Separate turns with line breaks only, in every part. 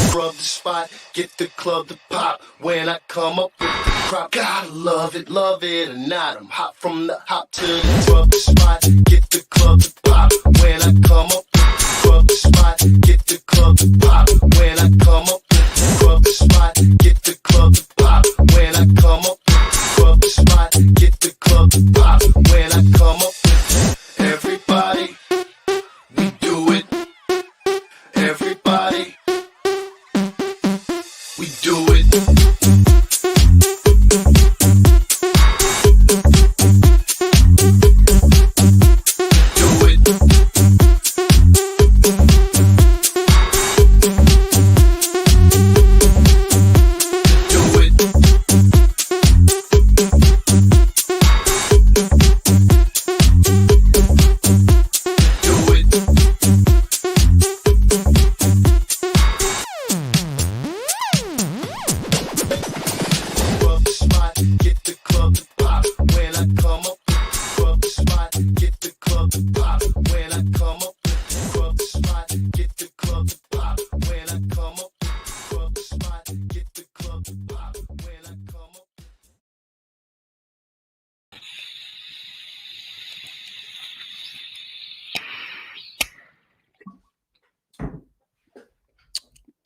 scrub the spot, get the club to pop. When I come up with the crop, gotta love it or not. I'm hot from the hop to the scrub the spot, get the club to pop. When I come up with the scrub the spot, get the club to pop. When I come up with the scrub the spot, get the club to pop. When I come up with the scrub the spot, get the club to pop. When I come up with everybody, we do it. Everybody, we do it.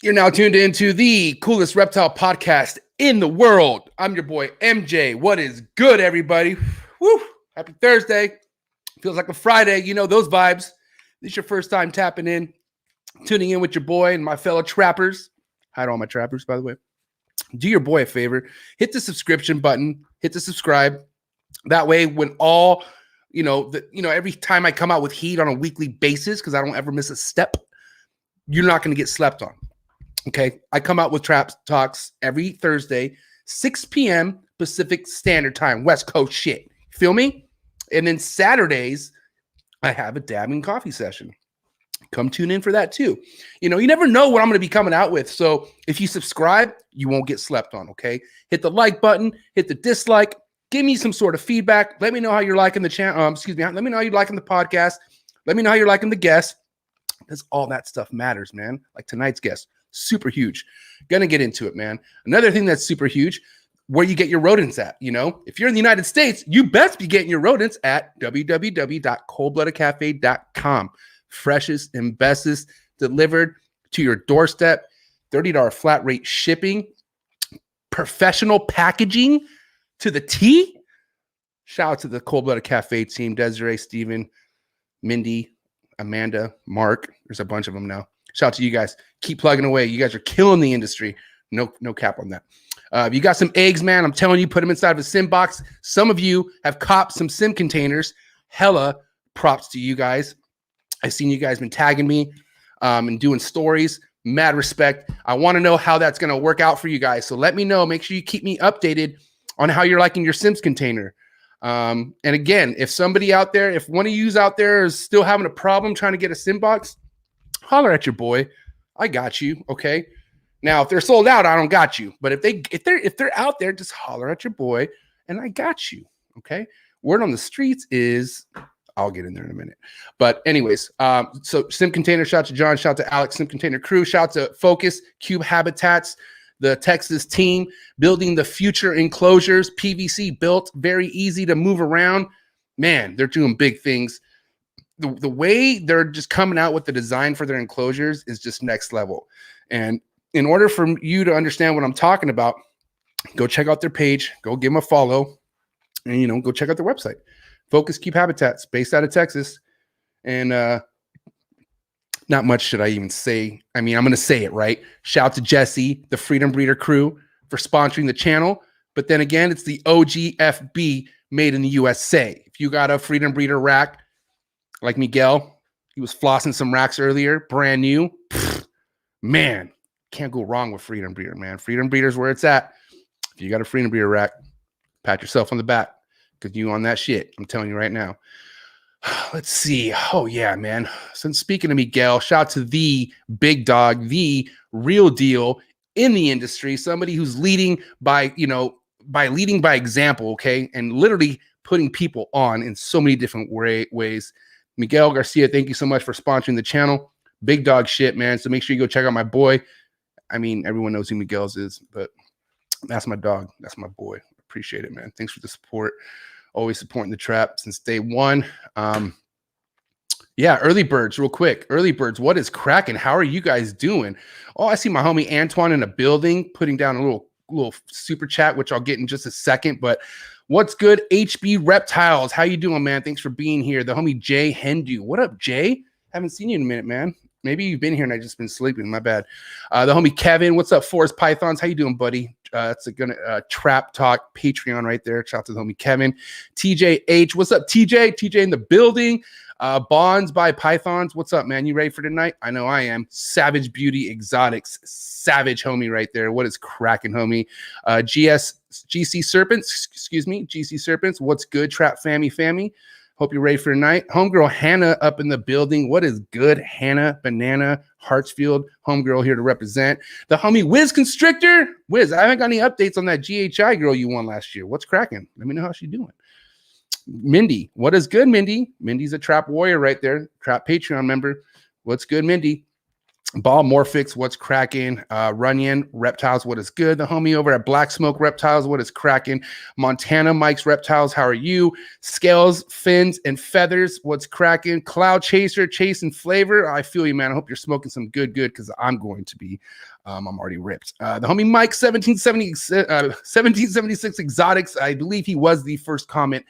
You're now tuned into the coolest reptile podcast in the world. I'm your boy, MJ. What is good, everybody? Woo! Happy Thursday. Feels like a Friday. You know those vibes. This is your first time tapping in, tuning in with your boy and my fellow trappers. Hi to all my trappers, by the way. Do your boy a favor. Hit the subscription button. Hit the subscribe. That way, when all, every time I come out with heat on a weekly basis, because I don't ever miss a step, you're not going to get slept on. Okay, I come out with Trap Talks every Thursday, 6 p.m. Pacific Standard Time, West Coast shit. Feel me? And then Saturdays, I have a dabbing coffee session. Come tune in for that too. You never know what I'm going to be coming out with. So if you subscribe, you won't get slept on, okay? Hit the like button, hit the dislike, give me some sort of feedback. Let me know how you're liking the channel. Let me know how you're liking the podcast. Let me know how you're liking the guest. Because all that stuff matters, man. Like tonight's guest. Super huge. Gonna get into it, man. Another thing that's super huge, where you get your rodents at. If you're in the United States, you best be getting your rodents at www.coldbloodedcafe.com. Freshest and bestest delivered to your doorstep. $30 flat rate shipping. Professional packaging to the T. Shout out to the Cold Blooded Cafe team. Desiree, Steven, Mindy, Amanda, Marc. There's a bunch of them now. Shout out to you guys. Keep plugging away. You guys are killing the industry. No cap on that. If you got some eggs, man, I'm telling you, put them inside of a sim box. Some of you have copped some sim containers. Hella props to you guys. I've seen you guys been tagging me and doing stories. Mad respect. I want to know how that's going to work out for you guys. So let me know. Make sure you keep me updated on how you're liking your Sims container. And again, if somebody out there, if one of you out there is still having a problem trying to get a sim box, holler at your boy. I got you. Okay. Now, if they're sold out, I don't got you. But if they're out there, just holler at your boy and I got you. Okay. Word on the streets is, I'll get in there in a minute. But anyways, so Sim Container, shout out to John, shout out to Alex, Sim Container crew, shout out to Focus, Cube Habitats, the Texas team, building the future enclosures, PVC built, very easy to move around. Man, they're doing big things. The way they're just coming out with the design for their enclosures is just next level. And in order for you to understand what I'm talking about, go check out their page, go give them a follow, and, go check out their website. Focus Cube Habitats, based out of Texas. And not much should I even say. I mean, I'm going to say it, right? Shout out to Jesse, the Freedom Breeder crew, for sponsoring the channel. But then again, it's the OGFB made in the USA. If you got a Freedom Breeder rack, like Miguel, he was flossing some racks earlier, brand new. Man, can't go wrong with Freedom Breeder, man. Freedom Breeder's where it's at. If you got a Freedom Breeder rack, pat yourself on the back because you on that shit. I'm telling you right now. Let's see. Oh, yeah, man. Since speaking to Miguel, shout out to the big dog, the real deal in the industry, somebody who's leading by leading by example, okay, and literally putting people on in so many different ways. Miguel Garcia, thank you so much for sponsoring the channel. Big dog shit, man. So make sure you go check out my boy. I mean, everyone knows who Miguel's is, but that's my dog. That's my boy. Appreciate it, man. Thanks for the support. Always supporting the trap since day one. Yeah, early birds, real quick. Early birds, what is cracking? How are you guys doing? Oh, I see my homie Antoine in the building putting down a little super chat, which I'll get in just a second. But what's good, HB Reptiles? How you doing, man? Thanks for being here. The homie Jay Hendu. What up, Jay? Haven't seen you in a minute, man. Maybe you've been here and I just been sleeping. My bad. The homie Kevin. What's up, Forest Pythons? How you doing, buddy? That's a good Trap Talk Patreon right there. Shout out to the homie Kevin. TJH. What's up, TJ? TJ in the building. Bonds by Pythons. What's up, man? You ready for tonight? I know I am. Savage Beauty Exotics. Savage homie right there. What is cracking, homie? GC Serpents. Excuse me. GC Serpents. What's good, Trap Fammy? Hope you're ready for tonight. Homegirl Hannah up in the building. What is good? Hannah Banana Hartsfield. Homegirl here to represent. The homie Wiz Constrictor. Wiz, I haven't got any updates on that GHI girl you won last year. What's cracking? Let me know how she's doing. Mindy. What is good, Mindy? Mindy's a trap warrior right there. Trap Patreon member. What's good, Mindy? Ball Morphix, what's cracking? Runyon Reptiles, what is good? The homie over at Black Smoke Reptiles, what is cracking? Montana Mike's Reptiles, how are you? Scales, Fins, and Feathers, what's cracking? Cloud Chaser, Chase and Flavor. I feel you, man. I hope you're smoking some good, because I'm going to be. I'm already ripped. The homie Mike, 1776 Exotics. I believe he was the first comment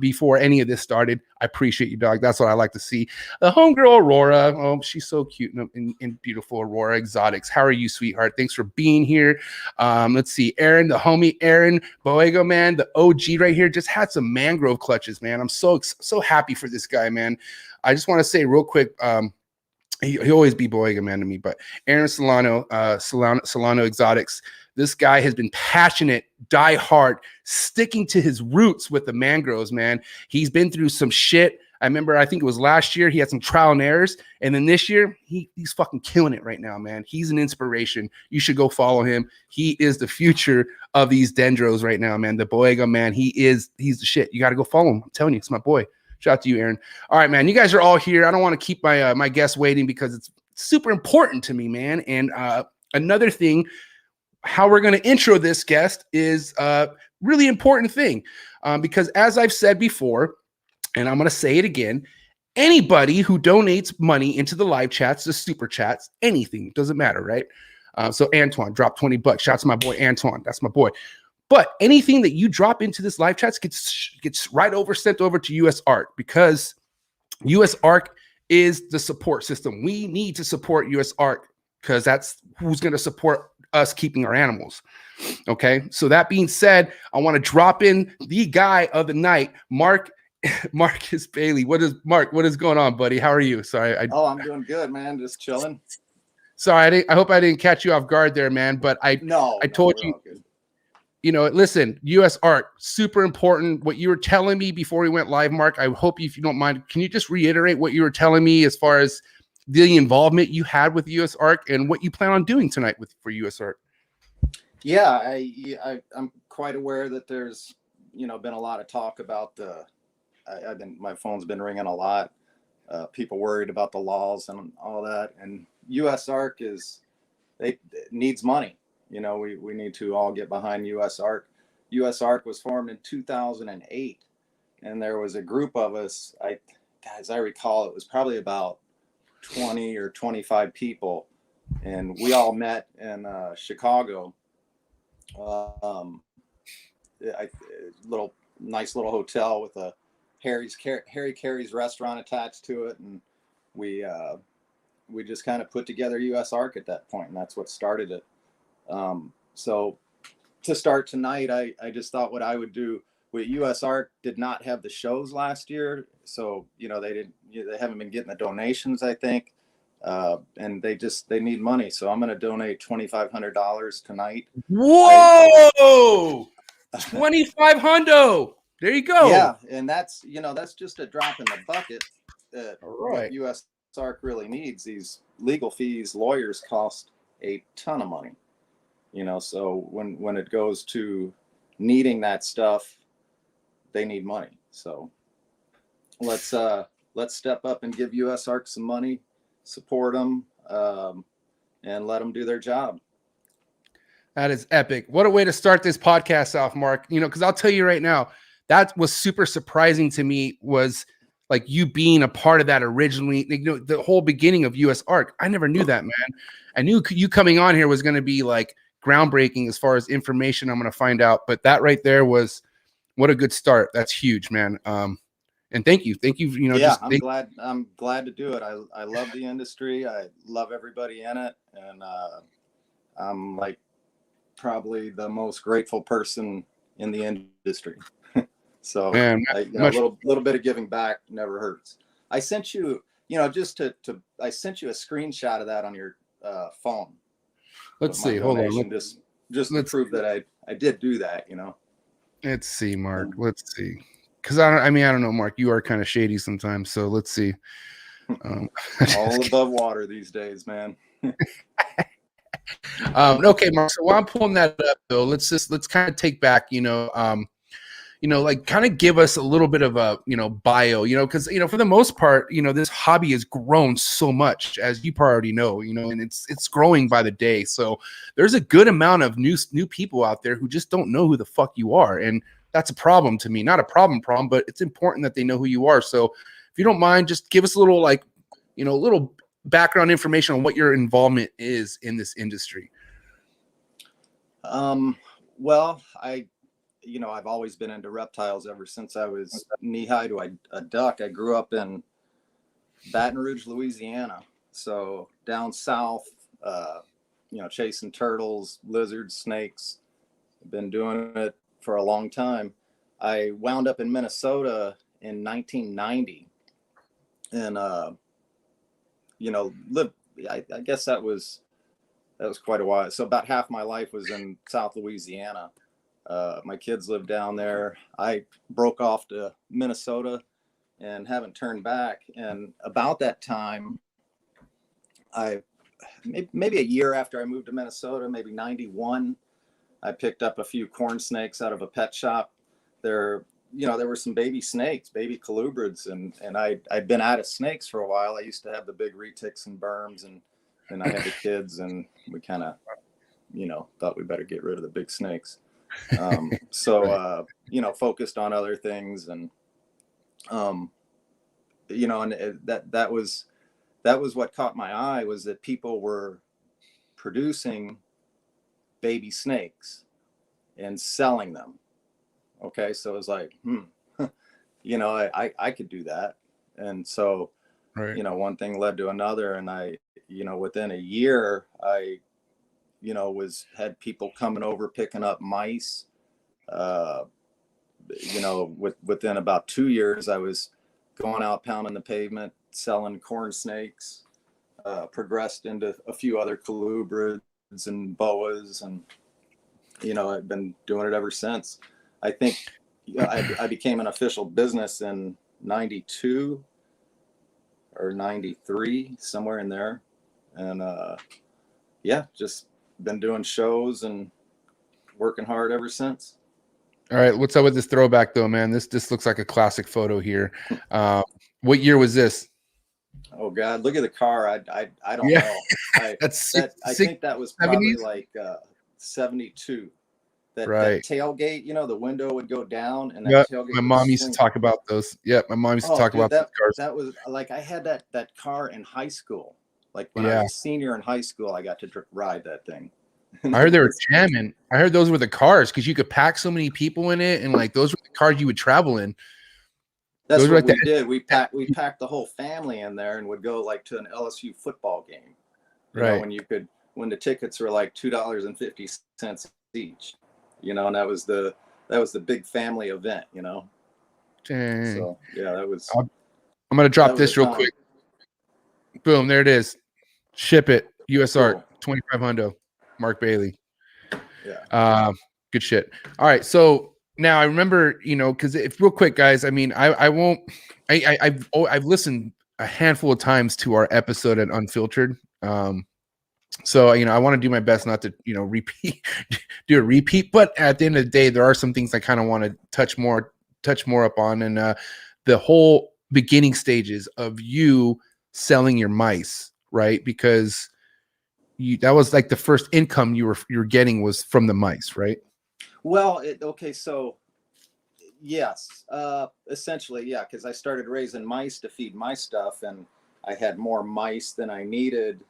before any of this started. I appreciate you, dog. That's what I like to see. The homegirl Aurora. Oh, she's so cute and beautiful. Aurora Exotics. How are you, sweetheart? Thanks for being here. Let's see. Aaron, the homie Aaron Boego, man, the OG right here, just had some mangrove clutches, man. I'm so happy for this guy, man. I just want to say real quick. He always be Boyega man to me, but Aaron Solano Exotics. This guy has been passionate, die hard, sticking to his roots with the mangroves, man. He's been through some shit. I remember, I think it was last year, he had some trial and errors. And then this year, he's fucking killing it right now, man. He's an inspiration. You should go follow him. He is the future of these dendros right now, man. The Boyega man, he's the shit. You got to go follow him. I'm telling you, it's my boy. Shout out to you, Aaron. All right, man. You guys are all here. I don't want to keep my my guests waiting because it's super important to me, man. And another thing, how we're going to intro this guest is a really important thing because as I've said before, and I'm going to say it again, anybody who donates money into the live chats, the super chats, anything, doesn't matter, right? So Antoine, drop 20 bucks. Shout out to my boy, Antoine. That's my boy. But anything that you drop into this live chats gets sent over to US Ark because US Ark is the support system. We need to support US Ark because that's who's going to support us keeping our animals. Okay. So that being said, I want to drop in the guy of the night, Marcus Bailey. What is going on, buddy? How are you? Sorry.
I'm doing good, man. Just chilling.
Sorry. I hope I didn't catch you off guard there, man. But I told you. You know, listen, US Ark, super important. What you were telling me before we went live, Mark, I hope if you don't mind, can you just reiterate what you were telling me as far as the involvement you had with US Ark and what you plan on doing tonight for US Ark?
Yeah, I'm quite aware that there's, been a lot of talk about my phone's been ringing a lot. People worried about the laws and all that. And US Ark it needs money. We need to all get behind US Ark. US Ark was formed in 2008, and there was a group of us. As I recall, it was probably about 20 or 25 people, and we all met in Chicago. Nice little hotel with a Harry Carey's restaurant attached to it, and we just kind of put together US Ark at that point, and that's what started it. So to start tonight, I just thought what I would do with US Ark did not have the shows last year. So, they haven't been getting the donations, I think. And they need money. So I'm going to donate $2,500 tonight.
Whoa! $2,500. There you go.
Yeah. And that's just a drop in the bucket.
All right.
What US Ark really needs. These legal fees, lawyers cost a ton of money. So when it goes to needing that stuff, they need money. So let's step up and give US Ark some money, support them, and let them do their job.
That is epic. What a way to start this podcast off, Marc. You know, because I'll tell you right now, that was super surprising to me, was like you being a part of that originally, you know, the whole beginning of US Arc. I never knew that, man. I knew you coming on here was going to be like groundbreaking as far as information I'm going to find out. But that right there was, what a good start. That's huge, man. And thank you. You know,
Yeah,
just
I'm glad to do it. I love the industry. I love everybody in it. And I'm like probably the most grateful person in the industry. So
man,
a little bit of giving back never hurts. I sent you, just I sent you a screenshot of that on your phone.
Let's see. Hold on.
Just to prove that I did do that,
Let's see, Marc. Let's see. Because I don't know, Marc. You are kind of shady sometimes. So let's see.
All above water these days, man.
Okay, Marc. So while I'm pulling that up, though, let's kind of take back, like kind of give us a little bit of a, bio, because, for the most part, this hobby has grown so much, as you already know, and it's growing by the day. So there's a good amount of new people out there who just don't know who the fuck you are. And that's a problem to me. Not a problem, but it's important that they know who you are. So if you don't mind, just give us a little, like, little background information on what your involvement is in this industry.
Well, I've always been into reptiles ever since I was knee high to a duck. I grew up in Baton Rouge, Louisiana. So down south, chasing turtles, lizards, snakes. I've been doing it for a long time. I wound up in Minnesota in 1990 and, I guess that was quite a while. So about half my life was in South Louisiana. My kids live down there. I broke off to Minnesota and haven't turned back. And about that time, maybe a year after I moved to Minnesota, maybe 91, I picked up a few corn snakes out of a pet shop. There were some baby snakes, baby colubrids, and I'd been out of snakes for a while. I used to have the big retics and berms, and I had the kids, and we kind of, thought we better get rid of the big snakes. Focused on other things, and and that was what caught my eye, was that people were producing baby snakes and selling them. Okay, so it was like, I could do that, and so
right.
One thing led to another, and I, within a year, I had people coming over picking up mice. Within about 2 years, I was going out pounding the pavement, selling corn snakes, progressed into a few other colubrids and boas, and, I've been doing it ever since. I think I became an official business in 92 or 93, somewhere in there. And, just been doing shows and working hard ever since.
All right, what's up with this throwback though, man? This looks like a classic photo here. What year was this?
Oh God, look at the car. I don't know. I think that was probably 70s? Like 72. That tailgate, the window would go down, and that tailgate.
My mom used to talk about those. Yeah, my mom used to talk about those cars.
That was like, I had that car in high school. Like when I was a senior in high school, I got to ride that thing.
I heard they were jamming. I heard those were the cars because you could pack so many people in it, and like those were the cars you would travel in.
That's what we did. We packed the whole family in there and would go like to an LSU football game. When the tickets were like $2.50 each. And that was the big family event.
Dang.
So yeah, that was.
I'm gonna drop this real quick. Boom! There it is. Ship it. US Art 2500. Marc Bailey.
Yeah.
Good shit. All right. So now I remember, because if real quick, guys, I mean, I've listened a handful of times to our episode at Unfiltered. So, I want to do my best not to, do a repeat, but at the end of the day, there are some things I kind of want to touch more up on. And the whole beginning stages of you selling your mice, right? Because that was like the first income you were getting was from the mice, right?
Well, okay, so yes, essentially, yeah, because I started raising mice to feed my stuff, and I had more mice than I needed,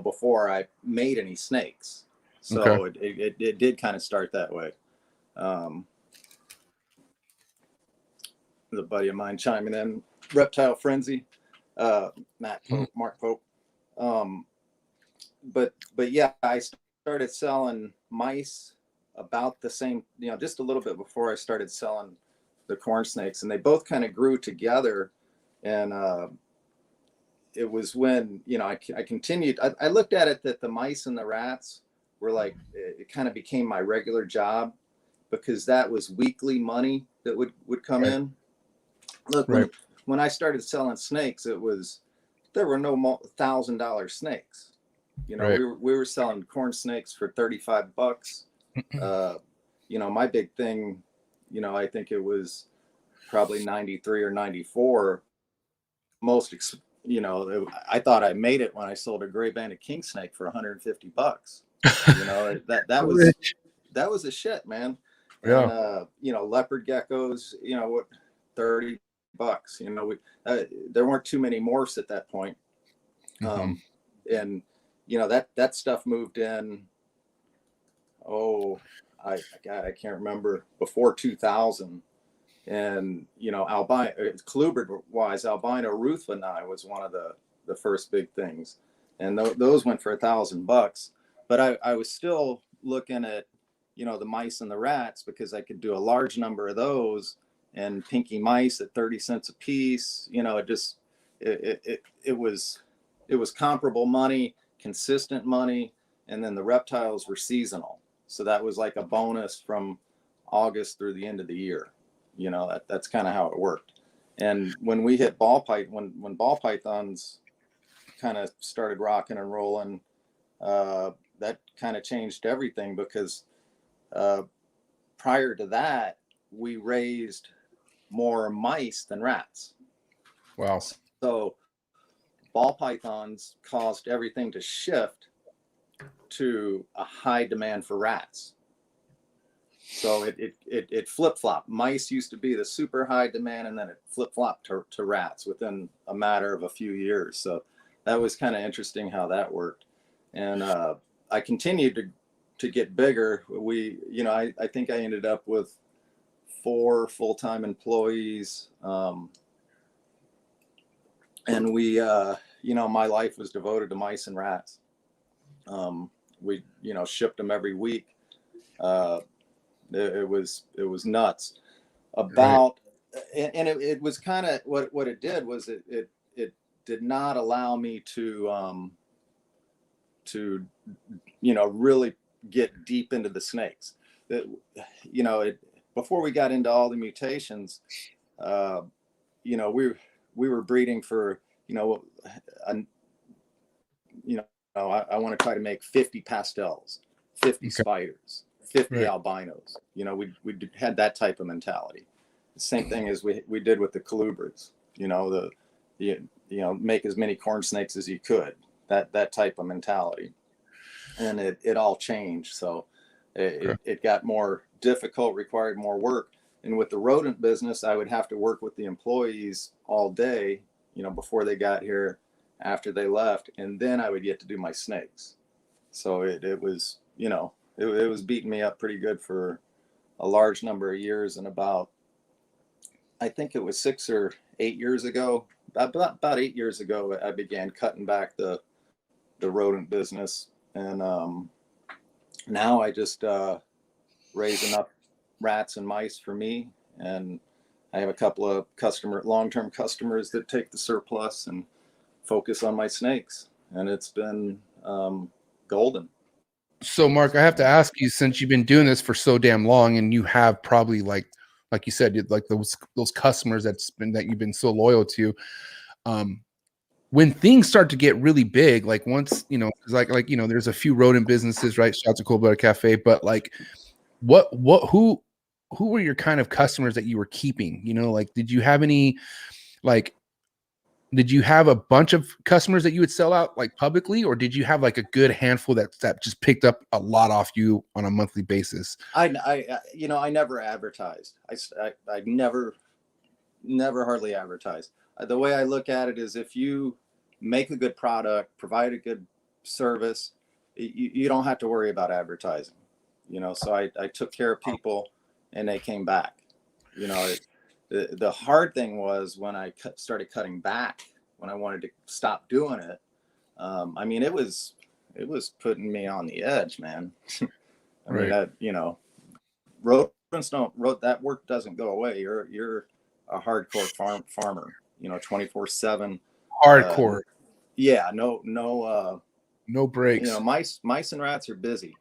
before I made any snakes. So
Okay.
it did kind of start that way. The buddy of mine chiming in, Reptile Frenzy, Marc Pope. But yeah, I started selling mice about the same, just a little bit before I started selling the corn snakes, and they both kind of grew together. And it was when, I continued, I looked at it that the mice and the rats were like, it kind of became my regular job, because that was weekly money that would come in. Look, when I started selling snakes, there were no $1,000 snakes. We were selling corn snakes for $35. My big thing, I think it was probably 93 or 94. I thought I made it when I sold a gray banded king snake for $150. That was a shit, man.
Yeah.
And leopard geckos, what, $30. There weren't too many morphs at that point. And that stuff moved in. I can't remember, before 2000. And albino colubrid wise, albino ruthveni was one of the first big things, and those went for $1,000. But I was still looking at the mice and the rats, because I could do a large number of those, and pinky mice at 30 cents a piece. It was comparable money, consistent money. And then the reptiles were seasonal, so that was like a bonus from August through the end of the year. That's kind of how it worked. And when we hit when ball pythons kind of started rocking and rolling, that kind of changed everything, because prior to that, we raised more mice than rats.
Wow.
So ball pythons caused everything to shift to a high demand for rats. So it flip-flopped. Mice used to be the super high demand, and then it flip-flopped to rats within a matter of a few years. So that was kind of interesting how that worked. And I continued to get bigger. I think I ended up with 4 full-time employees. And we, my life was devoted to mice and rats. We, shipped them every week. It was nuts. And it was kind of what it did was it did not allow me to really get deep into the snakes. Before we got into all the mutations, we were breeding for, I want to try to make 50 pastels, 50 spiders, 50 albinos. We had that type of mentality. The same thing as we did with the colubrids. Make as many corn snakes as you could. That type of mentality, and it all changed. So it got more difficult, required more work. And with the rodent business, I would have to work with the employees all day, before they got here, after they left, and then I would get to do my snakes. So it was, it was beating me up pretty good for a large number of years. And I think it was 6 or 8 years ago, about 8 years ago, I began cutting back the rodent business. And now I just raise enough rats and mice for me, and I have a couple of long-term customers that take the surplus and focus on my snakes, and it's been golden.
So Marc, I have to ask you, since you've been doing this for so damn long, and you have probably like you said, like those customers that you've been so loyal to, when things start to get really big, like once, there's a few rodent businesses, right? Shout out to Cold Blooded Cafe, but like who were your kind of customers that you were keeping? Did you have any like did you have a bunch of customers that you would sell out like publicly, or did you have like a good handful that just picked up a lot off you on a monthly basis?
I you know, I never advertised. I never hardly advertised. The way I look at it is, if you make a good product, provide a good service, you don't have to worry about advertising, you know. So I took care of people and they came back, you know. The hard thing was when I started cutting back, when I wanted to stop doing it. I mean, it was putting me on the edge, man. I mean, that, you know, that work doesn't go away. You're a hardcore farmer, you know, 24/7.
Hardcore.
Yeah, no
breaks.
You know, mice and rats are busy,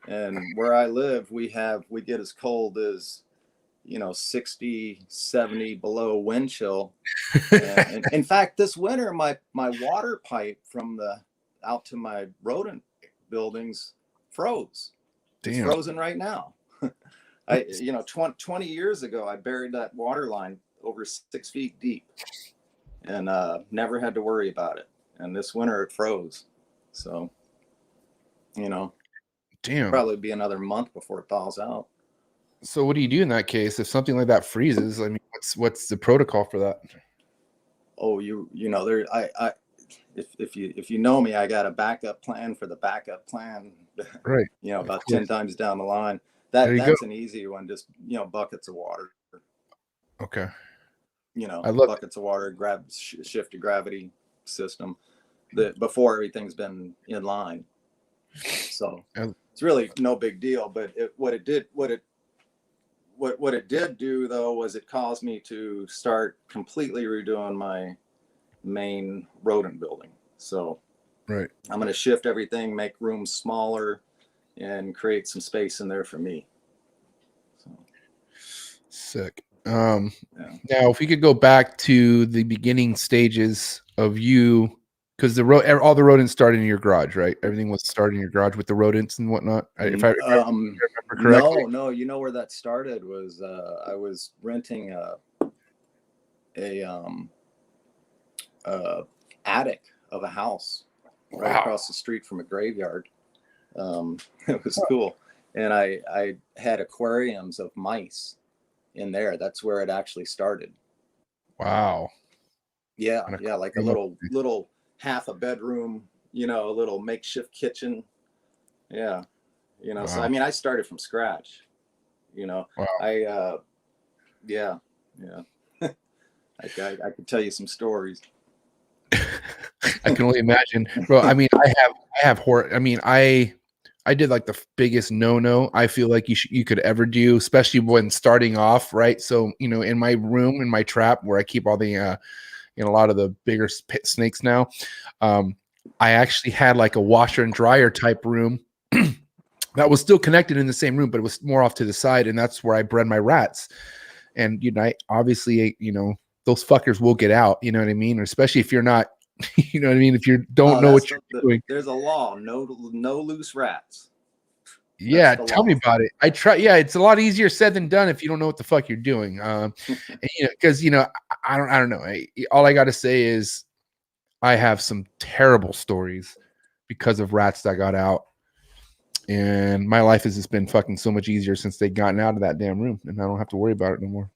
and where I live, we get as cold as, you know, 60, 70 below wind chill. And in fact, this winter, my water pipe from out to my rodent buildings froze. Damn. It's frozen right now. You know, 20 years ago, I buried that water line over 6 feet deep and never had to worry about it. And this winter it froze. So, you know,
damn,
probably be another month before it thaws out.
So what do you do in that case if something like that freezes? I mean, what's the protocol for that?
Oh, you know, if you know me, I got a backup plan for the backup plan.
Right.
You know, about 10 times down the line. That's an easy one. Just, you know, buckets of water.
Okay.
You know, buckets of water, shift to gravity system before everything's been in line. So it's really no big deal. But what it did do though was it caused me to start completely redoing my main rodent building. So
right,
I'm going to shift everything, make rooms smaller, and create some space in there for me. So
sick. Now if we could go back to the beginning stages of you, because all the rodents started in your garage, right? Everything was started in your garage with the rodents and whatnot. If I remember correctly.
No, you know where that started was I was renting a attic of a house right across the street from a graveyard. It was cool, and I had aquariums of mice in there. That's where it actually started.
Wow.
Yeah, like a little half a bedroom, you know, a little makeshift kitchen. Yeah, you know. Wow. So I mean, I started from scratch. You know, wow. I could tell you some stories.
I can only imagine, bro. I mean, I have horror. I mean, I did like the biggest no I feel like you could ever do, especially when starting off, right? So, you know, in my room, in my trap where I keep all the a lot of the bigger snakes now, I actually had like a washer and dryer type room that was still connected in the same room, but it was more off to the side, and that's where I bred my rats. And you know, obviously, you know, those fuckers will get out. You know what I mean? Or especially if you're not, you know what I mean? If you don't know what you're doing.
There's a law: no loose rats.
Yeah, tell me about it. I try. Yeah, it's a lot easier said than done if you don't know what the fuck you're doing. And, you know, because you know, I don't know. All I got to say is, I have some terrible stories because of rats that got out, and my life has just been fucking so much easier since they've gotten out of that damn room, and I don't have to worry about it no more.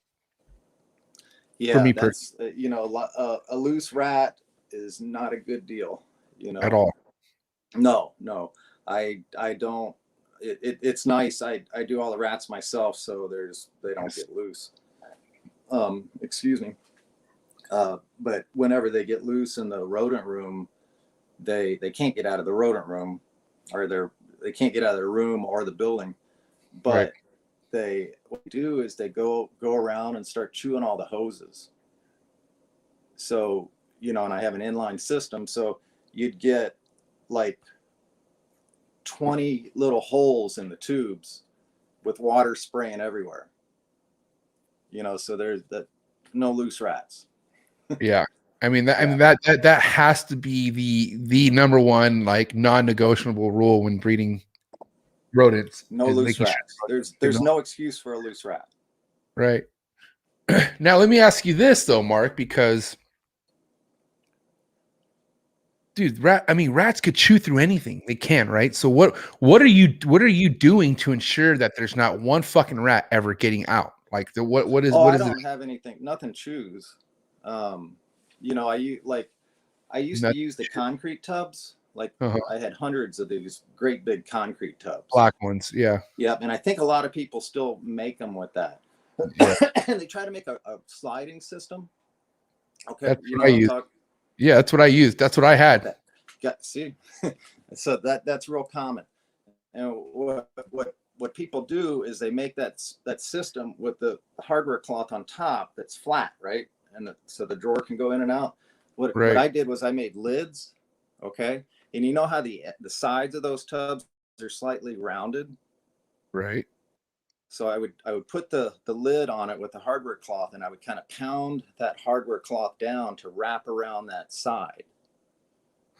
Yeah, for me, that's you know, a loose rat is not a good deal. You know,
at all.
No, I don't. It's nice. I do all the rats myself, so they don't get loose. Excuse me. But whenever they get loose in the rodent room, they can't get out of the rodent room, or they can't get out of their room or the building. But what they do is they go around and start chewing all the hoses. So, you know, and I have an inline system, so you'd get like 20 little holes in the tubes with water spraying everywhere. You know, so there's no loose rats.
Yeah. I mean that has to be the number one like non-negotiable rule when breeding rodents.
No loose rats. There's no excuse for a loose rat.
Right. Now let me ask you this though, Mark, because dude, rats could chew through anything. They can, right? So what are you doing to ensure that there's not one fucking rat ever getting out? Like what is
I
it?
don't have anything. Nothing chews. You know, I used to
Nut-
use the concrete tubs. Like
uh-huh.
I had hundreds of these great big concrete tubs.
Black ones, yeah.
Yep, and I think a lot of people still make them with that.
Yeah.
And they try to make a sliding system. Okay,
That's
you know
what I
what I'm
used.
talking.
Yeah, that's what I used. That's what I had.
See, so that's real common. And what people do is they make that system with the hardware cloth on top that's flat, right? And so the drawer can go in and out. What I did was I made lids, okay? And you know how the sides of those tubs are slightly rounded,
Right.
so I would put the lid on it with the hardware cloth, and I would kind of pound that hardware cloth down to wrap around that side,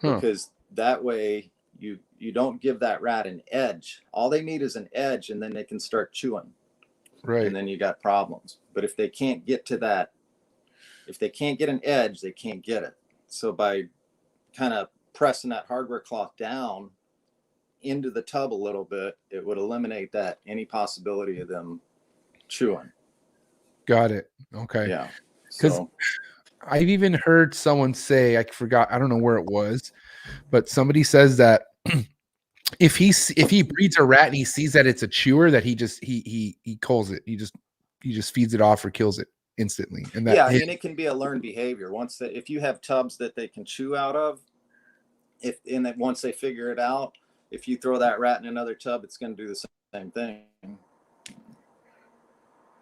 because that way you don't give that rat an edge. All they need is an edge, and then they can start chewing.
Right.
And then you got problems. But if they can't get to that, if they can't get an edge, they can't get it. So by kind of pressing that hardware cloth down into the tub a little bit, it would eliminate that any possibility of them chewing.
Got it. Okay.
Yeah.
Because I've even heard someone say, I forgot, I don't know where it was, but somebody says that if he breeds a rat and he sees that it's a chewer, that he culls it. He just feeds it off or kills it instantly. And that
and it can be a learned behavior. If you have tubs that they can chew out of, once they figure it out, if you throw that rat in another tub, it's going to do the same thing.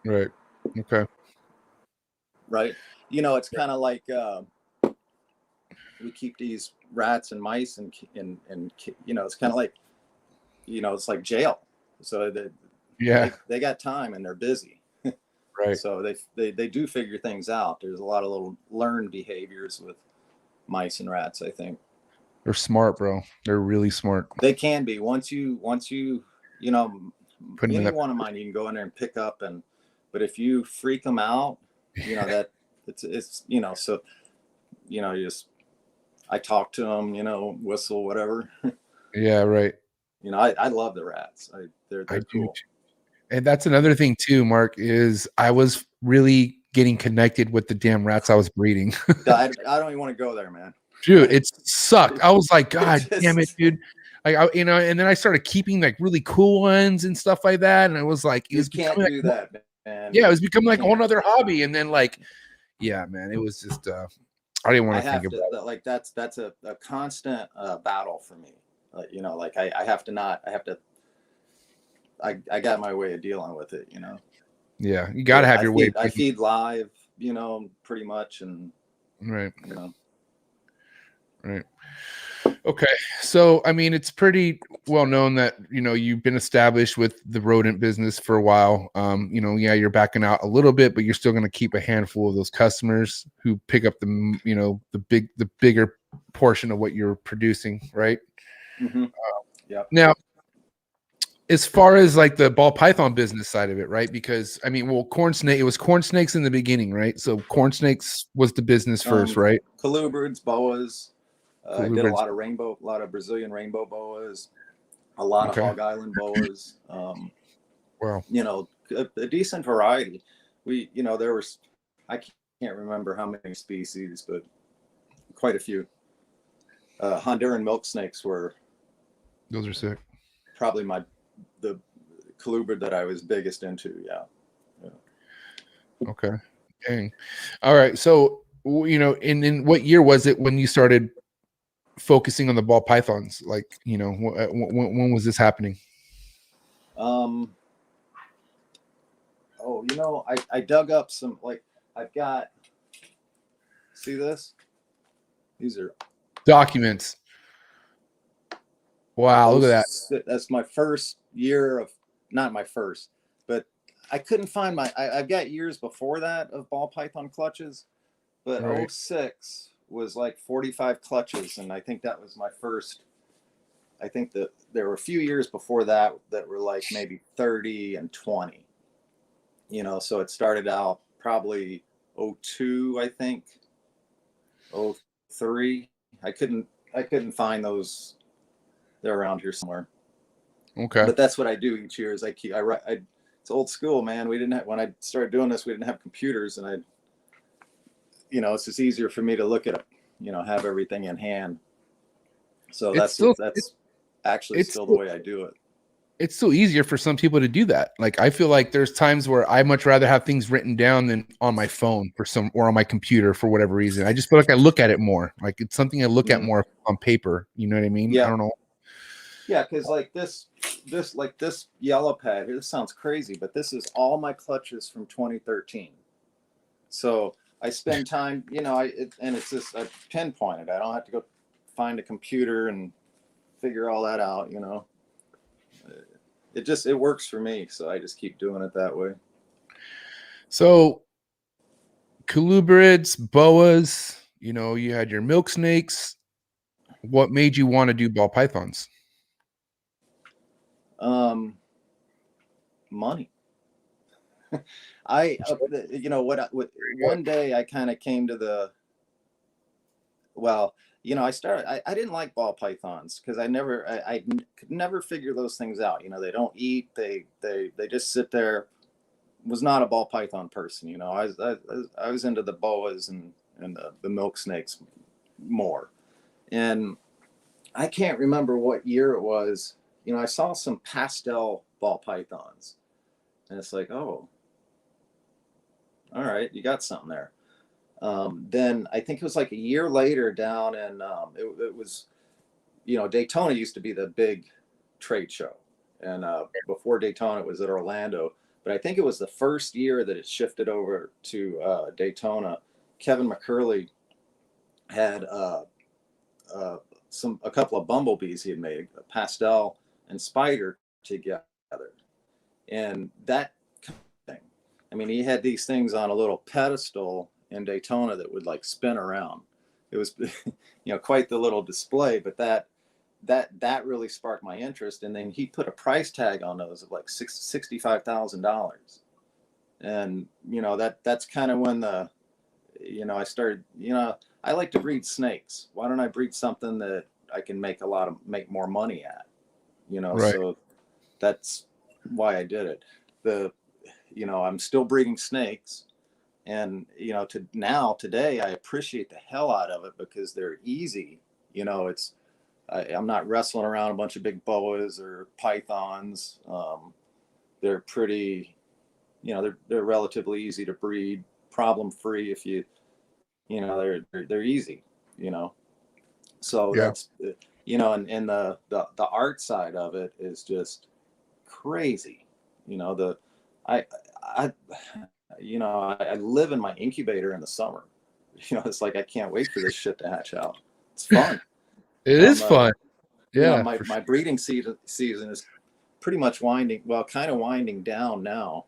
Right. Okay.
Right. You know, it's kind of like we keep these rats and mice and you know, it's kind of like, you know, it's like jail. So they got time and they're busy.
Right.
So they do figure things out. There's a lot of little learned behaviors with mice and rats, I think.
They're smart, bro. They're really smart.
They can be. Once you you know, any one of mine you can go in there and pick up, but if you freak them out, you know, that it's you know, so you know, I talk to them, you know, whistle, whatever.
Yeah, right.
You know, I love the rats. They're cool.
And that's another thing too, Mark, is I was really getting connected with the damn rats I was breeding.
I don't even want to go there, man.
Dude, it sucked. I was like, God damn it, dude. Like, you know, and then I started keeping like really cool ones and stuff like that. And I was like,
you can't do that, man.
Yeah, it was becoming like a whole other hobby. And then like, yeah, man, it was just I didn't want to think about it.
Like that's a constant battle for me. You know, like I got my way of dealing with it, you know.
Yeah, you gotta have your way.
I feed live, you know, pretty much, and
right,
you know.
Right. Okay. So, I mean, it's pretty well known that, you know, you've been established with the rodent business for a while. You know, yeah, you're backing out a little bit, but you're still going to keep a handful of those customers who pick up the, you know, the bigger portion of what you're producing. Right.
Mm-hmm. Yeah.
Now, as far as like the ball python business side of it, right? Because I mean, well, it was corn snakes in the beginning, right? So corn snakes was the business first, right?
Colubrids, boas. I did a lot of Brazilian rainbow boas, a lot of Hog Island boas.
Wow.
You know, a decent variety. You know, I can't remember how many species, but quite a few. Honduran milk snakes
those are sick.
Probably the colubrid that I was biggest into. Yeah.
Okay. Dang. All right. So, you know, in what year was it when you started focusing on the ball pythons? Like, you know, when was this happening?
Oh, you know, I dug up some, like, I've got, see this? These are
documents. Wow, look at that.
That's my first year of, not my first, but I couldn't find I've got years before that of ball python clutches, but right. 06 was like 45 clutches, and I think that was my first. I think that there were a few years before that were like maybe 30 and 20. You know, so it started out probably 02, I think. 03. I I couldn't find those. They're around here somewhere.
Okay.
But that's what I do each year. Is it's old school, man. We didn't have, when I started doing this, we didn't have computers, and it's just easier for me to look at it, have everything in hand. So that's actually still the way I do it.
It's still easier for some people to do that. Like, I feel like there's times where I much rather have things written down than on my phone or on my computer for whatever reason. I just feel like I look at it more. Like, it's something I look at more on paper. You know what I mean?
Yeah.
I don't know.
Yeah, because like this yellow pad here, this sounds crazy, but this is all my clutches from 2013. So I spend time, and it's just, I pinpointed. I don't have to go find a computer and figure all that out. It works for me, so I just keep doing it that way.
So colubrids, boas, you had your milk snakes. What made you want to do ball pythons?
Money. One day I kind of came to I didn't like ball pythons because I could never figure those things out. They don't eat, they just sit there. Was not a ball python person. I was into the boas and the milk snakes more. And I can't remember what year it was. I saw some pastel ball pythons, and it's like, oh, all right, you got something there. Then I think it was like a year later down in, it was, Daytona used to be the big trade show. And before Daytona, it was at Orlando. But I think it was the first year that it shifted over to Daytona. Kevin McCurley had a couple of bumblebees he had made, a pastel and spider together. And that kind of thing. I mean, he had these things on a little pedestal in Daytona that would like spin around. It was, quite the little display, but that really sparked my interest. And then he put a price tag on those of like $65,000. And, that's kind of when I started, I like to breed snakes. Why don't I breed something that I can make more money at,
Right.
So that's why I did it. I'm still breeding snakes. And, today I appreciate the hell out of it because they're easy. I'm not wrestling around a bunch of big boas or pythons. They're pretty, they're relatively easy to breed, problem free if they're easy, So
Yeah.
that's, and the art side of it is just crazy. I live in my incubator in the summer. It's like I can't wait for this shit to hatch out. It's fun.
It is fun. Yeah.
My breeding season is pretty much winding down now.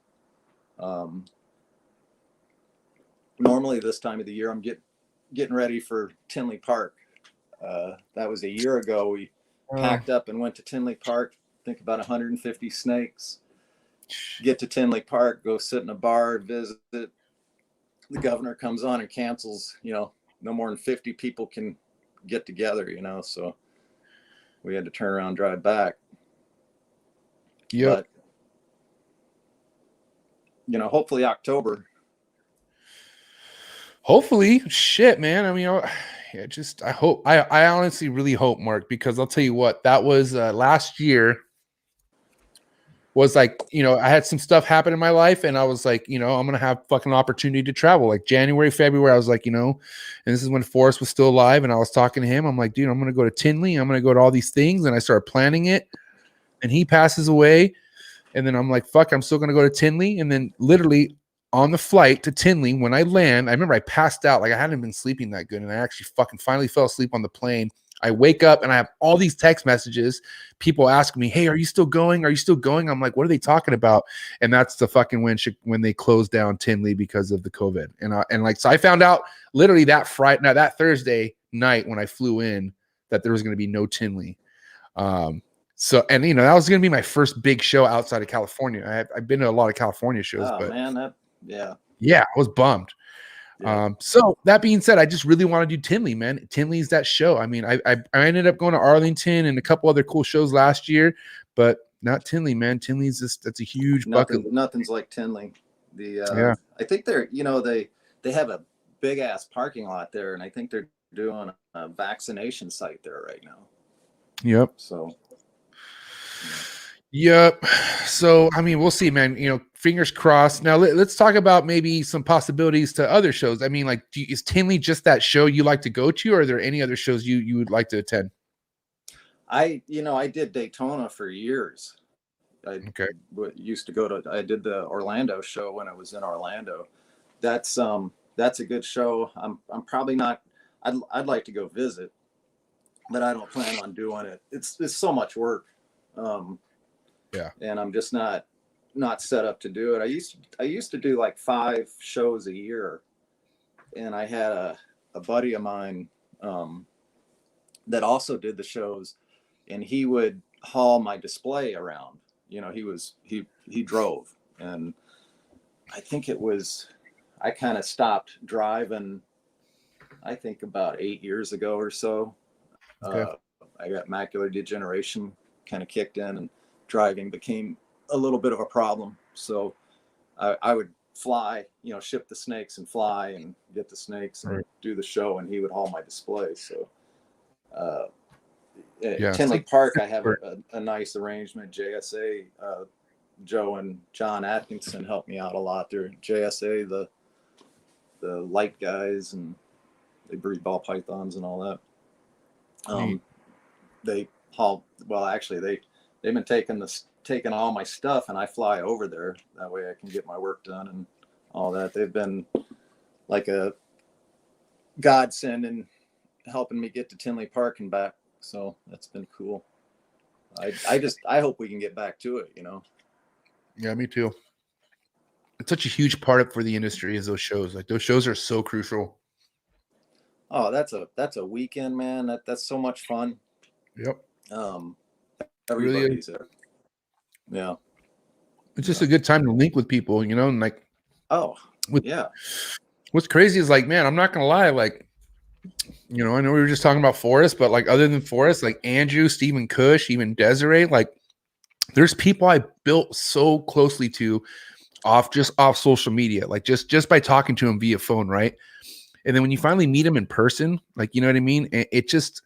Normally this time of the year I'm getting ready for Tinley Park. That was a year ago. We packed up and went to Tinley Park. I think about 150 snakes. Get to Tinley Park, go sit in a bar, visit. The governor comes on and cancels, no more than 50 people can get together, so we had to turn around and drive back.
Yep.
But, hopefully October.
Hopefully, shit, man. I mean, I hope, I honestly really hope, Mark, because I'll tell you what, that was last year. Was like, I had some stuff happen in my life and I was like, I'm going to have fucking opportunity to travel. Like January, February, I was like, and this is when Forrest was still alive. And I was talking to him. I'm like, dude, I'm going to go to Tinley. I'm going to go to all these things. And I started planning it and he passes away. And then I'm like, fuck, I'm still going to go to Tinley. And then literally on the flight to Tinley, when I land, I remember I passed out. Like I hadn't been sleeping that good. And I actually fucking finally fell asleep on the plane. I wake up and I have all these text messages. People asking me, hey, are you still going? Are you still going? I'm like, what are they talking about? And that's the fucking when they closed down Tinley because of the COVID. So I found out literally that Thursday night when I flew in that there was going to be no Tinley. That was going to be my first big show outside of California. I've been to a lot of California shows,
I was bummed. Yeah.
So that being said, I just really want to do Tinley, man. Tinley's that show. I mean, I ended up going to Arlington and a couple other cool shows last year, but not Tinley, man. Tinley's just, that's a huge bucket.
Nothing's like Tinley.
Yeah.
I think they're, they have a big ass parking lot there, and I think they're doing a vaccination site there right now.
Yep.
So.
Yep. So, I mean, we'll see, man. Fingers crossed. Now, let's talk about maybe some possibilities to other shows. I mean, like, is Tinley just that show you like to go to, or are there any other shows you would like to attend?
I did Daytona for years. I used to go to. I did the Orlando show when I was in Orlando. That's a good show. I'm probably not. I'd like to go visit, but I don't plan on doing it. It's so much work.
Yeah.
And I'm just not set up to do it. I used to do like 5 shows a year, and I had a buddy of mine that also did the shows, and he would haul my display around. He drove, and I think I kind of stopped driving, I think about 8 years ago or so.
Okay.
I got macular degeneration kind of kicked in, and driving became a little bit of a problem. So I would fly, ship the snakes and fly and get the snakes and do the show, and he would haul my display. So Tinley Park, I have a nice arrangement. JSA, Joe and John Atkinson helped me out a lot. They're JSA, the light guys, and they breed ball pythons and all that. They haul, well, actually they've been taking all my stuff, and I fly over there. That way I can get my work done and all that. They've been like a godsend in helping me get to Tinley Park and back. So that's been cool. I hope we can get back to it,
Yeah, me too. It's such a huge part for the industry is those shows. Like, those shows are so crucial.
Oh, that's a weekend, man. That's so much fun.
Yep.
Everybody's there. Yeah.
It's just a good time to link with people, and like, what's crazy is, like, man, I'm not gonna lie, like, I know we were just talking about Forrest, but like, other than Forrest, like Andrew, Stephen Cush, even Desiree, like, there's people I built so closely to off social media, like just by talking to them via phone, right? And then when you finally meet them in person, like, you know what I mean? It just,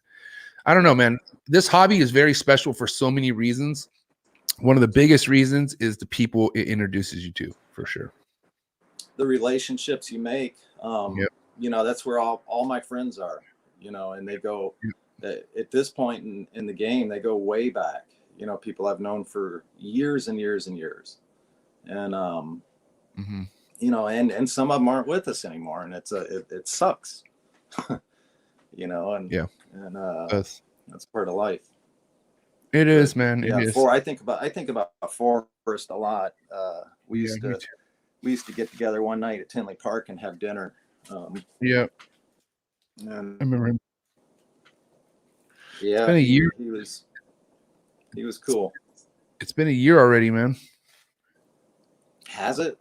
I don't know, man. This hobby is very special for so many reasons. One of the biggest reasons is the people it introduces you to, for sure.
The relationships you make, that's where all my friends are, and they go at this point in the game, they go way back, people I've known for years and years and years. And, and some of them aren't with us anymore, and it sucks, and that's part of life.
It is, man.
Yeah.
It is.
I think about Forrest a lot. We used to get together one night at Tinley Park and have dinner.
And I remember him.
Yeah.
It's been a year.
He was cool.
It's been a year already, man.
Has it?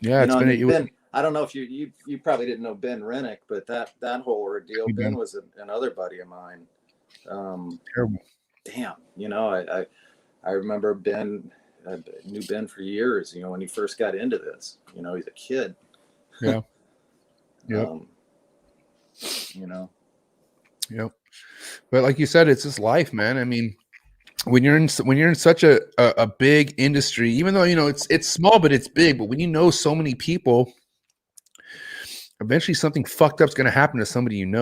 Yeah, it's been.
I don't know if you probably didn't know Ben Rennick, but that whole ordeal. Ben was another buddy of mine.
Terrible.
Damn, I remember Ben. I knew Ben for years. When he first got into this. He's a kid.
Yeah. Yep. Yep. But like you said, it's just life, man. I mean, when you're in such a big industry, even though it's small, but it's big. But when you know so many people, eventually something fucked up is going to happen to somebody and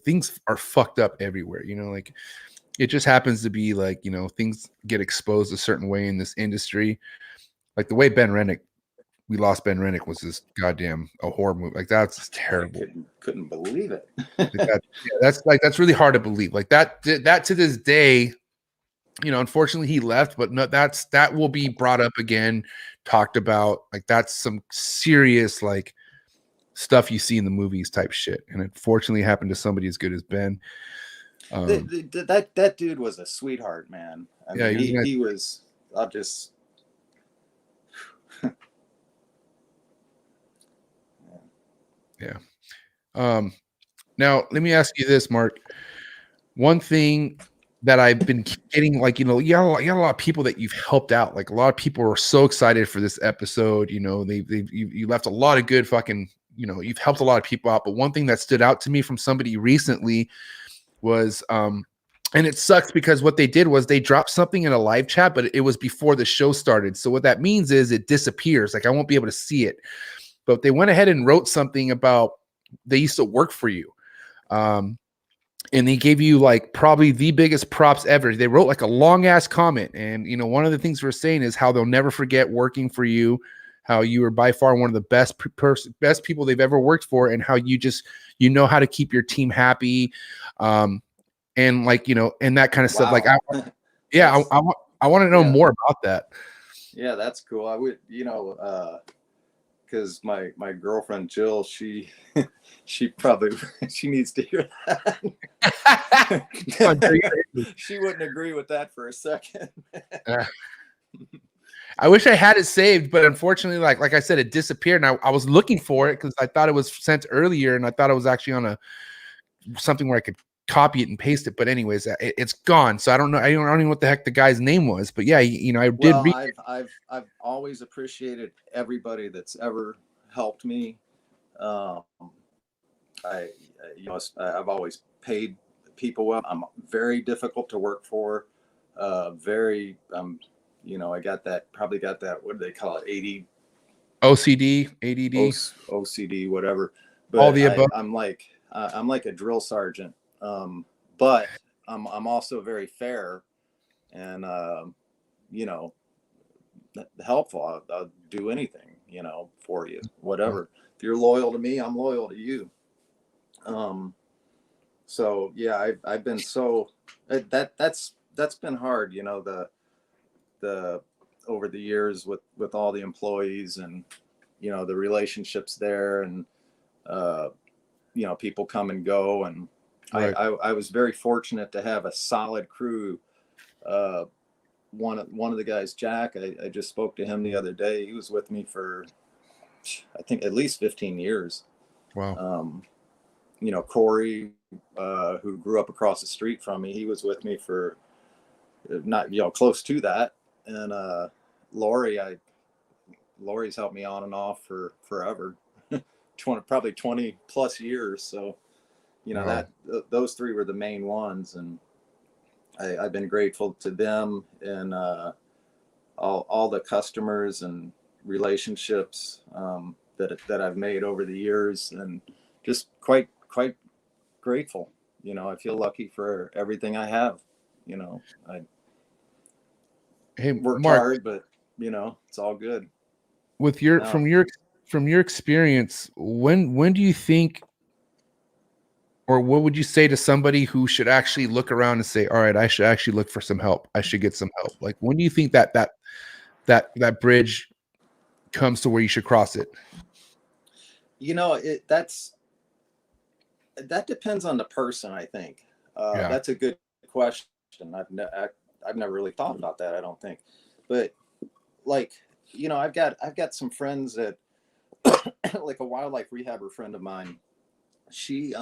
things are fucked up everywhere. Like, it just happens to be like, things get exposed a certain way in this industry. Like the way we lost Ben Rennick was just goddamn a horror movie. Like, that's terrible.
Couldn't believe it.
That's really hard to believe. Like that to this day, unfortunately he left, but no, that will be brought up again, talked about. Like, that's some serious, like, stuff you see in the movies type shit. And it fortunately happened to somebody as good as Ben.
That dude was a sweetheart, man. I mean, he was. I'll just.
Yeah. Now let me ask you this, Mark. One thing that I've been getting, like, you got a lot of people that you've helped out. Like, a lot of people are so excited for this episode. You left a lot of good fucking, you've helped a lot of people out. But one thing that stood out to me from somebody recently was, and it sucks because what they did was they dropped something in a live chat, but it was before the show started. So what that means is it disappears. Like, I won't be able to see it. But they went ahead and wrote something about they used to work for you. And they gave you like probably the biggest props ever. They wrote like a long ass comment. And, one of the things we're saying is how they'll never forget working for you, how you were by far one of the best people they've ever worked for, and how you just, how to keep your team happy. And like, and that kind of stuff. Like, I want to know more about that.
Yeah, that's cool. I would, because my girlfriend Jill, she probably she needs to hear that. She wouldn't agree with that for a second.
I wish I had it saved, but unfortunately, like I said, it disappeared. And I was looking for it because I thought it was sent earlier, and I thought it was actually on something where I could copy it and paste it. But anyways, it's gone. So I don't know. I don't know what the heck the guy's name was. But yeah, I did.
I've always appreciated everybody that's ever helped me. I've always paid people well. I'm very difficult to work for. I probably got that. What do they call it?
OCD, ADD,
OCD, whatever. But
all the above.
I'm like a drill sergeant. But I'm also very fair and helpful. I'll do anything, for you, whatever. If you're loyal to me, I'm loyal to you. So yeah, I've been that's been hard, the over the years with all the employees and, the relationships there, and, people come and go. And right. I was very fortunate to have a solid crew. One of the guys, Jack, I just spoke to him the other day. He was with me for, I think, at least 15 years.
Wow.
Corey, who grew up across the street from me, he was with me for not, close to that. And Lori's helped me on and off for forever, probably 20 plus years. So, wow. Those three were the main ones. And I've been grateful to them, and all the customers and relationships that I've made over the years, and just quite grateful. I feel lucky for everything I have. I worked
Marc,
hard, but it's all good.
With from your experience, when do you think, or what would you say to somebody who should actually look around and say, all right, I should actually look for some help. I should get some help. Like, when do you think that bridge comes to where you should cross it?
That depends on the person, I think. That's a good question. I've never really thought about that, I don't think. But like, I've got some friends that like a wildlife rehabber friend of mine. She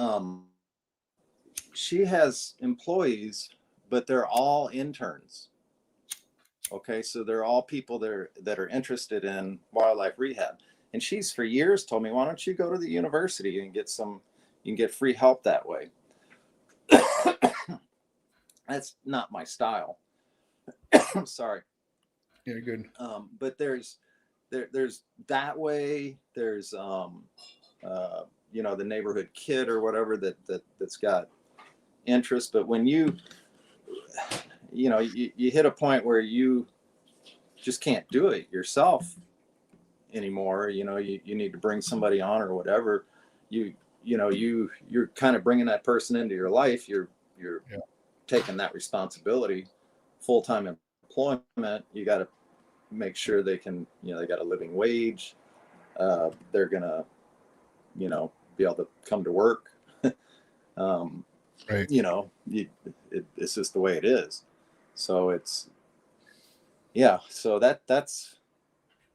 has employees, but they're all interns. Okay, so they're all people that are interested in wildlife rehab. And she's for years told me, why don't you go to the university and you can get free help that way. That's not my style. Sorry.
Yeah, good.
But there's that way. There's the neighborhood kid or whatever that's got interest. But when you hit a point where you just can't do it yourself anymore, you need to bring somebody on or whatever, you're kind of bringing that person into your life. You're taking that responsibility, full-time employment. You got to make sure they can, they got a living wage. They're gonna, be able to come to work.
Right.
It's just the way it is. So so that's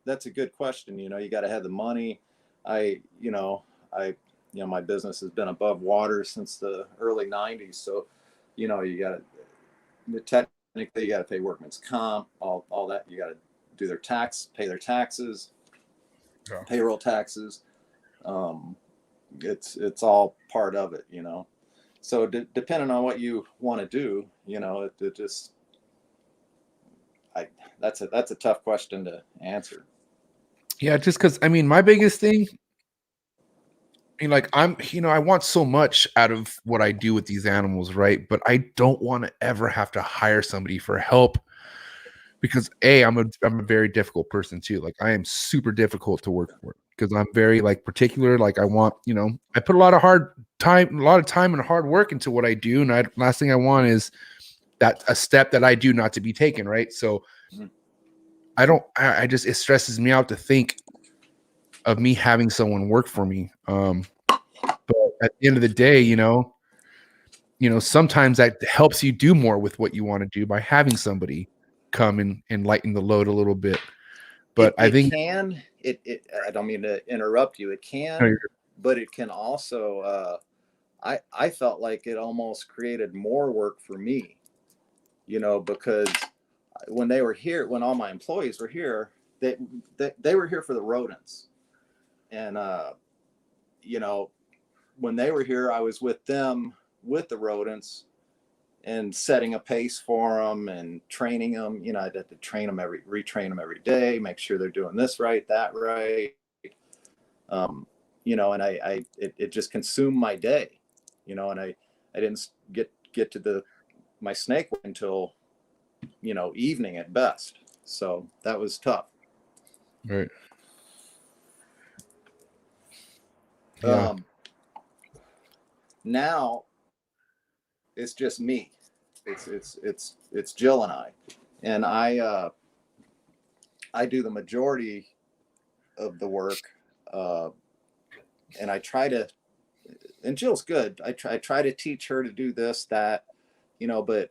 a good question. You got to have the money. my business has been above water since the early 90s. So, you got to, technically, you got to pay workman's comp, all that. You got to do their pay their taxes, payroll taxes. It's all part of it, So depending on what you want to do, it just, that's a tough question to answer.
Yeah, just because my biggest thing, like I want so much out of what I do with these animals, right? But I don't want to ever have to hire somebody for help because I'm a very difficult person too. Like I am super difficult to work for because I'm very like particular. Like I want, I put a lot of time and hard work into what I do, and last thing I want is that a step that I do not to be taken, right? So I just, it stresses me out to think of me having someone work for me. But at the end of the day, sometimes that helps you do more with what you want to do by having somebody come and lighten the load a little bit. But I think
I don't mean to interrupt you. It can, but it can also, I felt like it almost created more work for me, because when they were here, when all my employees were here, they were here for the rodents. And, when they were here, I was with them with the rodents and setting a pace for them and training them. I'd have to retrain them every day, make sure they're doing this right, that right. And it just consumed my day, and I didn't get to my snake until, evening at best. So that was tough.
Right. Yeah.
Now it's just me. It's Jill and I do the majority of the work, and I try to. And Jill's good. I try to teach her to do this, that, but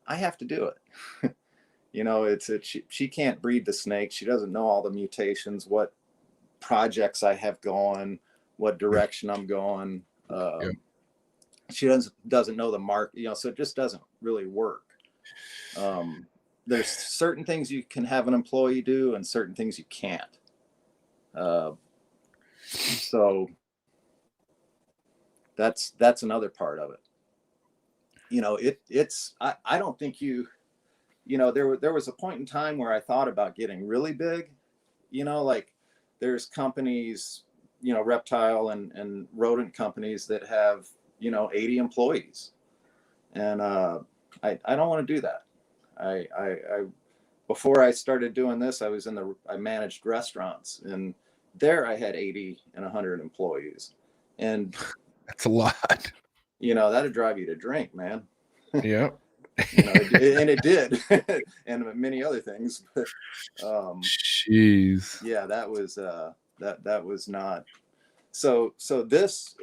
I have to do it. She can't breed the snake. She doesn't know all the mutations, what projects I have going, what direction I'm going. She doesn't know the mark, so it just doesn't really work. There's certain things you can have an employee do and certain things you can't. So that's another part of it. I don't think there was a point in time where I thought about getting really big, like there's companies, reptile and rodent companies that have, 80 employees. And I don't want to do that. I before I started doing this, I managed restaurants, and there I had 80 and 100 employees. And
that's a lot.
That'd drive you to drink, man.
Yeah.
And it did, and many other things. But,
jeez.
Yeah, that was that was not. So this,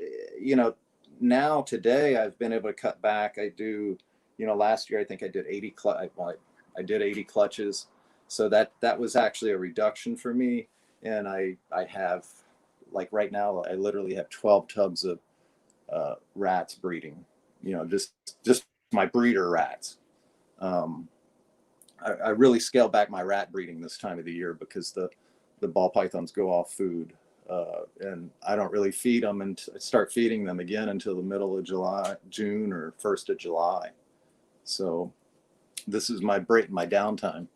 now today I've been able to cut back. I do, last year I think I did 80 I did 80 clutches. So that was actually a reduction for me. And I have, like right now, I literally have 12 tubs of rats breeding, just my breeder rats. I really scaled back my rat breeding this time of the year because the ball pythons go off food. And I don't really feed them and start feeding them again until the middle of June or 1st of July. So this is my break, my downtime.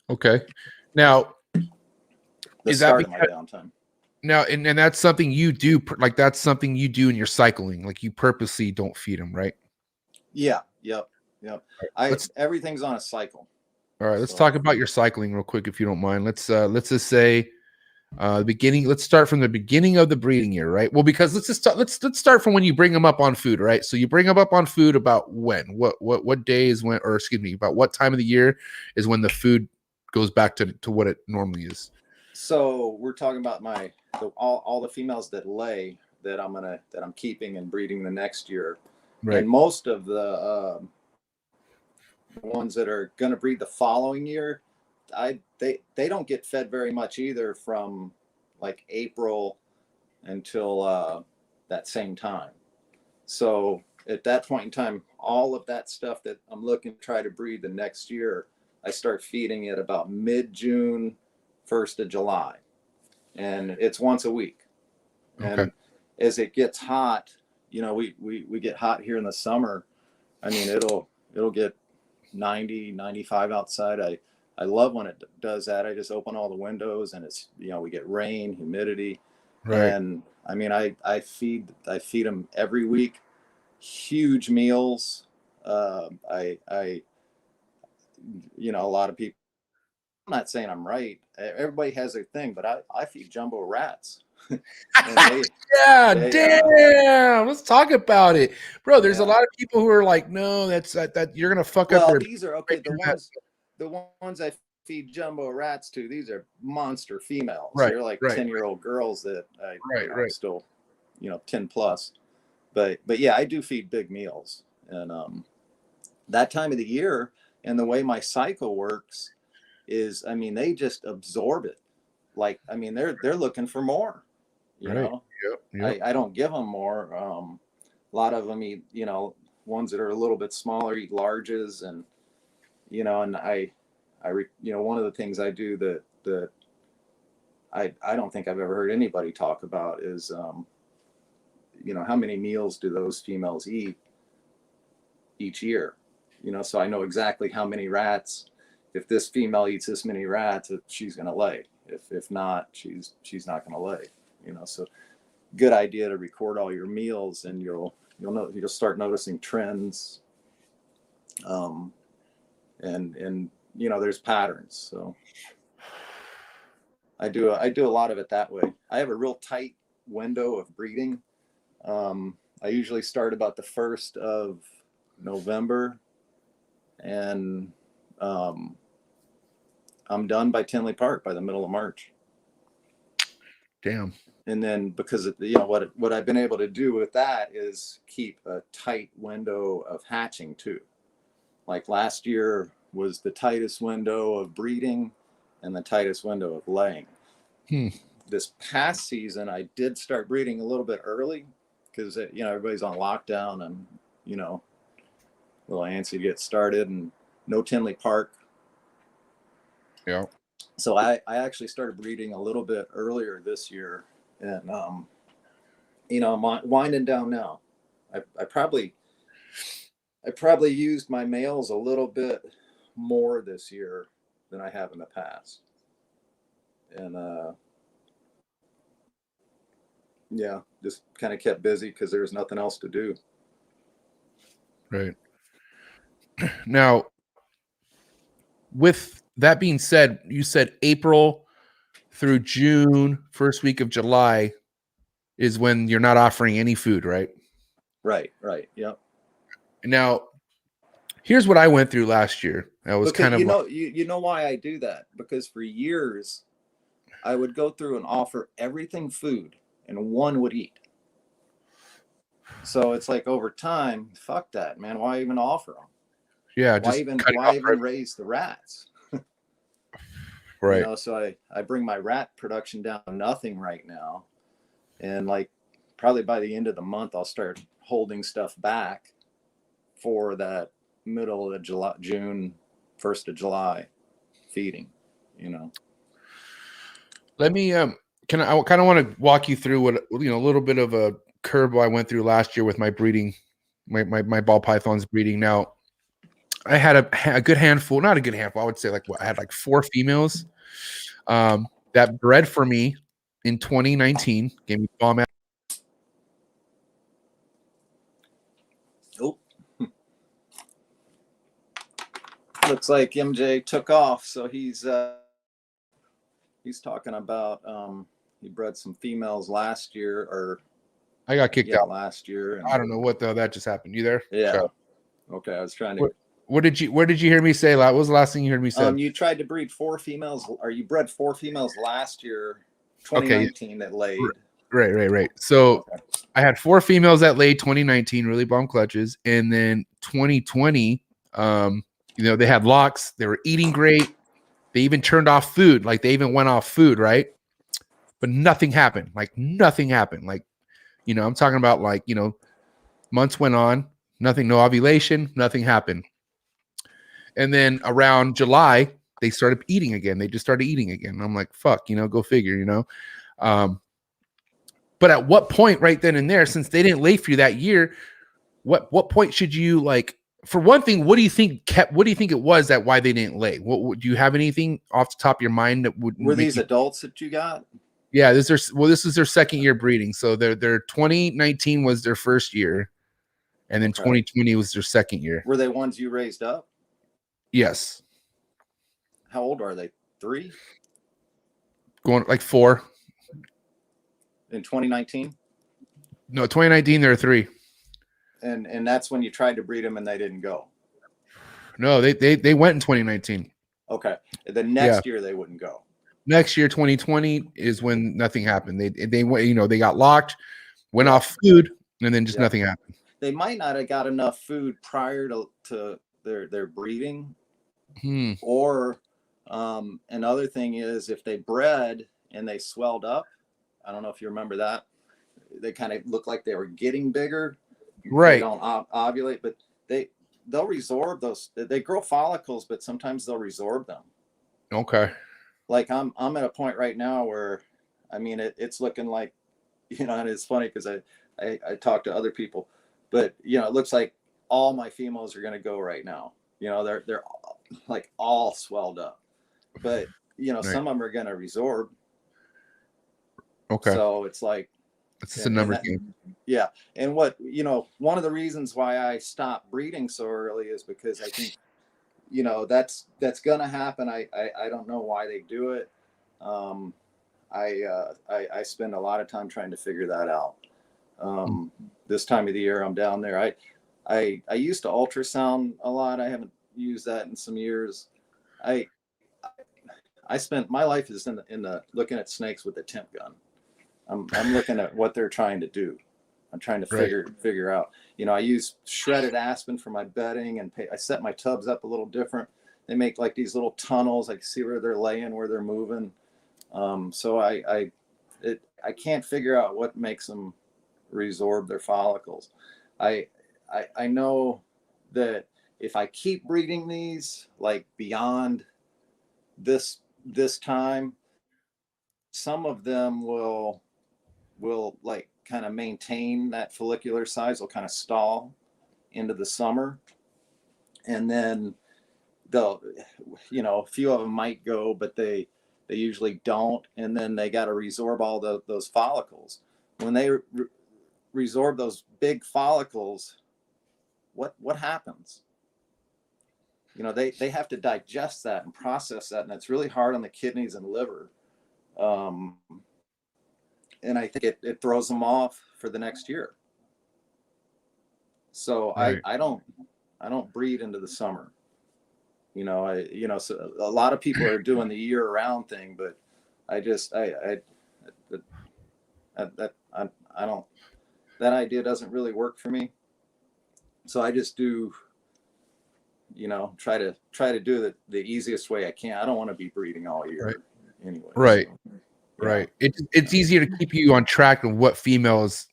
Okay. Now,
is that my downtime?
Now, and that's something you do, like that's something you do in your cycling, like you purposely don't feed them, right?
Yeah. Yep. Everything's on a cycle.
All right. Let's talk about your cycling real quick, if you don't mind. Let's just say the beginning. Let's start from the beginning of the breeding year, right? Well, because let's start from when you bring them up on food, right? So you bring them up on food about when, what days when, or excuse me, about what time of the year is when the food goes back to what it normally is.
So we're talking about all the females that lay that I'm keeping and breeding the next year, right? And most of the ones that are going to breed the following year, they don't get fed very much either from like April until that same time. So at that point in time, all of that stuff that I'm looking to try to breed the next year, I start feeding it about mid-June, 1st of July. And it's once a week.
Okay.
And as it gets hot, you know, we get hot here in the summer. I mean, it'll get 90, 95 outside. I love when it does that. I just open all the windows and it's, you know, we get rain, humidity.
Right.
And I mean, I feed them every week, huge meals. You know, a lot of people, I'm not saying I'm right. Everybody has their thing, but I feed jumbo rats. And
Yeah,
they,
damn. Let's talk about it, bro. There's a
Yeah.
lot of people who are like, no, that's that you're gonna fuck up
well,
their.
these are okay. The ones I feed jumbo rats to, these are monster females.
Right,
They're like
right,
10-year-old girls that
right.
still, you know, 10 plus. But yeah, I do feed big meals, and that time of the year, and the way my cycle works is, I mean, they just absorb it. Like, I mean, they're looking for more. You
Right.
know,
Yep.
I don't give them more. A lot of them eat, you know, ones that are a little bit smaller eat larges, and you know, and you know, one of the things I do that I don't think I've ever heard anybody talk about is, you know, how many meals do those females eat each year? You know, so I know exactly how many rats. If this female eats this many rats, she's going to lay. If not, she's not going to lay. You know, so good idea to record all your meals, and you'll start noticing trends. And you know, there's patterns. So I do a lot of it that way. I have a real tight window of breeding. I usually start about the 1st of November, and I'm done by Tinley Park by the middle of March.
Damn.
And then, because of, you know, what I've been able to do with that is keep a tight window of hatching too. Like last year was the tightest window of breeding and the tightest window of laying. This past season, I did start breeding a little bit early because, you know, everybody's on lockdown and, you know, a little antsy to get started, and no Tinley Park.
Yeah.
So I actually started breeding a little bit earlier this year, and you know, I'm winding down now. I probably used my males a little bit more this year than I have in the past, and yeah, just kind of kept busy because there was nothing else to do.
Right. Now, with that being said, you said April through June, first week of July is when you're not offering any food, right?
Right. Yep.
Now, here's what I went through last year. I was
Because,
kind of,
you know, you know why I do that? Because for years I would go through and offer everything food, and one would eat. So it's like, over time, fuck that, man. Why even offer them?
yeah,
Why
just
even
cutting off
raise the rats?
right.
You know, so I bring my rat production down to nothing right now, and like probably by the end of the month I'll start holding stuff back for that middle of July, June, 1st of July feeding. You know.
Let me I kind of want to walk you through what, you know, a little bit of a curve I went through last year with my breeding, my ball pythons breeding. Now, I had a good handful, not a good handful, I would say, like, I had like 4 females that bred for me in 2019, gave me bomb.
Oh, looks like MJ took off, so he's talking about he bred some females last year, or
I got kicked out
last year. And
I don't know what the hell that just happened. You there?
Yeah. Okay, I was trying to.
Where did you hear me say? What was the last thing you heard me say?
You tried to breed 4 females, or you bred 4 females last year, 2019, that laid.
Right. So I had 4 females that laid 2019, really bomb clutches, and then 2020, you know, they had locks. They were eating great. They even turned off food. Like, they even went off food, right? but nothing happened. Like nothing happened. Like, you know, I'm talking about like, you know, months went on, nothing, no ovulation, nothing happened. And then around July, they started eating again. They just started eating again. And I'm like, fuck, you know, go figure, you know. But at what point right then and there, since they didn't lay for you that year, what point should you like, for one thing, what do you think it was that why they didn't lay? What do you have anything off the top of your mind that would
Were these adults that you got?
Yeah, this is their second year breeding. So their 2019 was their first year, and then 2020 was their second year.
Were they ones you raised up?
Yes.
How old are they? 3?
Going like 4.
In 2019?
No, 2019 there are 3.
And that's when you tried to breed them and they didn't go.
No, they went in 2019.
Okay. The next year they wouldn't go.
Next year, 2020 is when nothing happened. They went, you know, they got locked, went off food, and then just nothing happened.
They might not have got enough food prior to their breeding. Or another thing is if they bred and they swelled up, I don't know if you remember that. They kind of look like they were getting bigger.
Right.
They don't ovulate, but they'll resorb those. They grow follicles, but sometimes they'll resorb them.
Okay.
Like I'm at a point right now where, I mean, it's looking like, you know, and it's funny because I talk to other people, but you know, it looks like all my females are going to go right now. You know, they're like all swelled up, but you know, some of them are going to resorb.
Okay.
So it's like,
it's just a number game.
Yeah. And what, you know, one of the reasons why I stopped breeding so early is because I think, you know, that's going to happen. I don't know why they do it. I spend a lot of time trying to figure that out. This time of the year I'm down there. I used to ultrasound a lot. I haven't used that in some years. I spent my life is in the looking at snakes with a temp gun. I'm looking at what they're trying to do. I'm trying to figure out. You know, I use shredded aspen for my bedding, and I set my tubs up a little different. They make like these little tunnels. I can see where they're laying, where they're moving. So I can't figure out what makes them resorb their follicles. I know that if I keep breeding these like beyond this time, some of them will like kind of maintain that follicular size, will kind of stall into the summer, and then they'll, you know, a few of them might go, but they usually don't, and then they got to resorb all those follicles. When they resorb those big follicles, what happens? You know, they have to digest that and process that, and it's really hard on the kidneys and liver. And I think it throws them off for the next year. So I don't breed into the summer. You know, so a lot of people are doing the year round thing, but I don't, that idea doesn't really work for me. So I just do, you know, try to do the easiest way I can. I don't want to be breeding all year anyway.
Right.
So.
Right. It's easier to keep you on track of what females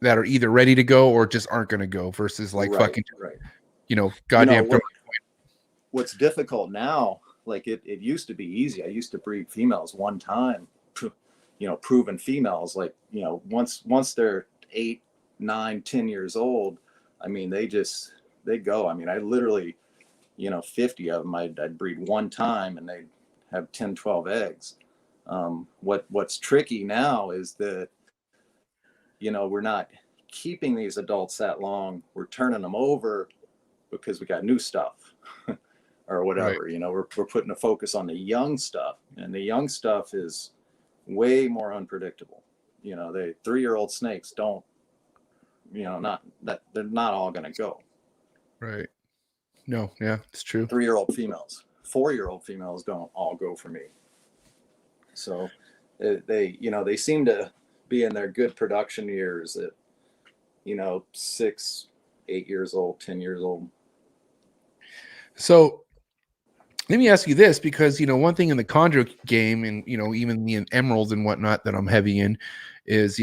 that are either ready to go or just aren't going to go versus like fucking, you know, goddamn.
You know, what's difficult now, like it used to be easy. I used to breed females one time, you know, proven females, like, you know, once they're 8, 9, 10 years old, I mean, they go. I mean, I literally, you know, 50 of them, I'd breed one time and they'd have 10, 12 eggs. What's tricky now is that, you know, we're not keeping these adults that long. We're turning them over because we got new stuff or whatever. You know, we're putting a focus on the young stuff, and the young stuff is way more unpredictable. You know, 3-year-old snakes don't, you know, not that they're not all going to go.
Right. No. Yeah, it's true.
3-year-old females, 4-year-old females don't all go for me. So they seem to be in their good production years at, you know, 6, 8 years old, 10 years old.
So let me ask you this, because, one thing in the chondro game, and, even the emeralds and whatnot that I'm heavy in, is,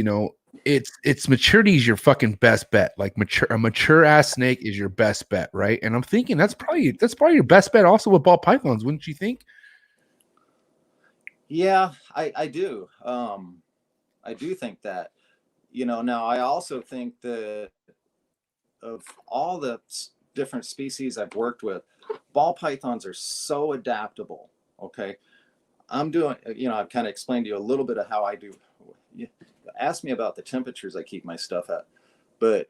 it's maturity is your fucking best bet. Like a mature ass snake is your best bet, right? And I'm thinking that's probably your best bet also with ball pythons, wouldn't you think?
Yeah, I do. I do think that. Now I also think that of all the different species I've worked with, ball pythons are so adaptable. Okay. I'm doing, I've kind of explained to you a little bit of how I do. You ask me about the temperatures I keep my stuff at, but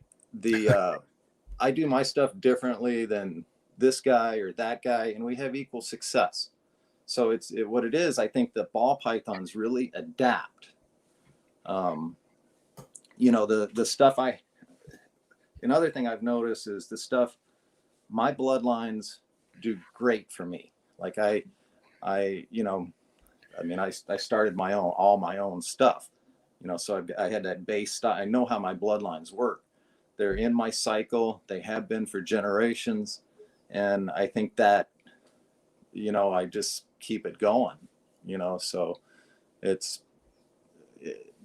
I do my stuff differently than this guy or that guy, and we have equal success. So what it is. I think that ball pythons really adapt. The stuff another thing I've noticed is the stuff, my bloodlines do great for me. Like I started all my own stuff, so I had that base style. I know how my bloodlines work. They're in my cycle. They have been for generations. And I think that, I just keep it going, so it's,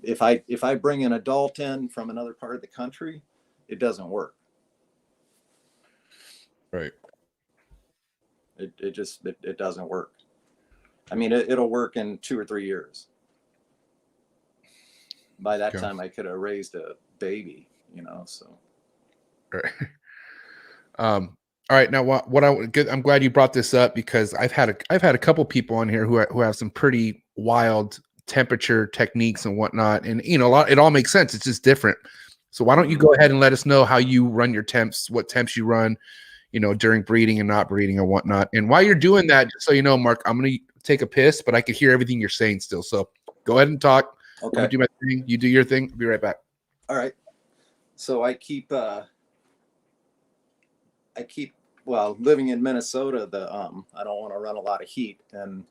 if I bring an adult in from another part of the country, it doesn't work.
Right.
It doesn't work. I mean, it'll work in 2 or 3 years. By that time, I could have raised a baby, so.
Right. All right. Now, I'm glad you brought this up, because I've had a couple people on here who have some pretty wild temperature techniques and whatnot, and it all makes sense. It's just different. So why don't you go ahead and let us know how you run your temps, what temps you run, during breeding and not breeding and whatnot. And while you're doing that, just so you know, Mark, I'm gonna take a piss, but I could hear everything you're saying still. So go ahead and talk.
Okay.
I'm gonna do my thing. You do your thing. I'll be right back.
All right. So I keep well, living in Minnesota, I don't want to run a lot of heat, and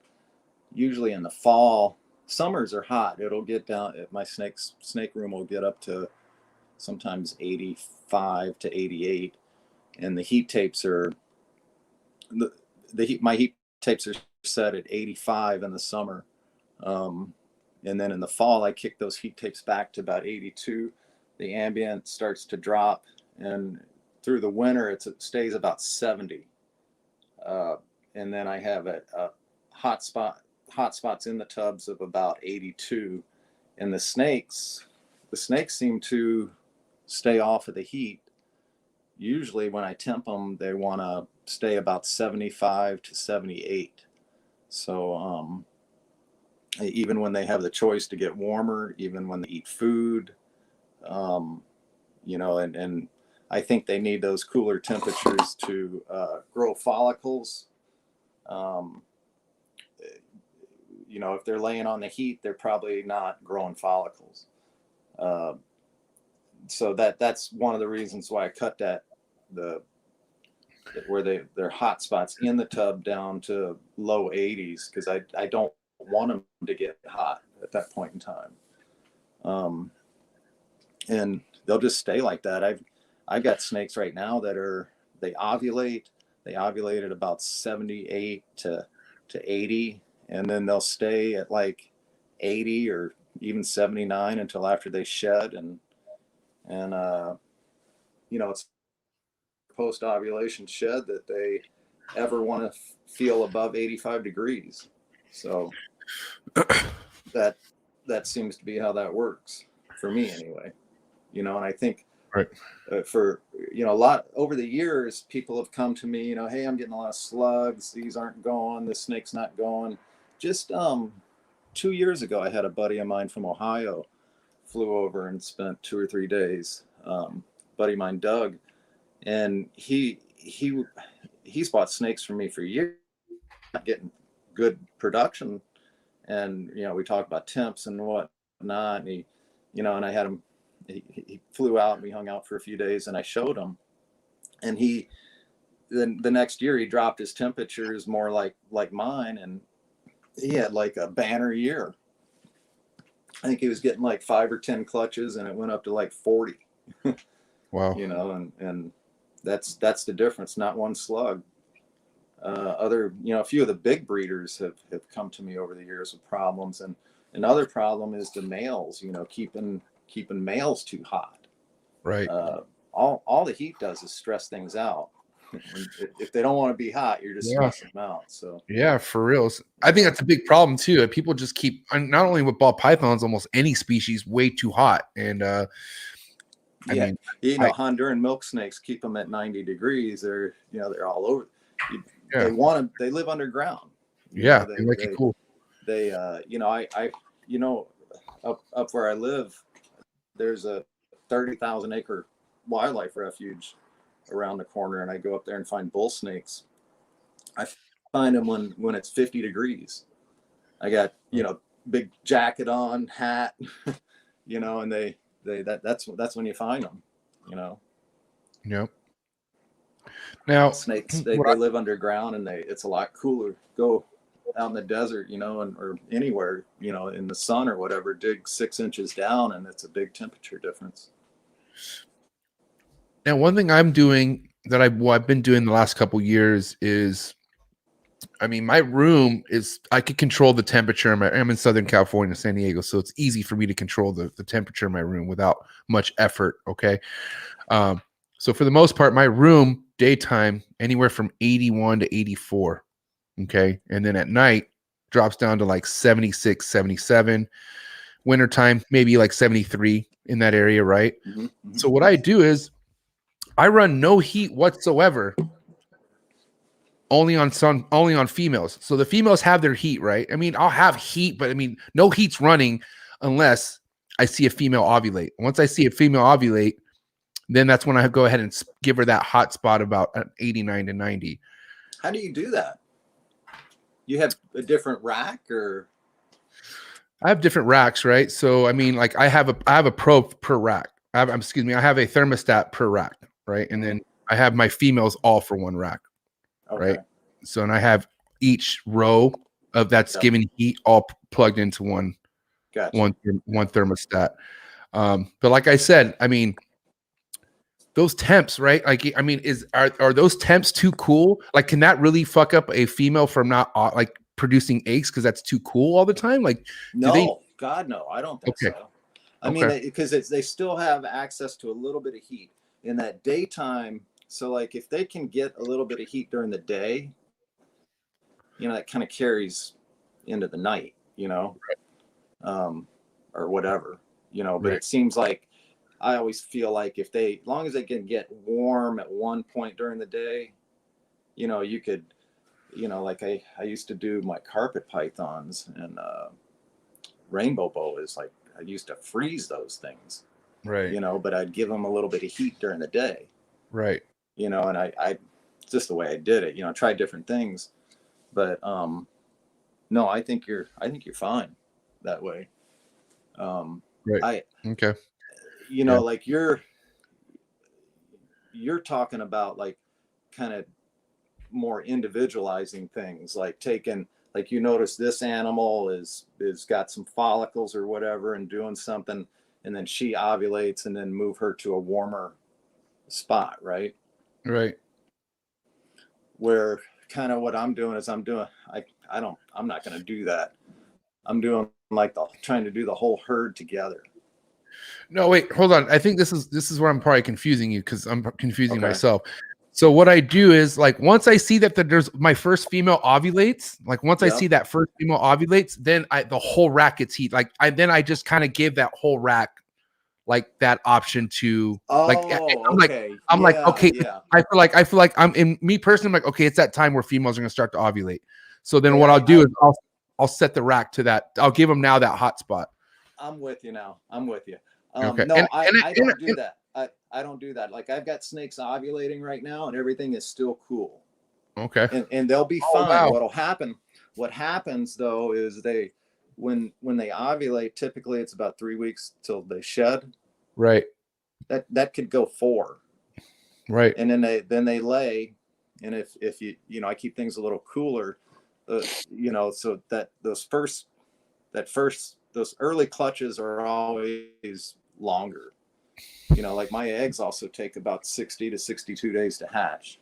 usually in the fall, summers are hot. It'll get down at my snake room will get up to sometimes 85 to 88, and the heat tapes are my heat tapes are set at 85 in the summer, and then in the fall I kick those heat tapes back to about 82. The ambient starts to drop, and through the winter it stays about 70, and then I have a hot spots in the tubs of about 82, and the snakes seem to stay off of the heat. Usually when I temp them, they want to stay about 75 to 78. So even when they have the choice to get warmer, even when they eat food, and I think they need those cooler temperatures to grow follicles. If they're laying on the heat, they're probably not growing follicles. So that's one of the reasons why I cut where they're hot spots in the tub down to low 80s, because I don't want them to get hot at that point in time. And they'll just stay like that. I've got snakes right now that they ovulate at about 78 to 80, and then they'll stay at like 80 or even 79 until after they shed, and it's post ovulation shed that they ever want to feel above 85 degrees. So that seems to be how that works for me anyway. And I think
right.
For a lot over the years, people have come to me, hey, I'm getting a lot of slugs, these aren't going, this snake's not going. Just 2 years ago, I had a buddy of mine from Ohio flew over and spent 2 or 3 days. Buddy of mine, Doug, and he's bought snakes from me for years, not getting good production. And we talked about temps and whatnot, and and I had him. He flew out and we hung out for a few days, and I showed him, and then the next year he dropped his temperatures more like mine, and he had like a banner year. I think he was getting like 5 or 10 clutches, and it went up to like 40.
Wow.
And that's the difference, not one slug. Other, a few of the big breeders have come to me over the years with problems, and another problem is the males, keeping males too hot.
Right.
All the heat does is stress things out. If they don't want to be hot, you're just stressing them out. So
yeah, for reals. I think that's a big problem too. People just keep, not only with ball pythons, almost any species way too hot. And I mean,
Honduran milk snakes, keep them at 90 degrees. They're all over.
Yeah.
They live underground.
They like it cool.
They up where I live, there's a 30,000 acre wildlife refuge around the corner, and I go up there and find bull snakes. I find them when it's 50 degrees. I got big jacket on, hat, and that's when you find them.
Yep. Now
snakes, they live underground, and it's a lot cooler. Go out in the desert, or anywhere, in the sun or whatever, dig 6 inches down, and it's a big temperature difference.
Now, one thing I'm doing that I've been doing the last couple years is, my room is, I could control the temperature. I'm in Southern California, San Diego, so it's easy for me to control the temperature in my room without much effort. Okay. So for the most part, my room daytime, anywhere from 81 to 84. Okay. And then at night drops down to like 76, 77. Wintertime, maybe like 73 in that area. Right. Mm-hmm. So what I do is I run no heat whatsoever, only on females. So the females have their heat, right? I'll have heat, but no heat's running unless I see a female ovulate. Once I see a female ovulate, then that's when I go ahead and give her that hot spot about 89 to 90.
How do you do that? You have a different rack, or?
I have different racks, right? So I have a probe per rack. I have a thermostat per rack, right? And then I have my females all for one rack, right? So, and I have each row of that's giving heat all plugged into one thermostat. But like I said, those temps, right? Are those temps too cool? Like, can that really fuck up a female from not producing eggs because that's too cool all the time? Like,
God, no, I don't think so. Because they still have access to a little bit of heat in that daytime. So like if they can get a little bit of heat during the day, that kind of carries into the night, or whatever, but it seems like, I always feel like as long as they can get warm at one point during the day, you could, like I used to do my carpet pythons, and rainbow bow is like, I used to freeze those things, right? But I'd give them a little bit of heat during the day,
right?
And I just the way I did it, I tried different things, but no, I think you're fine that way.
Right. Okay.
Like you're talking about like kind of more individualizing things, like taking, like you notice this animal is got some follicles or whatever and doing something, and then she ovulates, and then move her to a warmer spot, right?
Right.
Where kind of what I'm doing is I'm not going to do that. I'm doing trying to do the whole herd together.
No, wait, hold on. I think this is where I'm probably confusing you, because I'm confusing myself. So what I do is, like, once I see that there's my first female ovulates, like once I see that first female ovulates, then the whole rack gets heat. Like I just kind of give that whole rack like that option to I feel like I'm in me personally, I'm like, okay, it's that time where females are gonna start to ovulate. So then what I'll do is I'll set the rack to that. I'll give them now that hot spot.
I'm with you now.
Okay.
No, I don't do that. I don't do that. Like, I've got snakes ovulating right now, and everything is still cool.
Okay.
And they'll be fine. Wow. What happens though is when they ovulate, typically it's about 3 weeks till they shed.
Right.
That could go 4.
Right.
And then they lay, and if you I keep things a little cooler, so that those early clutches are always longer. Like my eggs also take about 60 to 62 days to hatch.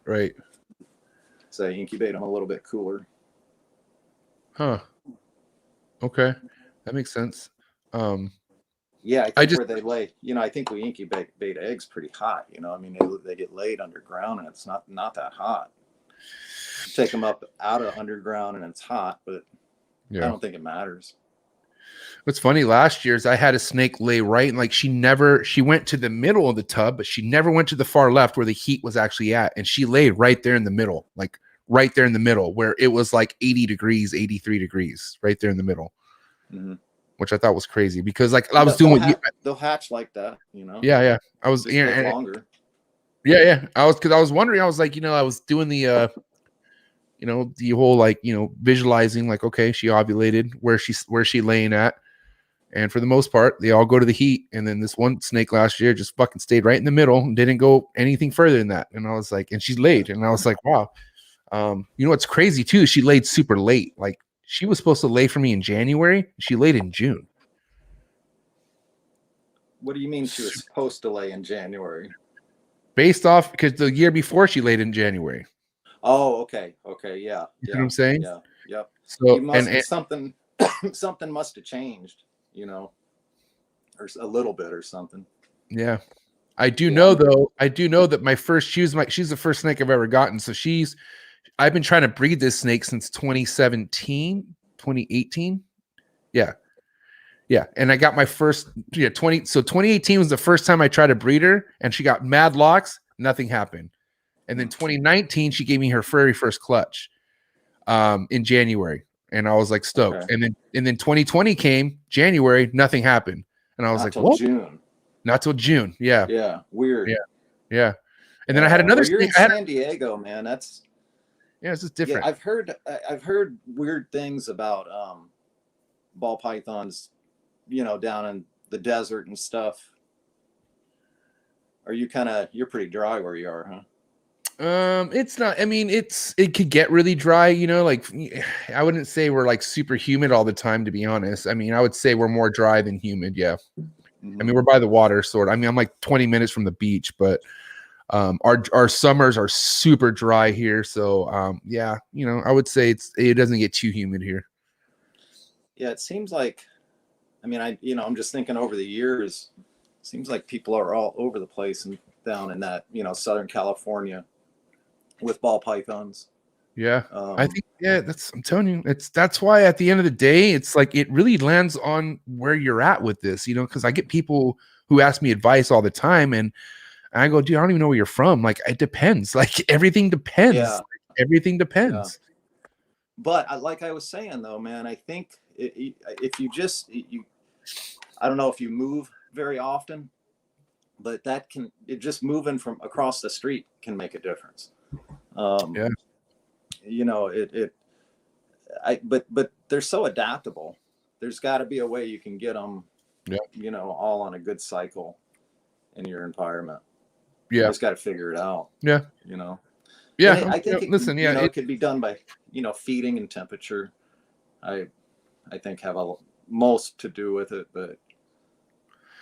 Right.
So I incubate them a little bit cooler.
Huh. Okay. That makes sense.
Yeah, I
I
think
just
where they lay, I think we incubate eggs pretty hot. I mean, they get laid underground and it's not that hot. You take them up out of underground and it's hot, but I
yeah.
don't think it matters.
What's funny last year is I had a snake lay right and like she went to the middle of the tub, but she never went to the far left where the heat was actually at. And she laid right there in the middle, like right there in the middle where it was like 80 degrees, 83 degrees, right there in the middle.
Mm-hmm.
Which I thought was crazy because like I was doing
they'll hatch like that,
Yeah. I was
just live longer.
Yeah. I was wondering, I was like, I was doing the the whole like, visualizing like, okay, she ovulated, where's she laying at? And for the most part, they all go to the heat. And then this one snake last year just fucking stayed right in the middle and didn't go anything further than that. And I was like, and she laid, and I was like, wow. What's crazy too? She laid super late. Like she was supposed to lay for me in January. She laid in June.
What do you mean she was supposed to lay in January?
Based off because the year before she laid in January.
Oh, okay, yeah.
You know what I'm saying?
Yeah, yep.
So
something must have changed, or a little bit or something.
Yeah. I do know that my first she's the first snake I've ever gotten. So I've been trying to breed this snake since 2017, 2018. Yeah. Yeah. And I got my first 2018 was the first time I tried to breed her and she got mad locks. Nothing happened. And then 2019, she gave me her very first clutch in January. And I was like stoked. Okay. And then 2020 came January, nothing happened. And I was like, what?
June.
Not till June. Yeah.
Yeah. Weird.
Yeah. And then I had another.
You're in San Diego, man. It's
just different.
Yeah, I've heard weird things about ball pythons, down in the desert and stuff. Are you you're pretty dry where you are, huh?
It's not. I mean, it could get really dry. Like I wouldn't say we're like super humid all the time, to be honest. I mean, I would say we're more dry than humid. Yeah. I mean, we're by the water, sort of. I mean, I'm like 20 minutes from the beach, but our summers are super dry here. So yeah, I would say it doesn't get too humid here.
Yeah, it seems like, I mean, I'm just thinking over the years, it seems like people are all over the place and down in that, Southern California with ball pythons.
Yeah, I think I'm telling you, that's why at the end of the day, it's like it really lands on where you're at with this, because I get people who ask me advice all the time, and I go, dude, I don't even know where you're from. Like, it depends. Like, everything depends.
Yeah.
Like, everything depends.
Yeah. But like I was saying though, man, I think if you I don't know if you move very often, but just moving from across the street can make a difference.
Yeah.
But they're so adaptable. There's got to be a way you can get them, all on a good cycle in your environment.
Yeah.
You just got to figure it out.
Yeah.
Yeah. I think it could be done by, feeding and temperature. I think have most to do with it, but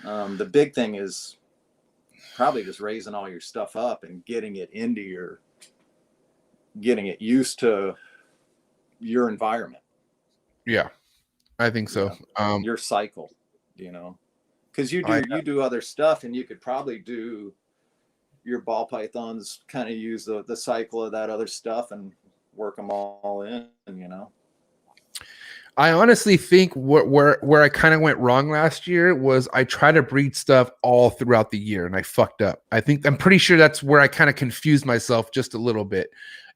the big thing is probably just raising all your stuff up and getting it used to your environment.
Yeah, I think so.
Your cycle, because you do other stuff, and you could probably do your ball pythons, kind of use the cycle of that other stuff and work them all in,
I honestly think where I kind of went wrong last year was I tried to breed stuff all throughout the year and I fucked up. I'm pretty sure that's where I kind of confused myself just a little bit.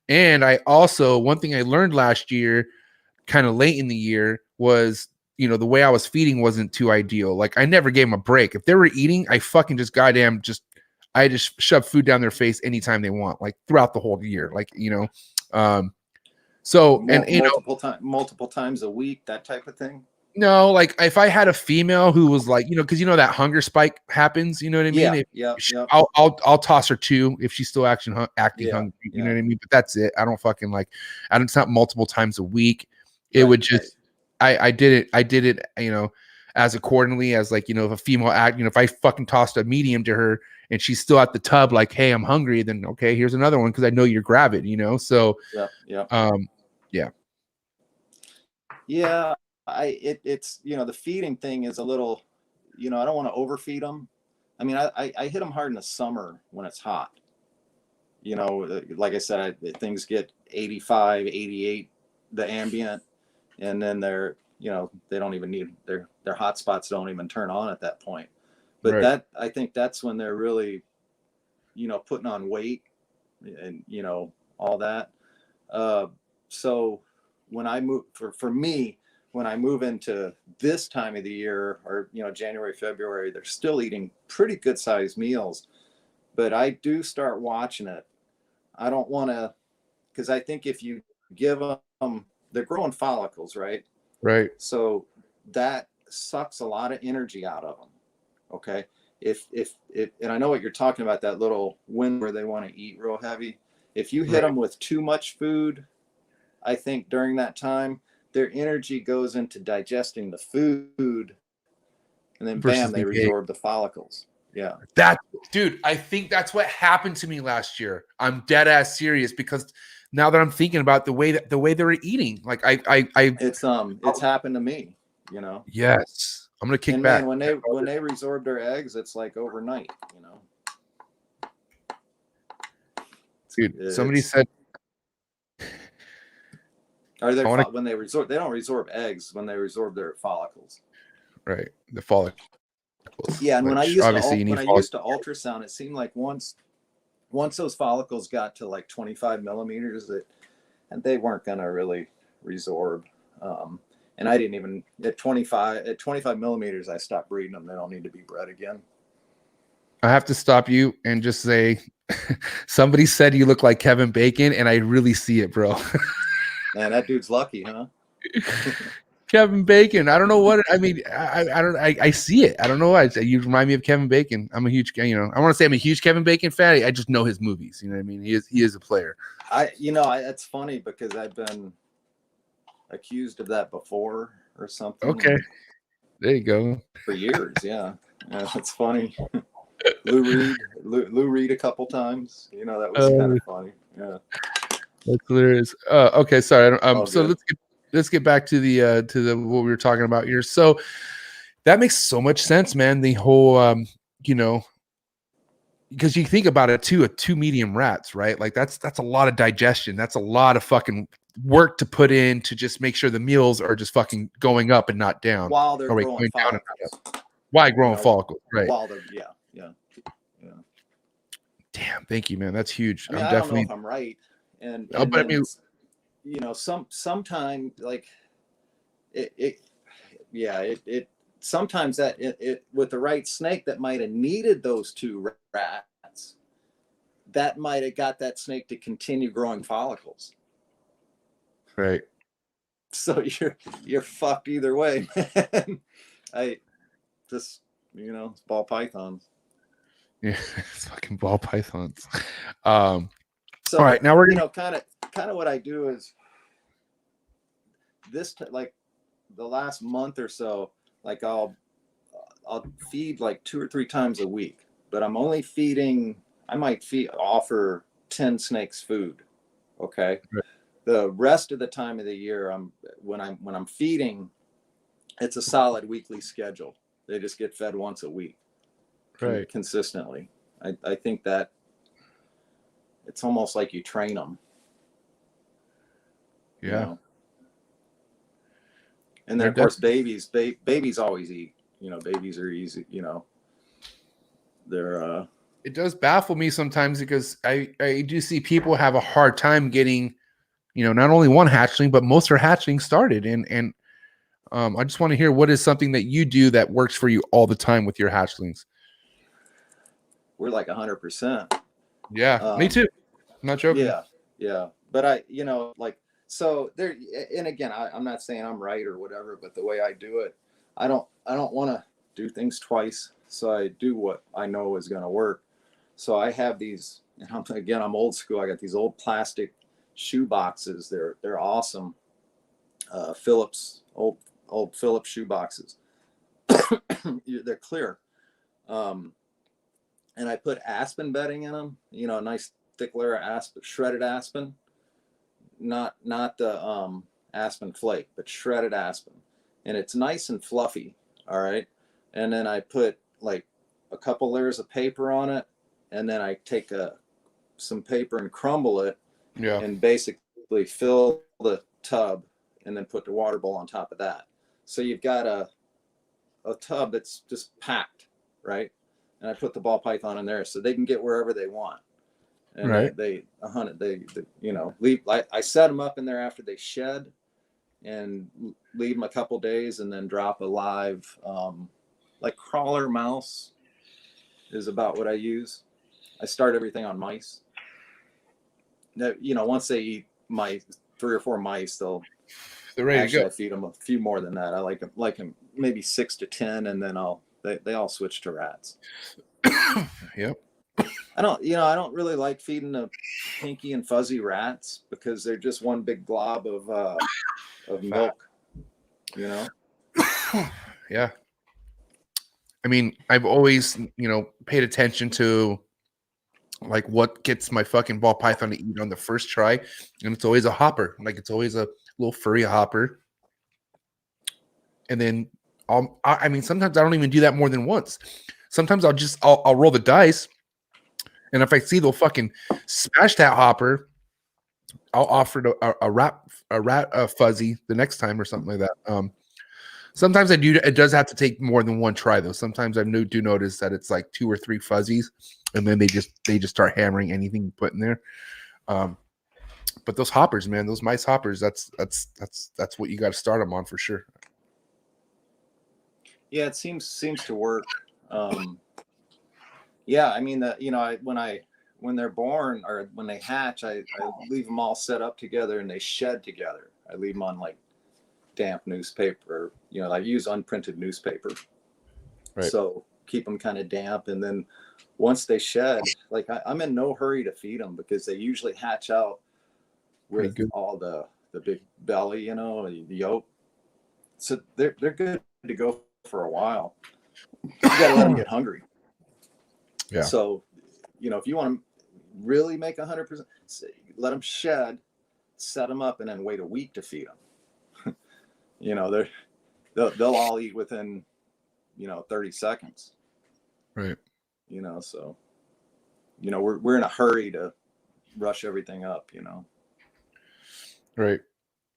And I also, one thing I learned last year, kind of late in the year, was, the way I was feeding wasn't too ideal. Like I never gave them a break. If they were eating, I fucking I just shove food down their face anytime they want, like throughout the whole year. Like, so, and
multiple times a week, that type of thing.
No, like if I had a female who was like, because that hunger spike happens, you know what I mean?
Yeah.
I'll toss her 2 if she's still acting hungry. You know what I mean? But that's it. I don't fucking it's not multiple times a week. It would just, I did it, as accordingly as if a female if I fucking tossed a medium to her and she's still at the tub, like, hey, I'm hungry, then okay, here's another one because I know you're gravid, you know. So
yeah. It's the feeding thing is a little, I don't want to overfeed them. I mean, I hit them hard in the summer when it's hot. Like I said, things get 85, 88, the ambient, and then they're, they don't even need their hot spots don't even turn on at that point. But I think that's when they're really, putting on weight and, all that. So when I move for me, when I move into this time of the year or, January, February, they're still eating pretty good sized meals, but I do start watching it. I don't want to, because I think if you give them, they're growing follicles, right?
Right.
So that sucks a lot of energy out of them. Okay. If and I know what you're talking about, that little window where they want to eat real heavy. If you hit them with too much food, I think during that time, their energy goes into digesting the food, and then bam, they resorb the follicles. Yeah.
Dude, I think that's what happened to me last year. I'm dead ass serious, because now that I'm thinking about the way they were eating, like
it's happened to me,
Yes. I'm gonna kick
and
back.
Man, when they resorb their eggs, it's like overnight,
Dude, somebody said,
when they resorb, they don't resorb eggs when they resorb their follicles.
Right. The follicles.
Yeah, and when I used to ultrasound, it seemed like once those follicles got to like 25 millimeters, and they weren't gonna really resorb. And I didn't even at 25 millimeters, I stopped breeding them. They don't need to be bred again.
I have to stop you and just say, somebody said you look like Kevin Bacon, and I really see it, bro.
Man, that dude's lucky, huh?
Kevin Bacon. I don't know what I mean. I see it. I don't know why. You remind me of Kevin Bacon. I'm a huge, I want to say I'm a huge Kevin Bacon fan. I just know his movies. You know what I mean? He is a player.
It's funny because I've been accused of that before or something.
Okay. There you go.
For years. Yeah. That's funny. Lou Reed a couple times. That was kind of funny. Yeah.
That's hilarious. Okay. Sorry. So let's get back to the what we were talking about here. So that makes so much sense, man. The whole because you think about it too, two medium rats, right? Like that's a lot of digestion. That's a lot of fucking work to put in to just make sure the meals are just fucking going up and not down.
While they're growing follicles.
Why growing follicles? Right.
While they're yeah.
Damn, thank you, man. That's huge.
I don't know if I'm right. And
but I mean,
sometimes like it sometimes that it with the right snake that might have needed those two rats, that might have got that snake to continue growing follicles.
Right.
So you're fucked either way, man. It's ball pythons.
Yeah, it's fucking ball pythons.
So
all right, now we're gonna
kind of what I do is this, like the last month or so, like I'll feed like 2 or 3 times a week, but I'm only feeding. I might offer 10 snakes food. Okay.
Right.
The rest of the time of the year, when I'm feeding, it's a solid weekly schedule. They just get fed once a week,
right,
consistently. I think that it's almost like you train them.
Yeah.
And then of course babies always eat. Babies are easy. They're.
It does baffle me sometimes because I do see people have a hard time getting, not only one hatchling, but most are hatchling started. And I just want to hear, what is something that you do that works for you all the time with your hatchlings?
We're like 100%.
Yeah, me too. I'm not joking.
Yeah. But so there, and again, I'm not saying I'm right or whatever, but the way I do it, I don't want to do things twice. So I do what I know is going to work. So I have these, and I'm old school. I got these old plastic shoe boxes. They're awesome. Phillips, old Phillips shoe boxes. They're clear. and I put aspen bedding in them. You know, a nice thick layer of aspen, shredded aspen, not the aspen flake, but shredded aspen, and it's nice and fluffy. All right, and then I put like a couple layers of paper on it, and then I take some paper and crumble it,
Yeah.
and basically fill the tub, and then put the water bowl on top of that. So you've got a tub that's just packed, right? And I put the ball python in there so they can get wherever they want. And
Right.
they you know, leave. I set them up in there after they shed, and leave them a couple days, and then drop a live, like crawler mouse is about what I use. I start everything on mice. That, you know, once they eat my 3 or 4 mice,
They're ready
actually
to go.
I feed them a few more than that. I like them maybe 6 to 10, and then they all switch to rats.
Yep.
I don't really like feeding the pinky and fuzzy rats because they're just one big glob of milk, you know.
Yeah. I mean, I've always, paid attention to like what gets my fucking ball python to eat on the first try, and it's always a hopper. Like it's always a little furry hopper. And then I mean, sometimes I don't even do that more than once. Sometimes I'll roll the dice, and if I see they'll fucking smash that hopper, I'll offer it a rat fuzzy the next time or something like that. Sometimes I do. It does have to take more than one try though. Sometimes I do notice that it's like 2 or 3 fuzzies, and then they just start hammering anything you put in there. But those hoppers, man, those mice hoppers, that's what you got to start them on for sure.
Yeah, it seems to work. Yeah, I mean when they're born or when they hatch, I leave them all set up together and they shed together. I leave them on like damp newspaper, I use unprinted newspaper.
Right.
So keep them kind of damp, and then once they shed, like I'm in no hurry to feed them because they usually hatch out with all the big belly, the yolk. So they're good to go for a while. You gotta let them get hungry.
Yeah.
So, if you want to really make 100%, let them shed, set them up, and then wait a week to feed them. They'll all eat within 30 seconds.
Right.
So we're in a hurry to rush everything up.
Right.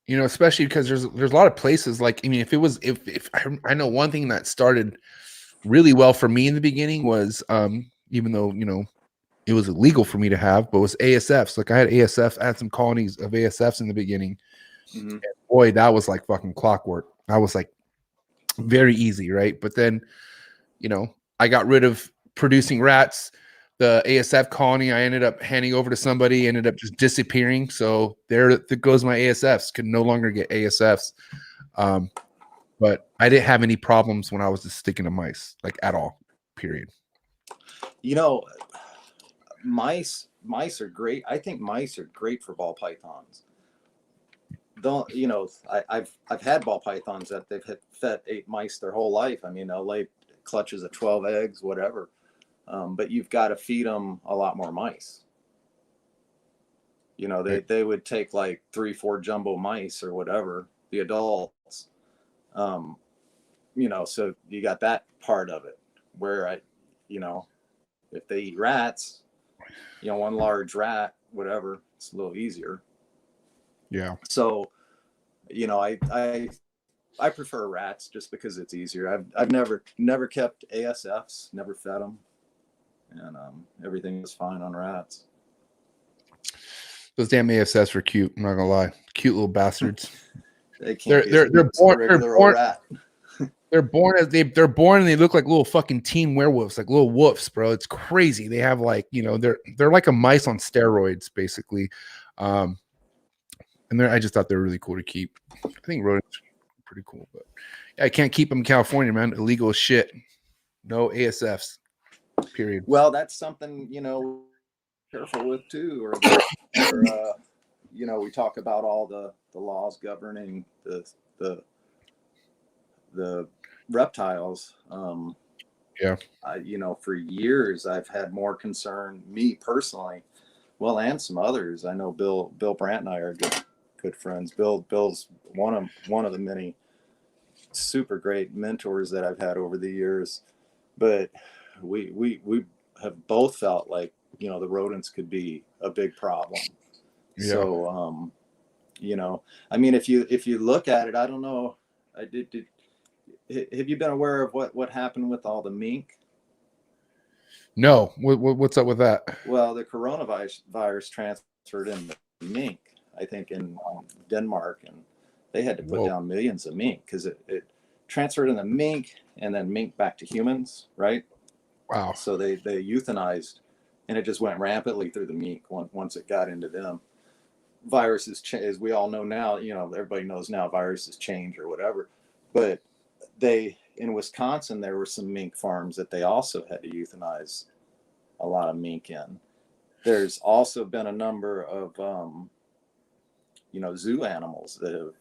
Especially because there's a lot of places like, I mean, if I know one thing that started really well for me in the beginning was even though it was illegal for me to have, but was ASFs. Like I had some colonies of ASFs in the beginning.
Mm-hmm.
And boy, that was like fucking clockwork. That was like very easy, right? But then I got rid of producing rats. The ASF colony I ended up handing over to somebody, ended up just disappearing. So there goes my ASFs. Could no longer get ASFs. But I didn't have any problems when I was just sticking to mice, like at all, period.
Mice are great. I think mice are great for ball pythons. I've had ball pythons that they've fed 8 mice their whole life. I mean, they'll lay clutches of 12 eggs, whatever. But you've got to feed them a lot more mice. They would take like 3-4 jumbo mice or whatever, the adults. So you got that part of it where if they eat rats, one large rat, whatever, it's a little easier.
Yeah.
So, I prefer rats just because it's easier. I've never kept ASFs, never fed them, and everything was fine on rats.
Those damn ASFs were cute. I'm not gonna lie, cute little bastards.
They're born. Rat.
They're born and they look like little fucking teen werewolves, like little wolves, bro. It's crazy. They have like they're like a mice on steroids, basically. And I just thought they were really cool to keep. I think rodents are pretty cool, but I can't keep them in California, man. Illegal as shit. No ASFs. Period.
Well, that's something careful with too, or we talk about all the laws governing the reptiles.
Yeah.
You know, for years I've had more concern, me personally, well, and some others. I know Bill Brandt and I are good friends. Bill's one of the many super great mentors that I've had over the years. But we have both felt like, you know, the rodents could be a big problem.
Yeah.
So you know, I mean, if you look at it, I don't know, have you been aware of what happened with all the mink?
No. What's up with that?
Well, the coronavirus transferred in the mink, I think, in Denmark, and they had to put
Whoa.
down millions of mink because it transferred in the mink and then mink back to humans, right?
Wow.
So they euthanized, and it just went rampantly through the mink once it got into them. Viruses, as we all know now, you know, everybody knows now, viruses change or whatever. But in Wisconsin, there were some mink farms that they also had to euthanize a lot of mink in. There's also been a number of, you know, zoo animals that have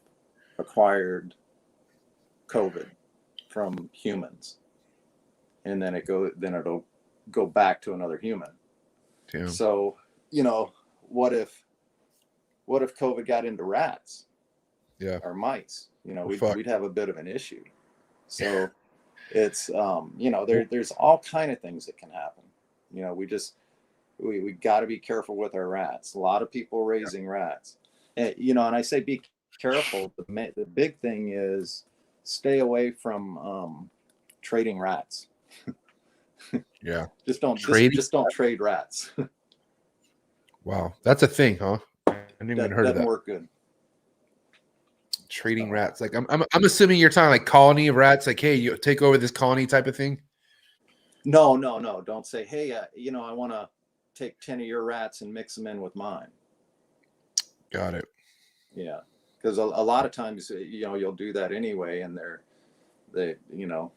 acquired COVID from humans, and then it'll go back to another human.
Damn.
So, you know, what if COVID got into rats?
Yeah.
Or mice? You know,
Fuck.
we'd have a bit of an issue. So it's you know, there's all kind of things that can happen. You know, we got to be careful with our rats. A lot of people raising rats, and, you know, and I say be careful. The big thing is stay away from trading rats.
Yeah.
Just don't trade rats.
Wow. That's a thing, huh? I didn't even heard of
Doesn't
that.
work good.
Trading rats. Like I'm assuming you're talking like colony of rats, like, hey, you take over this colony type of thing.
No. Don't say, hey, you know, I want to take 10 of your rats and mix them in with mine.
Got it.
Yeah, because a lot of times, you know, you'll do that anyway, and they you know,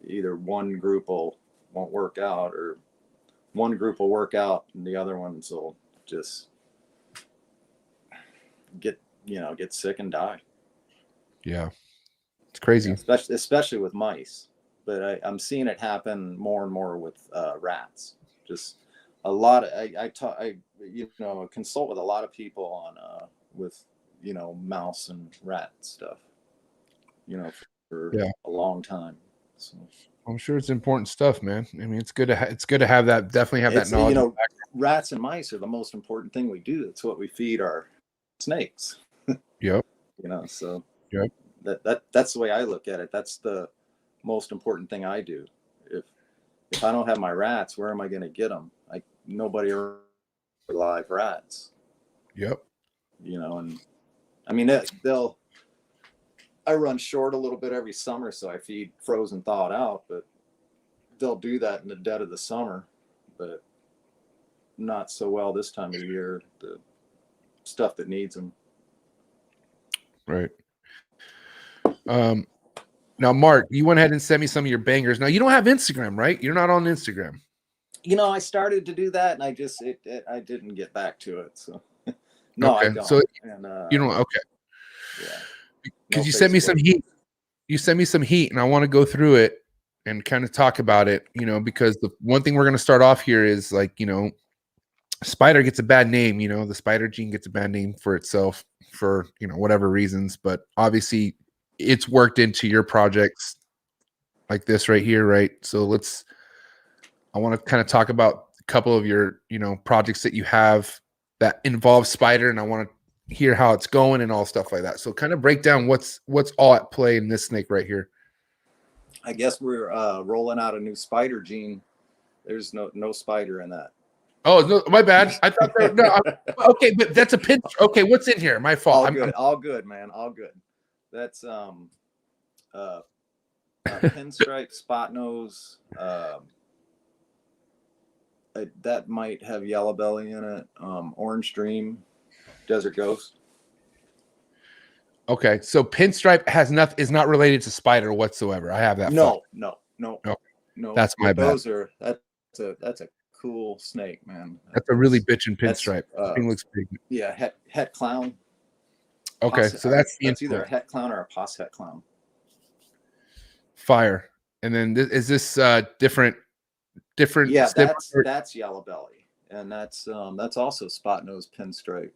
either one group won't work out, or one group will work out and the other ones will just get sick and die.
Yeah, it's crazy.
Yeah, especially with mice, but I'm seeing it happen more and more with rats. Just a lot of I you know, consult with a lot of people on with, you know, mouse and rat stuff, you know, for a long time. So
I'm sure it's important stuff, man. I mean, it's good to have that. Definitely have that knowledge.
You know, rats and mice are the most important thing we do. It's what we feed our snakes.
Yep.
You know, so
yep.
That's the way I look at it. That's the most important thing I do. If I don't have my rats, where am I going to get them? Nobody live rats.
Yep.
You know, and I mean, I run short a little bit every summer, so I feed frozen thawed out, but they'll do that in the dead of the summer, but not so well this time of the year, the stuff that needs them.
Right. Now, Marc, you went ahead and sent me some of your bangers. Now, you don't have Instagram, right? You're not on Instagram.
You know, I started to do that, and I didn't get back to it. So, no,
okay.
I don't.
So,
and,
you don't. Okay.
Yeah.
Because you sent me some heat. You sent me some heat, and I want to go through it and kind of talk about it. You know, because the one thing we're going to start off here is, like, you know, spider gets a bad name. You know, the spider gene gets a bad name for itself for, you know, whatever reasons, but obviously it's worked into your projects like this right here, right? So I want to kind of talk about a couple of your, you know, projects that you have that involve spider, and I want to hear how it's going and all stuff like that. So kind of break down what's all at play in this snake right here.
I guess we're rolling out a new spider gene. There's no spider in that.
Oh, no, my bad. I thought there, no. Okay, but that's a pin. Okay, what's in here? My fault.
All good, man. All good. That's pinstripe, spot nose. That might have yellow belly in it. Orange dream, desert ghost.
Okay, so pinstripe is not related to spider whatsoever. I have that.
No.
That's my bad.
That's a cool snake, man.
That's a really bitchin' pinstripe. Thing looks big.
Yeah, het clown.
Okay, so that's
either a het clown or a pos het clown.
Fire. And then is this different
Yeah,
snip?
that's yellow belly, and that's also spot nose pinstripe.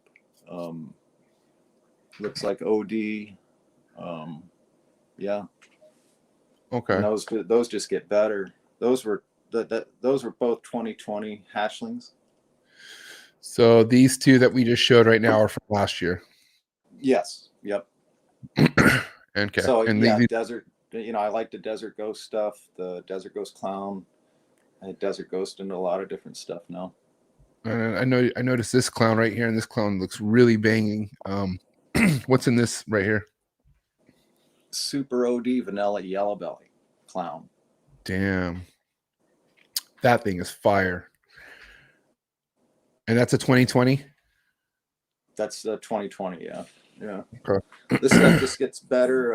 Looks like OD. Yeah.
Okay.
And those just get better. Those were those were both 2020 hatchlings.
So these two that we just showed right now are from last year.
Yes. Yep.
Okay.
So
and
yeah, desert. I like the desert ghost stuff. The desert ghost clown. I desert ghost into a lot of different stuff now.
I noticed this clown right here, and this clown looks really banging. What's in this right here?
Super OD vanilla yellow belly clown.
Damn, that thing is fire. And that's a 2020.
That's 2020. Yeah.
Okay.
This stuff just gets better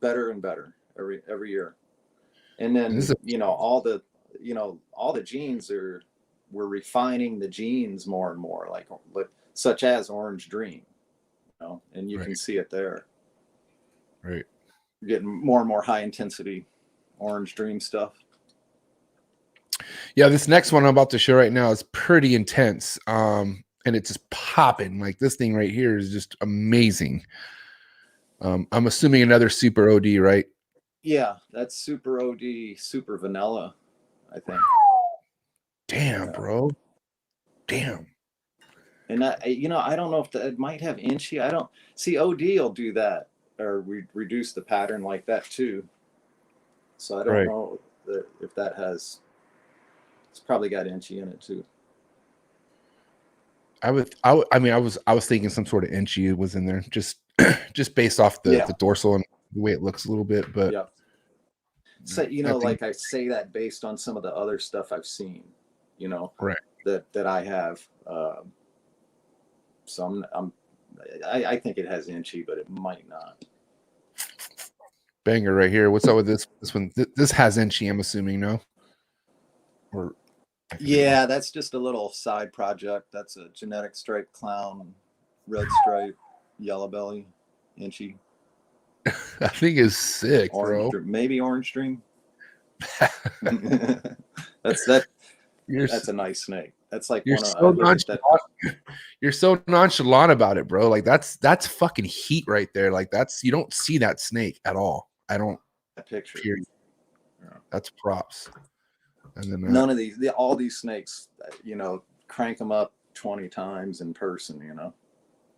and better every year. And then all the genes we're refining the genes more and more, like such as Orange Dream, and you can see it there.
Right.
You're getting more and more high intensity Orange Dream stuff.
Yeah, this next one I'm about to show right now is pretty intense. And it's just popping. Like this thing right here is just amazing. I'm assuming another super OD, right?
Yeah, that's super OD, super vanilla, I think.
Damn, bro. Damn.
And I don't know if it might have inchy. I don't see OD will do that or reduce the pattern like that too. So I don't know if that has. It's probably got inchy in it too.
I was thinking some sort of inchy was in there, just based off the dorsal and the way it looks a little bit, but
yeah. So like I say that based on some of the other stuff I've seen,
right,
that I have. So I think it has inchy, but it might not.
Banger right here. What's up with this one? This has inchy, I'm assuming, no? Or
yeah, that's just a little side project. That's a genetic stripe clown, red stripe, yellow belly, inchy.
I think is sick,
Orange,
bro.
maybe Orange Dream. That's a nice snake. That's like
you're so nonchalant about it, bro. Like that's fucking heat right there. Like you don't see that snake at all. I don't.
That picture.
Period. That's props. And then
none of all these snakes, crank them up 20 times in person,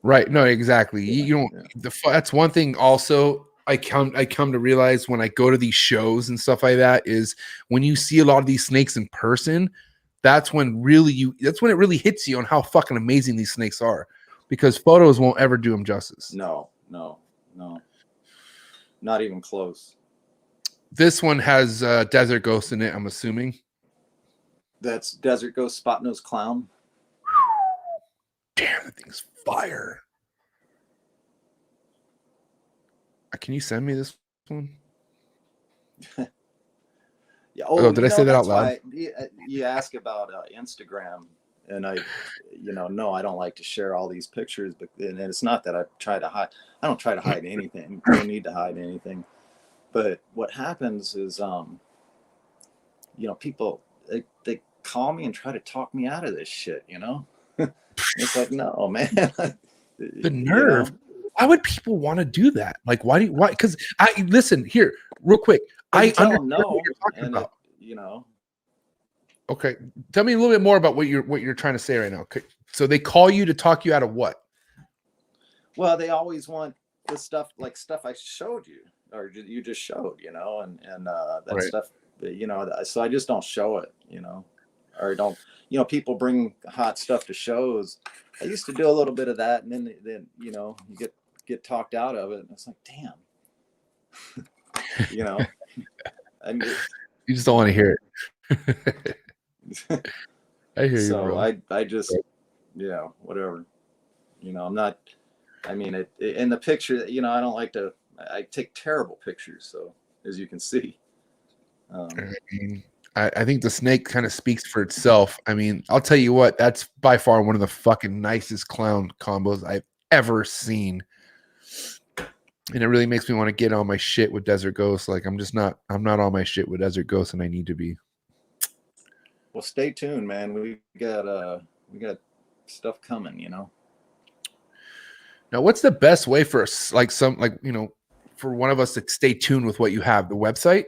Right. No, exactly. You don't. That's one thing. Also, I come to realize when I go to these shows and stuff like that is when you see a lot of these snakes in person, that's when it really hits you on how fucking amazing these snakes are, because photos won't ever do them justice.
No, not even close.
This one has desert ghost in it, I'm assuming.
That's desert ghost spot nose clown.
Damn, that thing's fire. Can you send me this one?
Yeah.
Did I say that out loud?
You ask about Instagram, and I don't like to share all these pictures, but and it's not that I try to hide. I don't try to hide anything. I don't need to hide anything. But what happens is, people they call me and try to talk me out of this shit. It's like, no, man.
The nerve. Why would people want to do that? Like, why? Because listen here, real quick. I understand what you're talking about. Okay, tell me a little bit more about what you're trying to say right now. Okay. So they call you to talk you out of what?
Well, they always want the stuff I showed you, or you just showed, and that stuff, So I just don't show it, or don't. People bring hot stuff to shows. I used to do a little bit of that, and then you get talked out of it, and it's like, damn. I mean,
you just don't want to hear it. I hear you,
so
bro.
I just, whatever. I'm not. I mean, in the picture, I don't like to. I take terrible pictures, so as you can see.
I think the snake kind of speaks for itself. I mean, I'll tell you what, that's by far one of the fucking nicest clown combos I've ever seen. And it really makes me want to get on my shit with Desert Ghost. Like I'm not on my shit with Desert Ghost, and I need to be.
Well, stay tuned, man. We got stuff coming, you know.
Now, what's the best way for us, like for one of us to stay tuned with what you have? The website?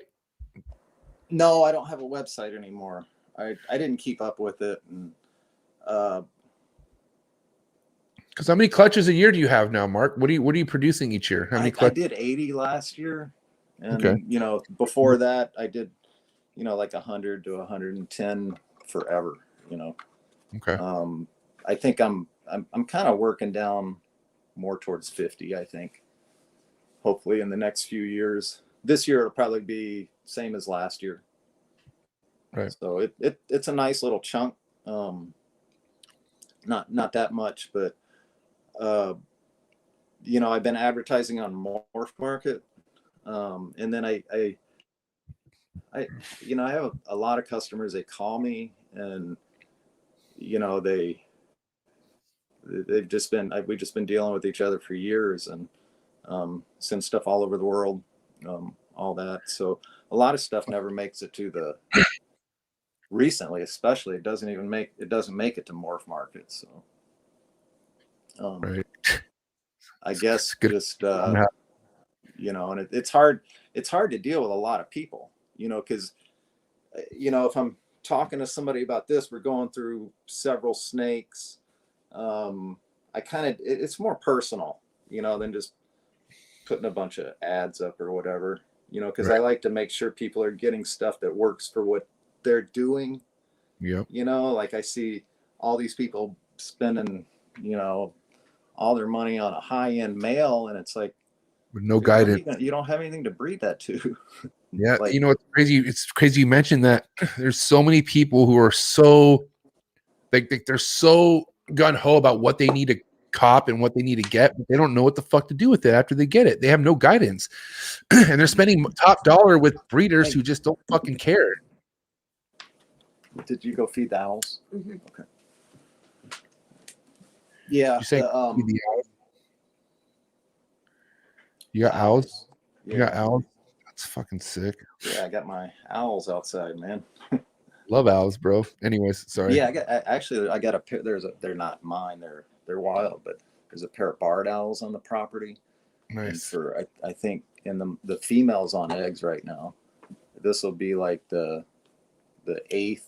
No, I don't have a website anymore. I didn't keep up with it, and
because how many clutches a year do you have now, Mark? What are you producing each year? How many
I
clutches?
did 80 last year, and
Okay.
you know, before that I did, you know, like 100 to 110 forever. You know,
Okay.
I think I'm kind of working down more towards 50. I think, hopefully, in the next few years. This year it'll probably be same as last year.
Right.
So it's a nice little chunk. Not that much, but you know, I've been advertising on Morph Market, and then I you know, I have a lot of customers. They call me, and you know, we've just been dealing with each other for years, and send stuff all over the world, all that. So a lot of stuff never makes it to the recently, especially it doesn't make it to Morph Market. So
Right.
I guess
Good.
just you know, and it's hard to deal with a lot of people, you know, because you know, if I'm talking to somebody about this, we're going through several snakes. I kind of it's more personal, you know, than just putting a bunch of ads up or whatever, you know, because
Right.
I like to make sure people are getting stuff that works for what they're doing.
Yep.
You know, like I see all these people spending, you know, all their money on a high-end male, and it's like,
With no
dude,
guidance.
you don't have anything to breed that to.
Yeah.
Like,
You know, it's crazy. It's crazy you mentioned that. There's so many people who are so they're so gun-ho about what they need to cop and what they need to get, but they don't know what the fuck to do with it after they get it. They have no guidance. And they're spending top dollar with breeders who just don't fucking care.
did you go feed the owls? Mm-hmm. Okay. Yeah.
You say
The
owls? You got
owls.
owls?
Yeah.
You got owls? That's fucking sick.
Yeah, I got my owls outside, man.
Love owls, bro. Anyways, sorry.
Yeah, I got a pair. They're not mine. They're wild, but there's a pair of barred owls on the property.
Nice.
And for I think, and the female's on eggs right now. This will be like the 8th.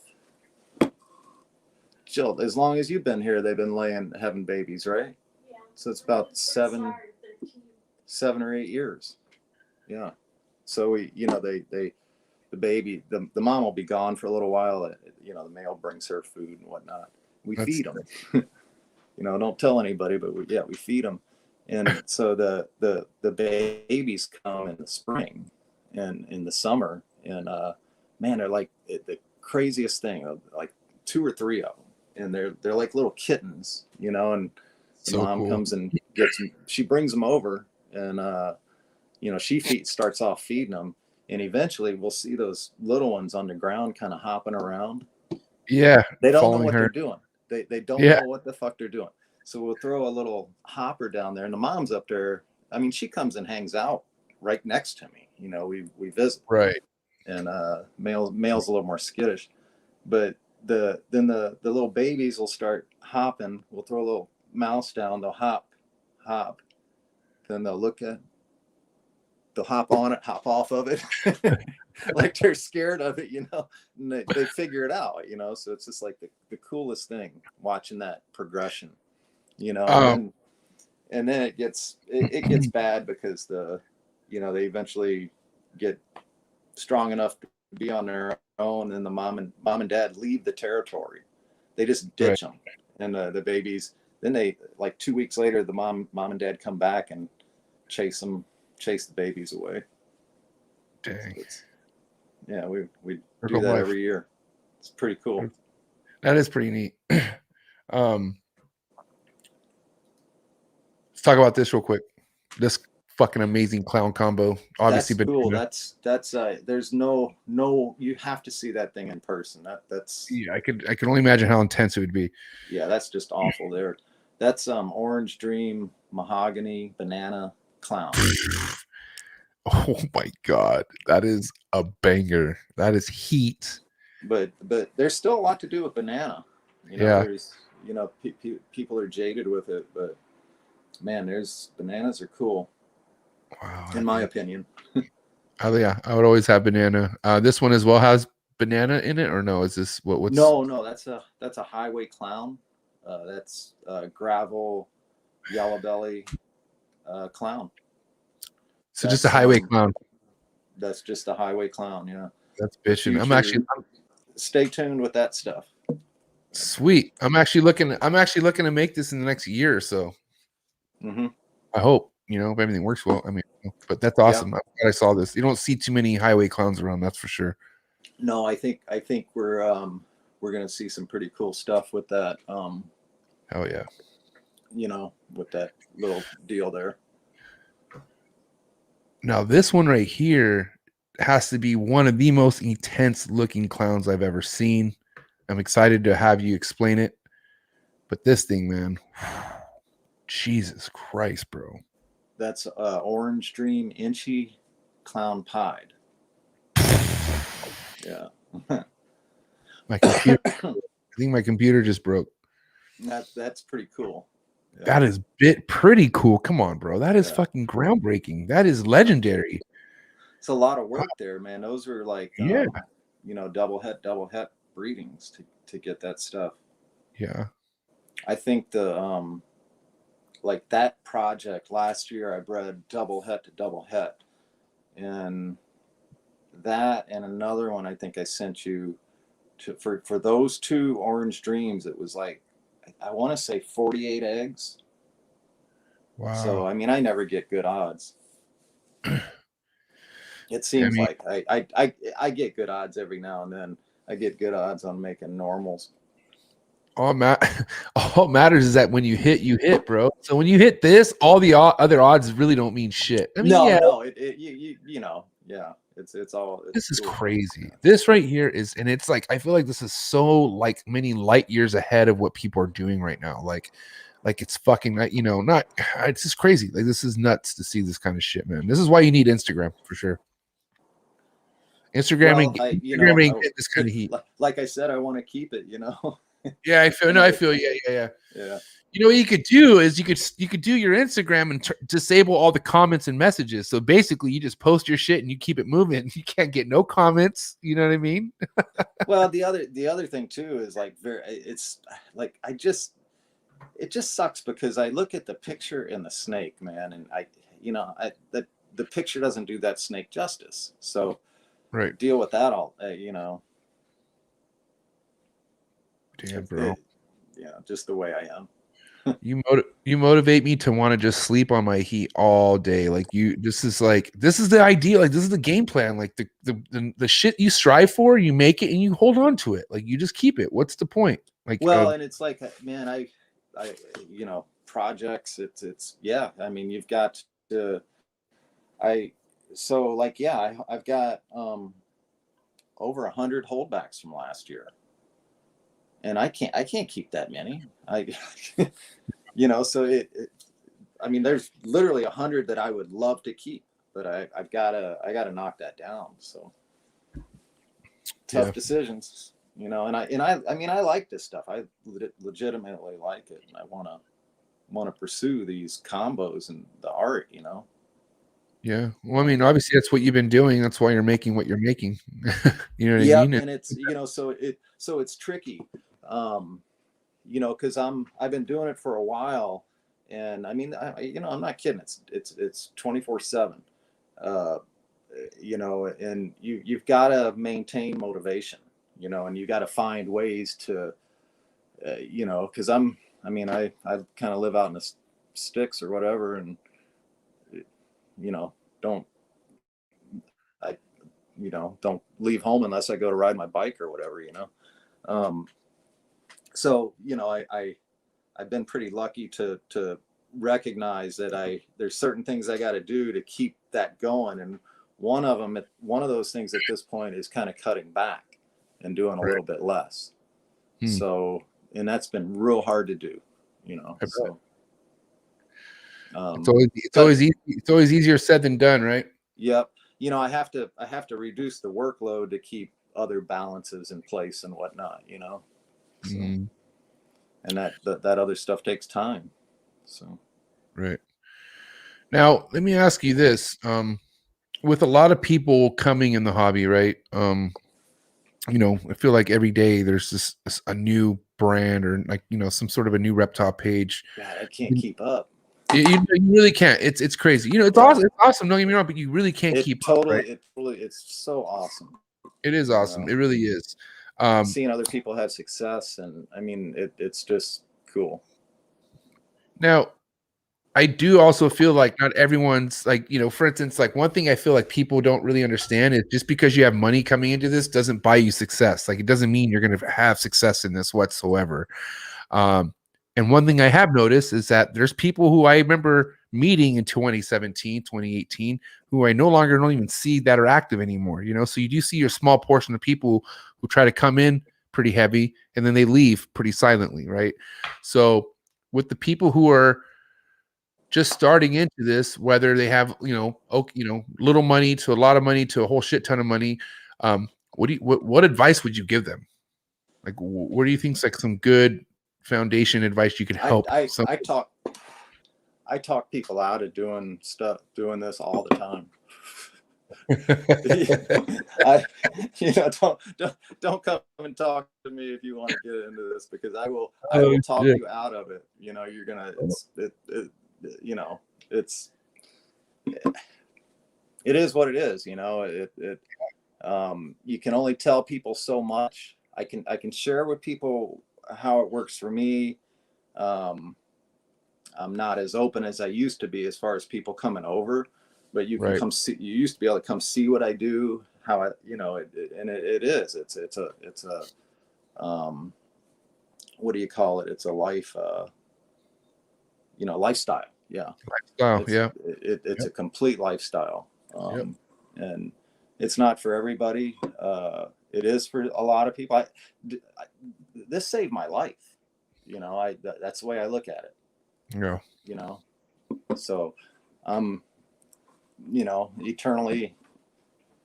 Jill, as long as you've been here, they've been having babies, right? Yeah. So it's about 7 or 8 years. Yeah. So we, you know, the baby, the mom will be gone for a little while. You know, the male brings her food and whatnot. We feed them. You know, don't tell anybody, but we feed them. And so the babies come in the spring and in the summer, and man, they're like the craziest thing. Like 2 or 3 of them, and they're like little kittens, you know. And the mom
cool.
comes and gets them. She brings them over, and you know, she starts off feeding them, and eventually we'll see those little ones on the ground kind of hopping around.
Yeah,
they don't know what they're doing. They don't know what the fuck they're doing. So we'll throw a little hopper down there, and the mom's up there. I mean, she comes and hangs out right next to me. You know, we visit.
Right.
And male's a little more skittish, but then the little babies will start hopping. We'll throw a little mouse down. They'll hop. Then they'll hop on it, hop off of it, like they're scared of it, you know. And they figure it out, you know. So it's just like the coolest thing, watching that progression, you know. And then it gets bad because you know, they eventually get strong enough to be on their own, and the mom and dad leave the territory. They just ditch them, and the babies. Then they, like 2 weeks later, the mom and dad come back and chase the babies away.
Dang.
Yeah, we do that every year. It's pretty cool.
That is pretty neat. Let's talk about this real quick. This fucking amazing clown combo. Obviously,
that's cool. That's there's no you have to see that thing in person. That's
yeah, I could only imagine how intense it would be.
Yeah, that's just awful there. That's orange dream, mahogany, banana. clown.
Oh my God, that is a banger. That is heat.
But there's still a lot to do with banana. You know,
Yeah.
there's, you know, people are jaded with it, but man, bananas are cool,
Wow.
in my opinion.
Oh yeah, I would always have banana. This one as well has banana in it, or no? Is this what's?
No, that's a highway clown. That's gravel, yellow belly clown.
So just a
That's
highway clown.
That's just a highway clown. Yeah.
That's bitching.
Stay tuned with that stuff.
Sweet. I'm actually looking to make this in the next year or so.
Mm-hmm.
I hope, you know, if everything works well. I mean, but that's awesome.
Yeah.
I'm glad I saw this. You don't see too many highway clowns around, that's for sure.
No, I think we're gonna see some pretty cool stuff with that.
Hell yeah.
You know, with that little deal there.
Now this one right here has to be one of the most intense looking clowns I've ever seen. I'm excited to have you explain it. But this thing, man, Jesus Christ, bro.
That's Orange Dream Inchy Clown Pied. Yeah.
My computer, I think my computer just broke.
That's pretty cool. Yeah.
That is pretty cool. Come on, bro. That is fucking groundbreaking. That is legendary.
It's a lot of work there, man. Those are like,
yeah,
you know, double het breedings to get that stuff.
Yeah.
I think the like that project last year, I bred double het to double het, and that and another one I think I sent you to for those two Orange Dreams. It was like, I want to say 48 eggs.
Wow.
So I mean, I never get good odds. It seems like I get good odds every now and then. I get good odds on making normals.
All matters is that when you hit, bro. So when you hit this, all the other odds really don't mean shit. I mean,
no, you know, yeah, it's all.
This is crazy. This right here is, and it's like, I feel like this is so like many light years ahead of what people are doing right now. Like it's fucking, you know, it's just crazy. Like this is nuts to see this kind of shit, man. This is why you need Instagram for sure. Instagram and get this kind of heat.
Like I said, I want to keep it, you know.
Yeah, I feel. No, I feel. Yeah. You know what you could do is you could do your Instagram and disable all the comments and messages. So basically, you just post your shit and you keep it moving. You can't get no comments. You know what I mean?
Well, the other thing too is like it's like it just sucks because I look at the picture in the snake, man, and the picture doesn't do that snake justice. So
right,
deal with that all, you know.
Damn, bro.
Yeah, just the way I am.
You motivate me to want to just sleep on my heat all day. Like this is the idea. Like this is the game plan. Like the shit you strive for, you make it and you hold on to it. Like you just keep it. What's the point? Like,
well, and it's like, man, I you know, projects. It's yeah. I mean, you've got to. I've got over 100 holdbacks from last year. And I can't keep that many. You know, so I mean, there's literally 100 that I would love to keep, but I gotta knock that down. So tough decisions, you know. And I mean, I like this stuff. I legitimately like it, and I want to pursue these combos and the art, you know.
Yeah. Well, I mean, obviously that's what you've been doing. That's why you're making what you're making. You know what I mean?
And it's, you know, so it's tricky. You know, because I've been doing it for a while, and I mean, you know, I'm not kidding. It's 24/7. You know, and you've got to maintain motivation. You know, and you got to find ways to, you know, because I kind of live out in the sticks or whatever, and you know, don't leave home unless I go to ride my bike or whatever, you know. So, you know, I've been pretty lucky to recognize that there's certain things I got to do to keep that going. And one of those things at this point is kind of cutting back and doing a little bit less. So, and that's been real hard to do, you know. So
It's
Um,
always
but
it's always easier said than done, right?
yep, I have to reduce the workload to keep other balances in place and whatnot, so,
Mhm.
and that other stuff takes time. So
Right. Now, let me ask you this. With a lot of people coming in the hobby, right? I feel like every day there's a new brand or like, some sort of a new reptile page.
God, I can't keep up.
You really can't. It's crazy. It's
Yeah,
awesome. It's awesome. Don't get me wrong, but you really can't
it
keep up, right?
totally, it's so awesome.
It is
You
awesome.
know,
It really is. Um,
seeing other people have success, and I mean, it's just cool.
Now, I do also feel like not everyone's like, for instance, like one thing I feel like people don't really understand is just because you have money coming into this doesn't buy you success. Like it doesn't mean you're going to have success in this whatsoever. Um, and one thing I have noticed is that there's people who I remember meeting in 2017, 2018, who I no longer don't even see that are active anymore. So you do see your small portion of people who try to come in pretty heavy and then they leave pretty silently, right? So with the people who are just starting into this, whether they have, little money to a lot of money to a whole shit ton of money, what advice would you give them? Like, what do you think's like some good foundation advice you could
I
help
I
some?
I talk I talk people out of doing this all the time. I, don't come and talk to me if you want to get into this, because I
Oh,
will talk
shit.
you out of it. You're gonna, it's, it is what it is. You can only tell people so much. I can share with people how it works for me. Um, I'm not as open as I used to be as far as people coming over, but you can
Right.
come see. You used to be able to come see what I do, how and it is. It's a what do you call it? It's a life, lifestyle. Yeah,
Lifestyle.
it's
Yeah.
it's
Yep.
a complete lifestyle,
Yep.
and it's not for everybody. It is for a lot of people. This saved my life. That's the way I look at it.
Yeah.
You know, so I'm eternally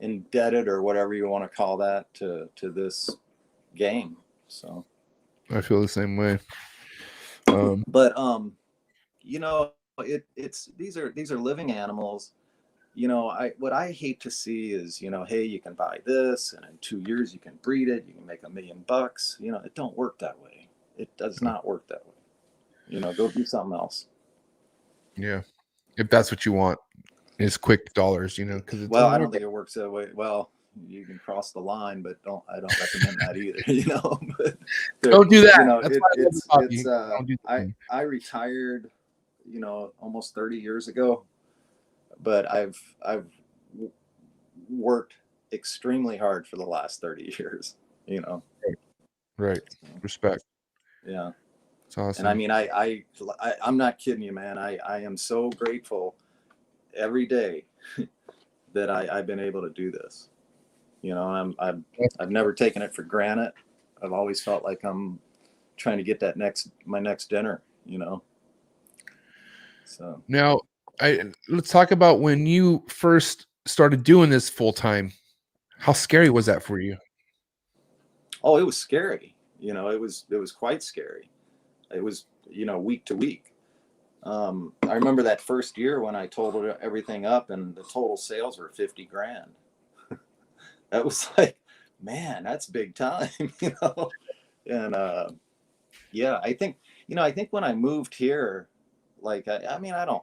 indebted, or whatever you want to call that, to this game. So,
I feel the same way.
but it's these are living animals. What I hate to see is, hey, you can buy this and in 2 years you can breed it, you can make $1 million. It don't work that way. It does not work that way. Go do something else.
Yeah. If that's what you want is quick dollars, because it
Well,
doesn't
I
work.
don't think it works that way. Well, you can cross the line, but I don't recommend that either. But
Don't do that. That's why I love the
it's
hobby. Don't do that.
I retired, almost 30 years ago, but I've worked extremely hard for the last 30 years.
Right. Respect.
Yeah.
It's
And I
awesome.
mean, I'm not kidding you, man. I am so grateful every day that I've been able to do this. I've never taken it for granted. I've always felt like I'm trying to get my next dinner. So,
Now, let's talk about when you first started doing this full time. How scary was that for you?
oh, it was scary. It was quite scary. It was, week to week. I remember that first year when I totaled everything up and the total sales were 50 grand. That was like, man, that's big time, And yeah, I think when I moved here, like, I mean, I've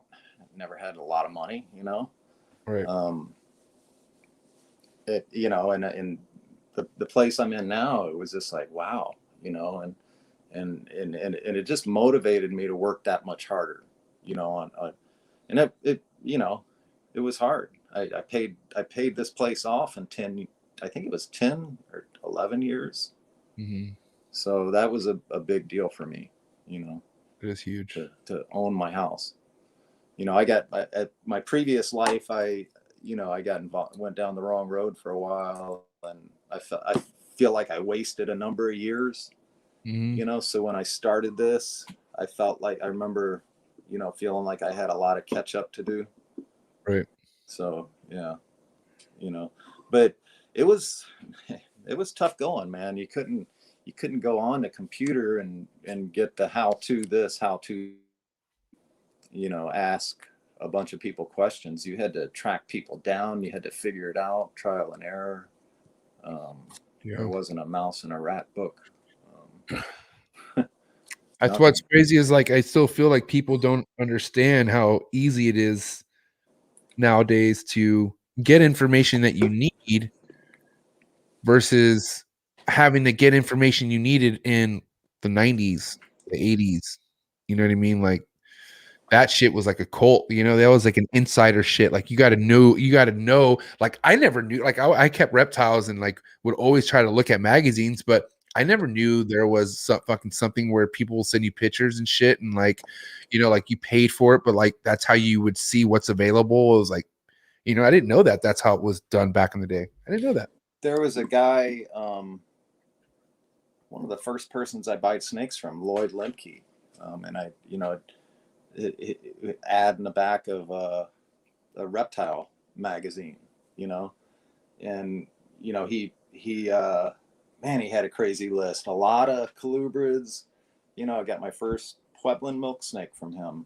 never had a lot of money,
Right.
um, and the place I'm in now, it was just like, wow, and it just motivated me to work that much harder, on and it was hard. I paid this place off in 10, I think it was 10 or 11 years.
Mm-hmm.
So that was a big deal for me, you know,
It is huge.
to own my house. I got, at my previous life, I got involved, went down the wrong road for a while, and I feel like I wasted a number of years,
Mm-hmm.
So when I started this, I felt like, I remember feeling like I had a lot of catch up to do.
Right.
So yeah, but it was tough going, man. You couldn't go on the computer and get the how to ask a bunch of people questions. You had to track people down. You had to figure it out, trial and error. There wasn't a mouse in a rat book.
That's what's crazy is like I still feel like people don't understand how easy it is nowadays to get information that you need versus having to get information you needed in the 90s, the 80s. You know what I mean? Like that shit was like a cult, that was like an insider shit. Like you got to know, like I never knew, like I kept reptiles and like would always try to look at magazines, but I never knew there was something where people will send you pictures and shit. And like, like you paid for it, but like, that's how you would see what's available. It was like, I didn't know that that's how it was done back in the day. I didn't know that.
There was a guy, one of the first persons I bought snakes from, Lloyd Lemke. And I, ad in the back of a Reptile magazine, and he man, he had a crazy list, a lot of colubrids. I got my first Pueblan milk snake from him.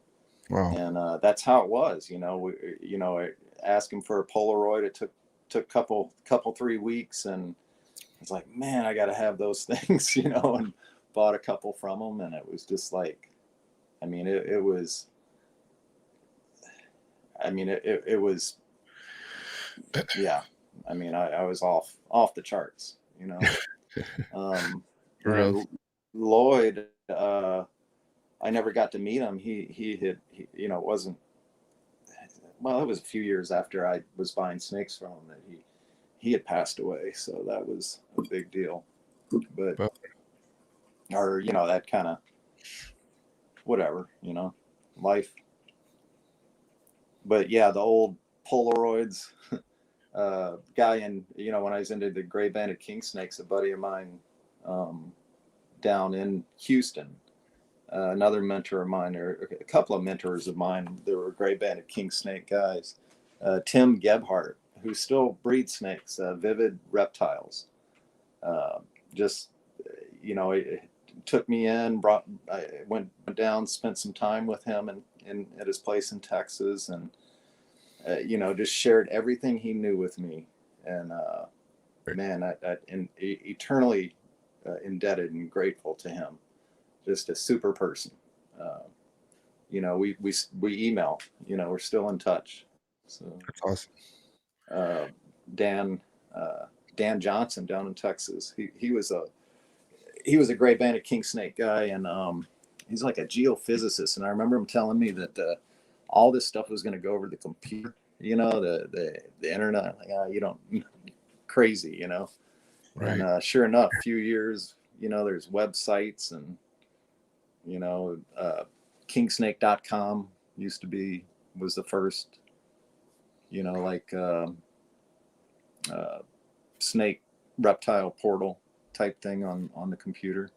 Wow.
And that's how it was. I asked him for a Polaroid. It took couple 3 weeks, and it's like, man, I got to have those things, and bought a couple from him. And it was just like, it was, yeah. I was off the charts, Lloyd, I never got to meet him. He wasn't, well, it was a few years after I was buying snakes from him that he had passed away. So that was a big deal, but, or, that kind of, whatever, life. But yeah, the old Polaroids, guy in, when I was into the gray banded king snakes, a buddy of mine, down in Houston, another mentor of mine, or a couple of mentors of mine, there were gray banded king snake guys, Tim Gebhardt, who still breeds snakes, Vivid Reptiles, just, it took me in, I went down, spent some time with him at his place in Texas, and just shared everything he knew with me. And man, I'm eternally indebted and grateful to him. Just a super person. We email. We're still in touch. So
that's awesome.
Dan Johnson down in Texas. He was a gray banded king snake guy, and he's like a geophysicist. And I remember him telling me that all this stuff was going to go over the computer, the internet. Like, you don't, crazy,
Right.
And sure enough, a few years, there's websites, and kingsnake.com was the first, snake reptile portal type thing on the computer.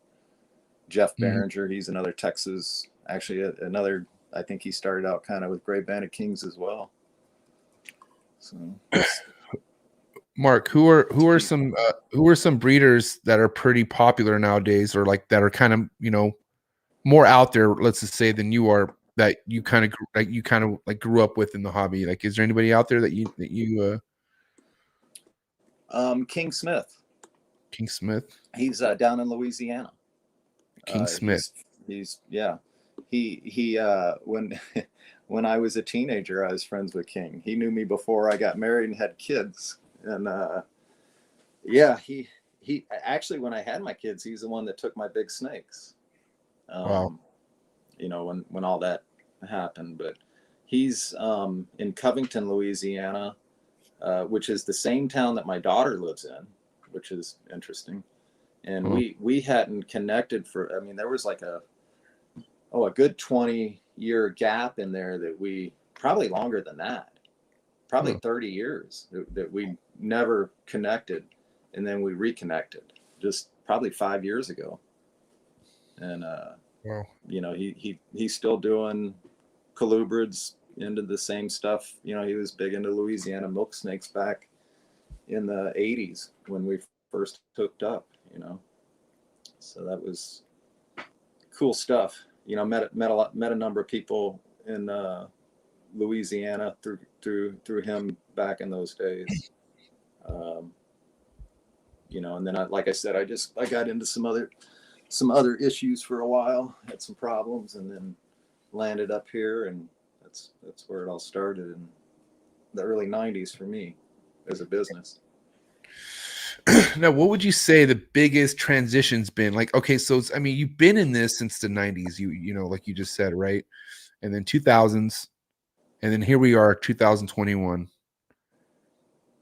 Jeff Behringer, he's another Texas, actually another, I think he started out kind of with gray banded kings as well. So
Marc, who are some breeders that are pretty popular nowadays, or like that are kind of more out there, let's just say, than you are, that you kind of grew up with in the hobby? Like, is there anybody out there that you
King Smith. He's down in Louisiana.
King Smith.
He's yeah. He when I was a teenager, I was friends with King. He knew me before I got married and had kids. And yeah, he actually, when I had my kids, he's the one that took my big snakes.
Wow.
When all that happened. But he's in Covington, Louisiana, which is the same town that my daughter lives in, which is interesting. And we hadn't connected there was like a good 20-year gap in there, that we, probably longer than that, probably 30 years that we never connected. And then we reconnected just probably 5 years ago. And,
wow.
he's still doing colubrids into the same stuff. You know, he was big into Louisiana milk snakes back in the 80s when we first hooked up, you know. So that was cool stuff. You know, met a number of people in Louisiana through him back in those days. You know, and then like I said, I got into some other issues for a while, had some problems, and then landed up here, and that's where it all started in the early 90s for me as a business.
Now, what would you say the biggest transition's been? Like, okay, so I mean, you've been in this since the 90s, you know, like you just said, right? And then 2000s, and then here we are, 2021.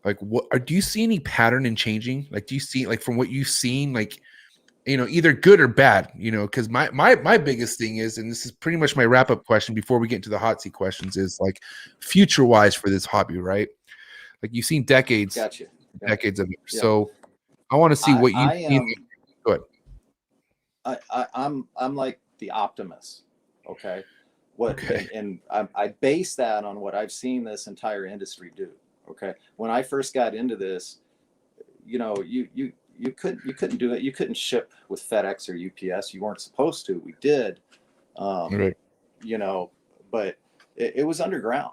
Like, do you see any pattern in changing? Like, do you see, like, from what you've seen, like, you know, either good or bad, you know? Because my biggest thing is, and this is pretty much my wrap-up question before we get into the hot seat questions, is like future-wise for this hobby, right? Like, you've seen decades.
Gotcha.
Decades of it.
Yeah.
So I want to see what you see. Go ahead.
I'm like the optimist. Okay. And I base that on what I've seen this entire industry do. Okay. When I first got into this, you know, you couldn't do it. You couldn't ship with FedEx or UPS. You weren't supposed to. We did.
Right.
You know, but it was underground,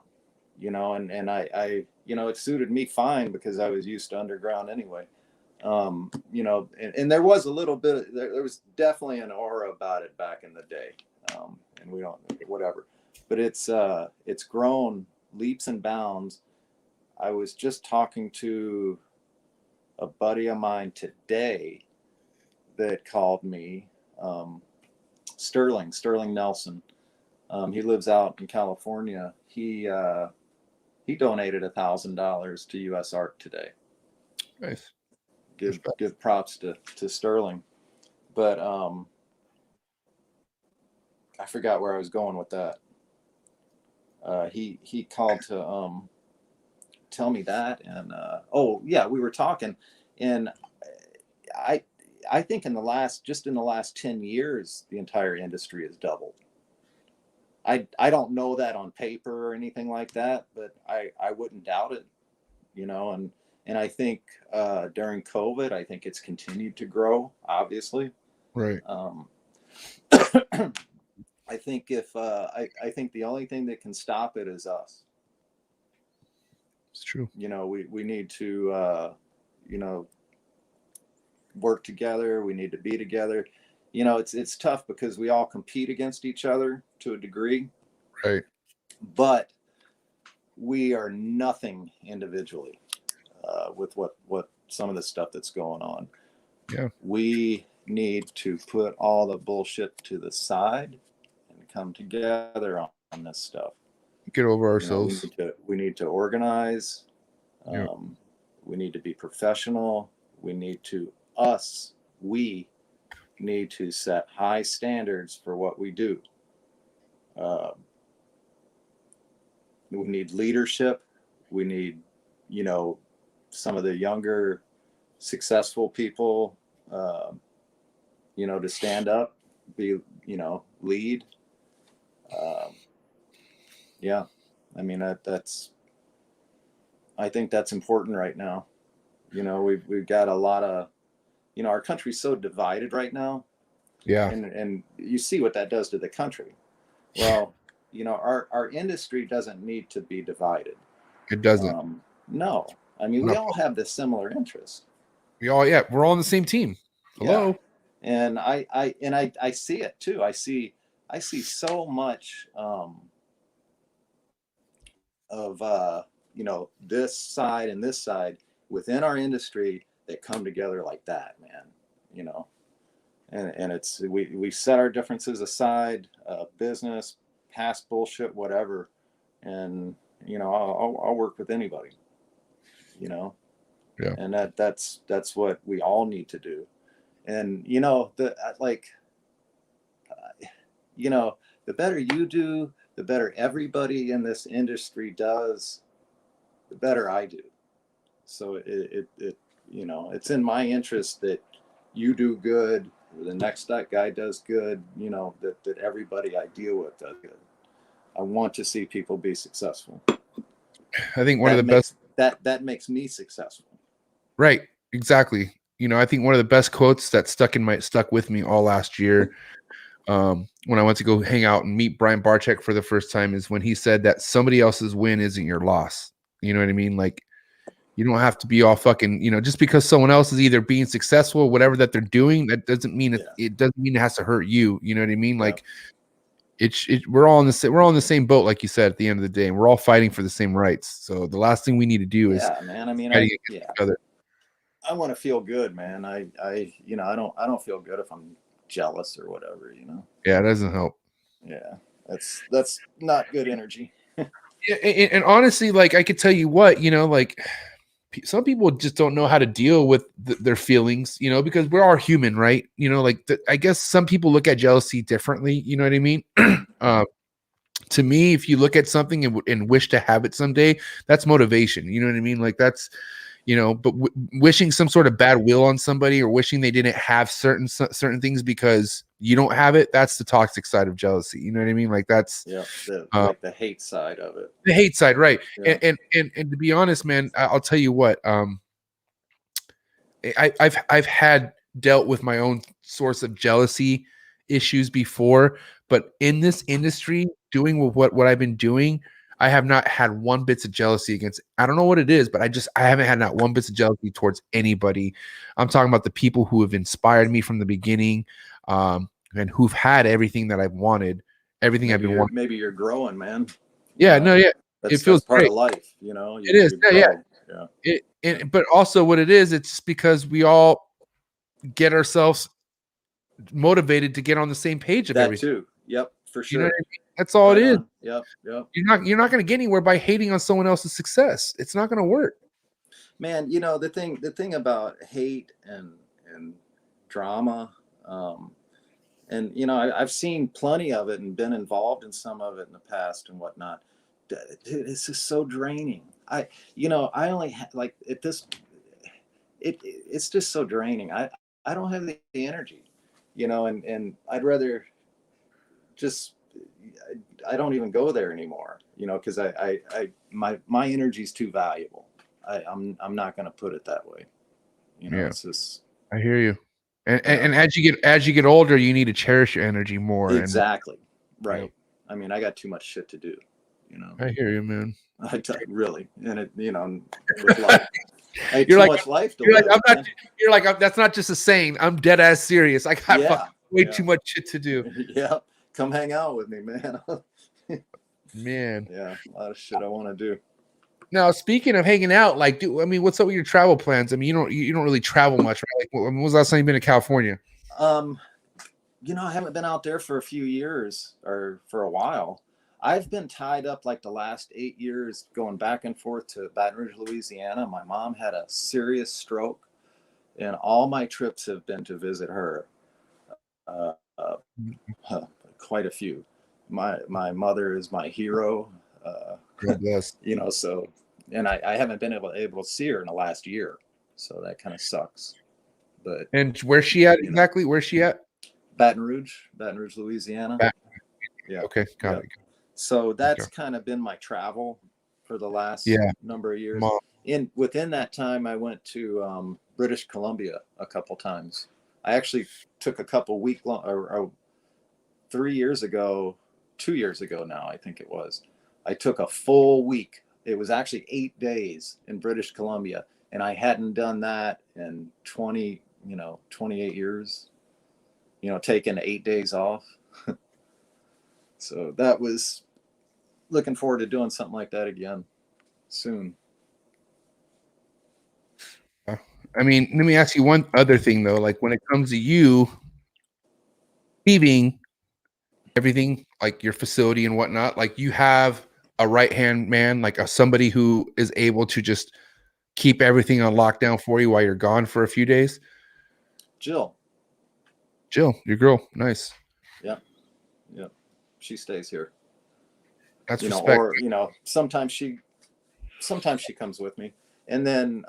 you know, and I you know, it suited me fine because I was used to underground anyway. You know, and there was a little bit, there was definitely an aura about it back in the day. And we don't, whatever, but it's grown leaps and bounds. I was just talking to a buddy of mine today that called me, Sterling Nelson. He lives out in California. He donated $1,000 to US Art today.
Nice.
Give props to Sterling. But I forgot where I was going with that. He called to tell me that, and oh yeah, we were talking, and I think in the last 10 years the entire industry has doubled. I don't know that on paper or anything like that, but I wouldn't doubt it, you know, and I think during COVID, I think it's continued to grow, obviously.
Right.
I think I think the only thing that can stop it is us.
It's true.
You know, we need to, you know, work together. We need to be together. You know, it's tough because we all compete against each other to a degree.
Right.
But we are nothing individually with what some of the stuff that's going on.
Yeah.
We need to put all the bullshit to the side and come together on this stuff.
Get over ourselves.
You know, we need to organize.
Yeah.
We need to be professional. We need to set high standards for what we do. We need leadership. We need, you know, some of the younger, successful people, you know, to stand up, be, you know, lead. Yeah, I mean, I think that's important right now. You know, we've got a lot of, you know, our country's so divided right now.
Yeah.
And you see what that does to the country. Well, you know, our industry doesn't need to be divided.
It doesn't.
No. I mean, we all have this similar interest.
We're all on the same team. Hello.
Yeah. And I see it too. I see so much of you know, this side and this side within our industry that come together like that, man. You know, and it's we set our differences aside, business, past bullshit, whatever, and you know, I'll work with anybody. You know,
yeah.
And that's what we all need to do. And you know, you know, the better you do, the better everybody in this industry does, the better I do. So it you know, it's in my interest that you do good, the next guy does good, you know, that everybody I deal with does good. I want to see people be successful.
I think one of the best
that makes me successful.
Right. Exactly. You know, I think one of the best quotes that stuck with me all last year, when I went to go hang out and meet Brian Barczyk for the first time, is when he said that somebody else's win isn't your loss. You know what I mean? Like, you don't have to be all fucking, you know, just because someone else is either being successful, whatever that they're doing, that doesn't mean it doesn't mean it has to hurt you. You know what I mean? Like, we're all in the same boat, like you said, at the end of the day, and we're all fighting for the same rights. So the last thing we need to do is
man. I mean,
each other.
I want to feel good, man. I don't feel good if I'm jealous or whatever, you know.
Yeah, it doesn't help.
Yeah, that's not good energy.
Yeah, and honestly, like, I could tell you what, you know, like, some people just don't know how to deal with their feelings, you know, because we're all human, right? You know, like, I guess some people look at jealousy differently. You know what I mean? To me, if you look at something and wish to have it someday, that's motivation. You know what I mean? Like, that's, you know, but wishing some sort of bad will on somebody, or wishing they didn't have certain things because you don't have it, that's the toxic side of jealousy. You know what I mean? Like, that's
like the hate side of it.
The hate side, right?
Yeah.
And to be honest, man, I'll tell you what. I've had dealt with my own source of jealousy issues before, but in this industry, doing what I've been doing, I have not had one bit of jealousy against. I don't know what it is, but I haven't had not one bit of jealousy towards anybody. I'm talking about the people who have inspired me from the beginning, and who've had everything that I've wanted, everything I've been wanting.
Maybe you're growing, man.
Yeah, no, yeah,
it feels part great. Of life, you know.
It is, yeah. But also, what it is, it's because we all get ourselves motivated to get on the same page of everything.
Too. Yep, for sure.
You know what I mean? That's all it is.
Yep.
You're not going to get anywhere by hating on someone else's success. It's not going to work.
Man, you know, the thing about hate and drama, and you know, I've seen plenty of it and been involved in some of it in the past and whatnot. Dude, it's just so draining. I only like at this. It's just so draining. I don't have the energy, you know, and I'd rather just. I don't even go there anymore, you know, because my energy is too valuable. I'm not going to put it that way. You know, It's just.
I hear you. And as you get older, you need to cherish your energy more.
Exactly. Right. Yep. I mean, I got too much shit to do, you know.
I hear you, man.
Really. And it, you know, with life. I had too much life to live.
You're like, that's not just a saying. I'm dead ass serious. I got way too much shit to do.
Yeah. Come hang out with me, man.
Man.
Yeah. A lot of shit I want to do.
Now, speaking of hanging out, like, what's up with your travel plans? I mean, you don't really travel much, right? Like, when was the last time you've been to California?
You know, I haven't been out there for a few years, or for a while. I've been tied up like the last 8 years going back and forth to Baton Rouge, Louisiana. My mom had a serious stroke, and all my trips have been to visit her. Quite a few. My mother is my hero.
God bless.
You know, so, and I haven't been able to see her in the last year, so that kind of sucks. But
and where's she at exactly? Where's she at?
Baton Rouge, Louisiana.
Yeah. Okay, got it.
So that's kind of been my travel for the last number of years. Within that time, I went to British Columbia a couple times. I actually took a couple week long, or 3 years ago, 2 years ago now, I think it was. I took a full week. It was actually 8 days in British Columbia, and I hadn't done that in 28 years. You know, taking 8 days off. So that was looking forward to doing something like that again soon.
I mean, let me ask you one other thing though. Like, when it comes to you leaving everything, like your facility and whatnot, like, you have a right-hand man, like somebody who is able to just keep everything on lockdown for you while you're gone for a few days?
Jill,
your girl. Nice.
Yeah. She stays here.
That's
respect. Or, you know, sometimes she comes with me. And then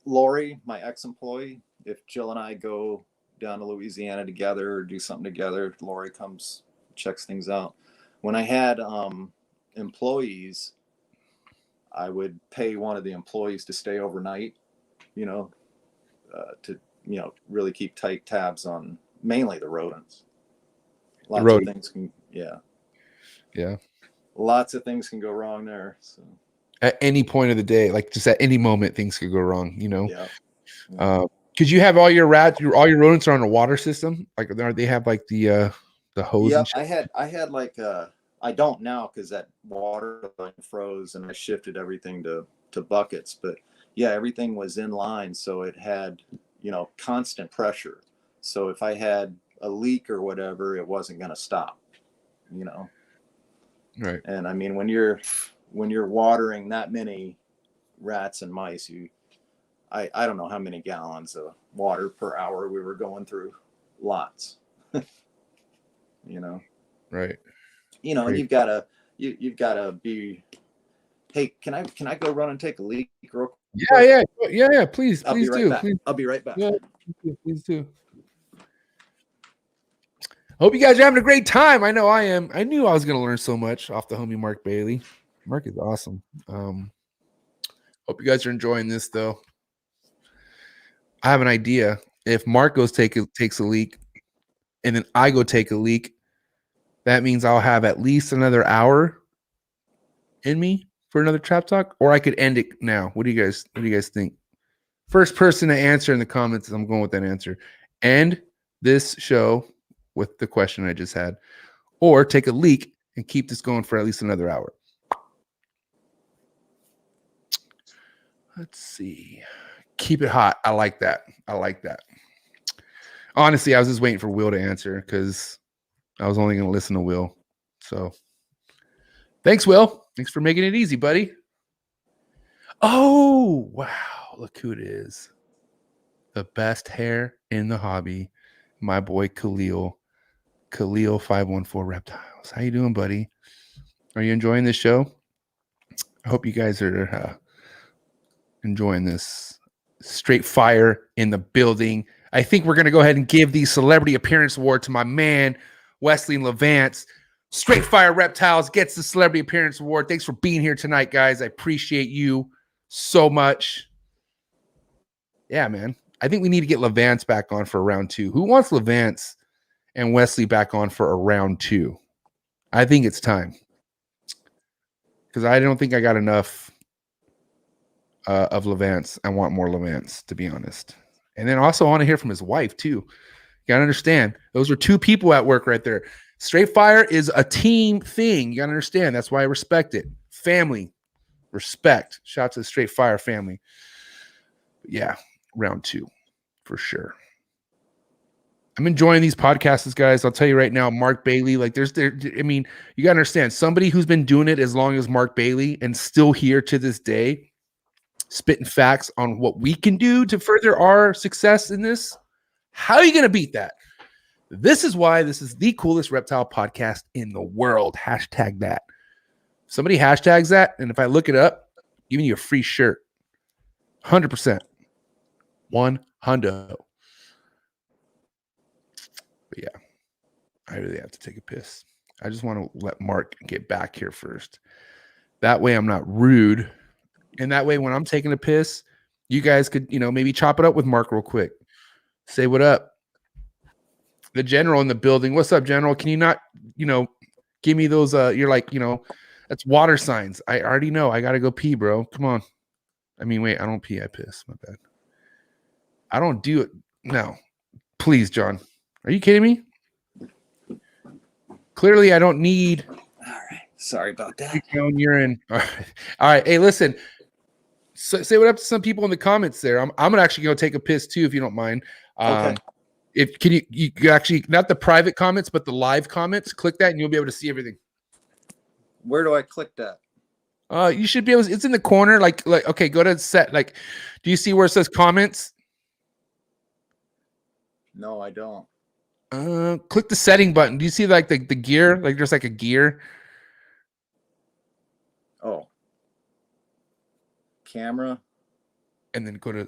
Lori, my ex-employee, if Jill and I go down to Louisiana together or do something together, Lori comes, checks things out. when I had employees, I would pay one of the employees to stay overnight, you know, to, you know, really keep tight tabs on mainly the rodents. Lots of things can,
yeah.
Lots of things can go wrong there. So
At any point of the day, like just at any moment, things could go wrong, you know?
yeah.
Because you have all your all your rodents are on a water system. Like they have like the hose and
Yep.
shit.
I had like, I don't now because that water line froze and I shifted everything to buckets, but yeah, everything was in line. So it had, you know, constant pressure. So if I had a leak or whatever, it wasn't going to stop, you know?
Right.
And I mean, when you're watering that many rats and mice, I don't know how many gallons of water per hour we were going through. Lots. You know.
Right.
You know, and
Great.
you've gotta be, hey, can I go run and take a leak real quick?
Yeah. Please
I'll be right
do.
back.
Please.
I'll be right back.
Yeah, please do. Hope you guys are having a great time. I know I am. I knew I was gonna learn so much off the homie Marc Bailey. Marc is awesome. Hope you guys are enjoying this though. I have an idea. If Marc takes a leak, and then I go take a leak, that means I'll have at least another hour in me for another trap talk, or I could end it now. What do you guys think? First person to answer in the comments, I'm going with that answer. End this show with the question I just had, or take a leak and keep this going for at least another hour. Let's see. Keep it hot. I like that. Honestly, I was just waiting for Will to answer because I was only going to listen to Will. So thanks, Will. Thanks for making it easy, buddy. Oh, wow. Look who it is. The best hair in the hobby. My boy, Khalil 514 Reptiles. How you doing, buddy? Are you enjoying this show? I hope you guys are enjoying this. Straight fire in the building. I think we're going to go ahead and give the Celebrity Appearance Award to my man, Wesley Levance. Straight Fire Reptiles gets the Celebrity Appearance Award. Thanks for being here tonight, guys. I appreciate you so much. Yeah, man. I think we need to get Levance back on for round 2. Who wants Levance and Wesley back on for a round 2? I think it's time. Because I don't think I got enough of Levance. I want more Levance, to be honest. And then also I want to hear from his wife, too. You got to understand. Those are 2 people at work right there. Straight Fire is a team thing. You got to understand. That's why I respect it. Family. Respect. Shout out to the Straight Fire family. But yeah, round 2 for sure. I'm enjoying these podcasts, guys. I'll tell you right now, Marc Bailey, like I mean, you got to understand, somebody who's been doing it as long as Marc Bailey and still here to this day, spitting facts on what we can do to further our success in this. How are you going to beat that? This is why this is the coolest reptile podcast in the world. Hashtag that. Somebody hashtags that, and if I look it up, I'm giving you a free shirt. 100%. 100. But yeah, I really have to take a piss. I just want to let Marc get back here first. That way I'm not rude. And that way when I'm taking a piss, you guys could, maybe chop it up with Marc real quick. Say what up. The general in the building. What's up, General? Can you not, give me those, you're like, that's water signs. I already know. I got to go pee, bro. Come on. I mean, wait, I don't pee. I piss. My bad. I don't do it. No. Please, John. Are you kidding me? Clearly, I don't need.
All right. Sorry about that.
Urine. All right. Hey, listen. Say what up to some people in the comments there. I'm gonna actually go take a piss too, if you don't mind.
Okay.
If you actually, not the private comments, but the live comments, click that and you'll be able to see everything.
Where do I click that?
You should be able to, it's in the corner. Like, okay, go to set. Like, do you see where it says comments?
No, I don't.
Click the setting button. Do you see like the gear? Like there's like a gear.
Oh. Camera.
And then go to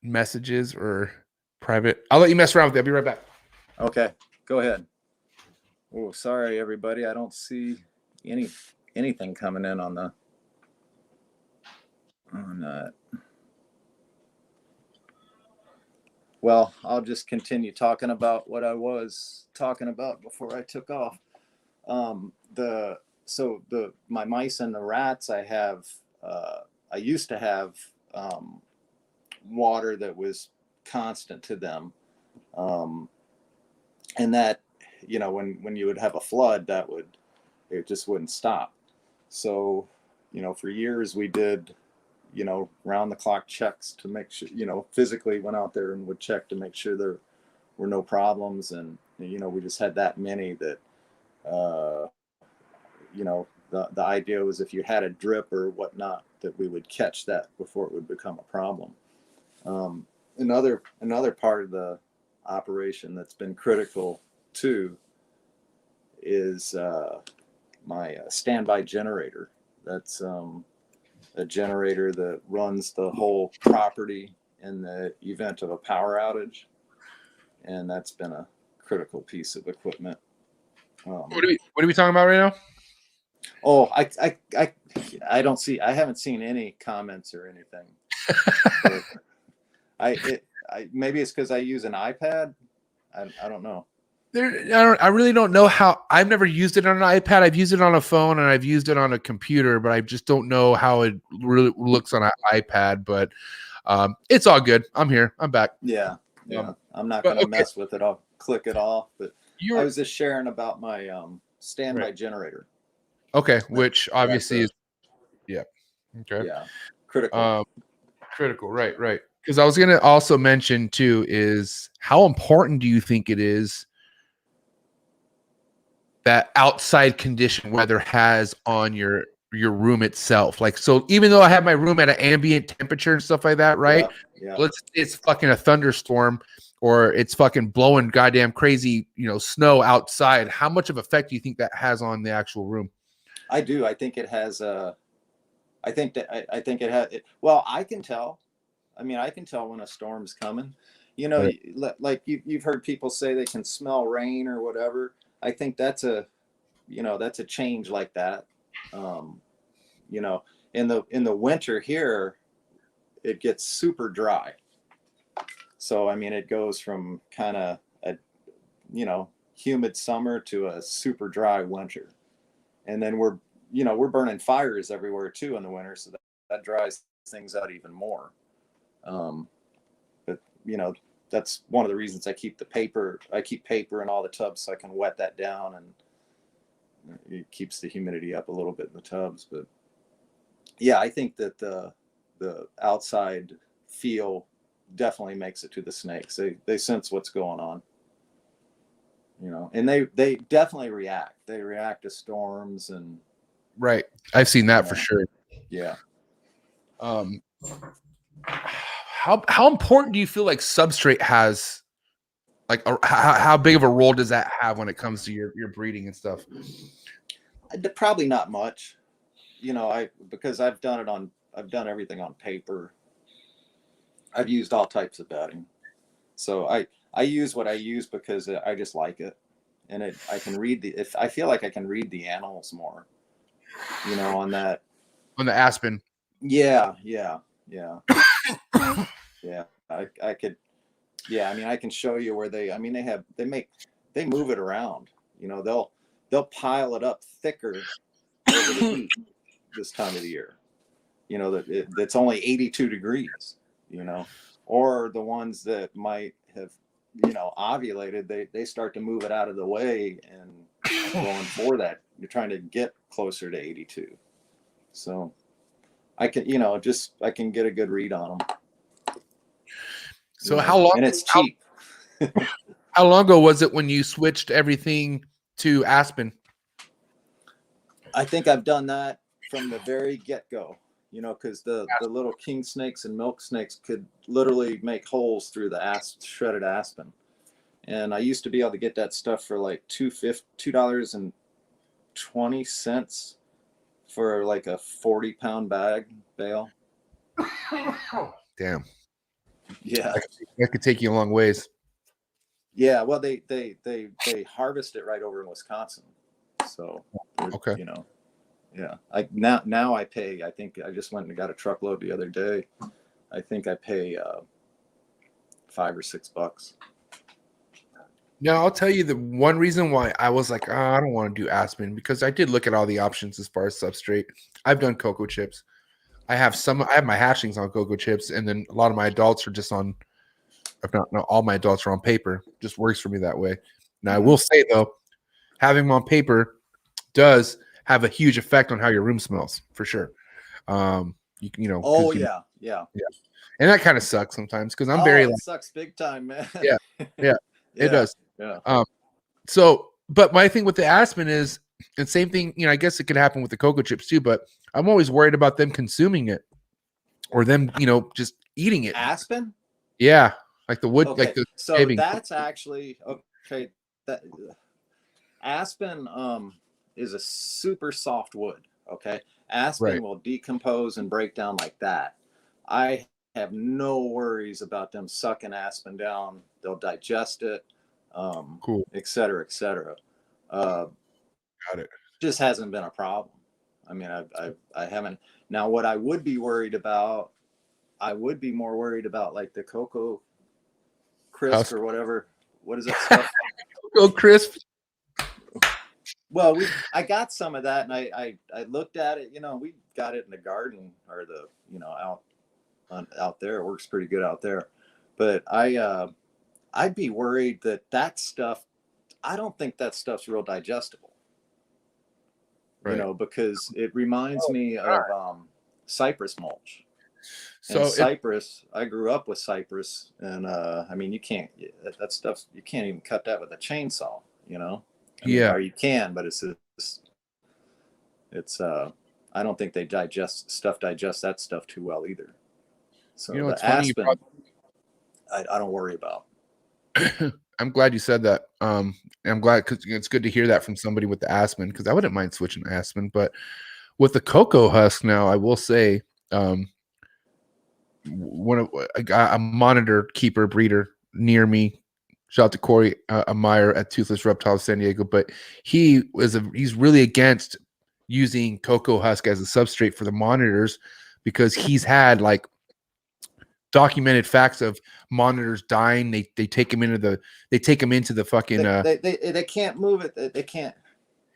messages or private. I'll let you mess around with it. I'll be right back.
Okay, go ahead. Oh, sorry everybody. I don't see anything coming in on that. Well, I'll just continue talking about what I was talking about before I took off. My mice and the rats, I used to have water that was constant to them, and that, when you would have a flood, it just wouldn't stop. So, for years we did, round the clock checks to make sure, physically went out there and would check to make sure there were no problems. And, we just had that many that, the idea was if you had a drip or whatnot, that we would catch that before it would become a problem. Another part of the operation that's been critical too is my standby generator. That's a generator that runs the whole property in the event of a power outage, and that's been a critical piece of equipment.
What are we talking about right now?
Oh, I don't see. I haven't seen any comments or anything. Maybe it's because I use an iPad. I don't know.
I really don't know how. I've never used it on an iPad. I've used it on a phone and I've used it on a computer, but I just don't know how it really looks on an iPad. But it's all good. I'm here. I'm back.
Yeah. I'm not going to mess with it. I'll click it off. But I was just sharing about my standby generator.
Okay, which obviously is, yeah. Okay.
Yeah. Critical.
Critical. Right. Because I was going to also mention too is how important do you think it is that outside condition weather has on your room itself? Like, so even though I have my room at an ambient temperature and stuff like that, right?
Yeah.
It's fucking a thunderstorm or it's fucking blowing goddamn crazy, snow outside. How much of effect do you think that has on the actual room?
I do. I think it has I think it has. Well, I can tell. I mean, I can tell when a storm's coming. Right. Like you've heard people say they can smell rain or whatever. I think that's a change like that. In the winter here, it gets super dry. So I mean, it goes from kind of a humid summer to a super dry winter, and then we're burning fires everywhere too in the winter, so that dries things out even more. But that's one of the reasons I keep paper in all the tubs so I can wet that down, and it keeps the humidity up a little bit in the tubs. But yeah, I think that the outside feel definitely makes it to the snakes. They sense what's going on, and they definitely react. They react to storms and.
Right. I've seen that for sure.
Yeah.
How important do you feel like substrate has? Like, how big of a role does that have when it comes to your breeding and stuff?
Probably not much, because I've done everything on paper. I've used all types of bedding, so I use what I use because I just like it, and I can read if I feel like I can read the animals more, on the
aspen.
Yeah. Yeah. I could. Yeah. I mean, I can show you where they move it around, they'll pile it up thicker over the heat this time of the year, that's only 82 degrees, or the ones that might have, ovulated, they start to move it out of the way and going for that. You're trying to get closer to 82. So I can, I can get a good read on them.
So how long?
And it's cheap.
How long ago was it when you switched everything to aspen?
I think I've done that from the very get-go, because the little king snakes and milk snakes could literally make holes through the shredded aspen. And I used to be able to get that stuff for like $2.20 for like a 40-pound bale.
Damn.
Yeah.
That could take you a long ways.
Yeah, well, they harvest it right over in Wisconsin, so
Okay.
you know, yeah. Now I pay. I think I just went and got a truckload the other day. I think I pay $5 or $6.
Now I'll tell you the one reason why I was like, I don't want to do aspen, because I did look at all the options as far as substrate. I've done cocoa chips. I have my hatchlings on cocoa chips, and then a lot of my adults are just on. If not, no, all my adults are on paper. Just works for me that way. Now I will say though, having them on paper does have a huge effect on how your room smells for sure. You know.
Oh
Yeah,
yeah.
and that kind of sucks sometimes because I'm
Oh,
very
it
like,
sucks big time, man.
yeah, yeah, it
Yeah,
does.
yeah.
So, but my thing with the aspen is, and same thing, you know, I guess it could happen with the cocoa chips too, but I'm always worried about them consuming it or them, you know, just eating it.
Aspen?
Yeah. Like the wood,
Okay,
like the
so
shaving.
that's actually okay. That aspen is a super soft wood. Okay, aspen
Right.
will decompose and break down like that. I have no worries about them sucking aspen down. They'll digest it,
Cool.
et cetera, et cetera.
Got it.
Just hasn't been a problem. I mean, I haven't. Now, what I would be worried about, I would be more worried about like the cocoa crisp
Husk.
or whatever. What is that stuff?
Cocoa crisp.
Well, I got some of that, and I looked at it. You know, we got it in the garden or the out there. It works pretty good out there. But I'd be worried that stuff. I don't think that stuff's real digestible.
Right.
You know, because it reminds me of cypress mulch.
So
And cypress, I grew up with cypress, and I mean, you can't that stuff. You can't even cut that with a chainsaw. You know. I mean,
yeah.
or you can, but it's I don't think they digest that stuff too well either. So
You know,
the
it's funny.
aspen, I don't worry about.
I'm glad you said that. I'm glad because it's good to hear that from somebody with the aspen, because I wouldn't mind switching to aspen. But with the cocoa husk now, I will say, one of a monitor keeper breeder near me. Shout out to Corey Meyer at Toothless Reptiles San Diego, but he's really against using cocoa husk as a substrate for the monitors because he's had like documented facts of monitors dying. They take him into the fucking
They can't move it. They can't.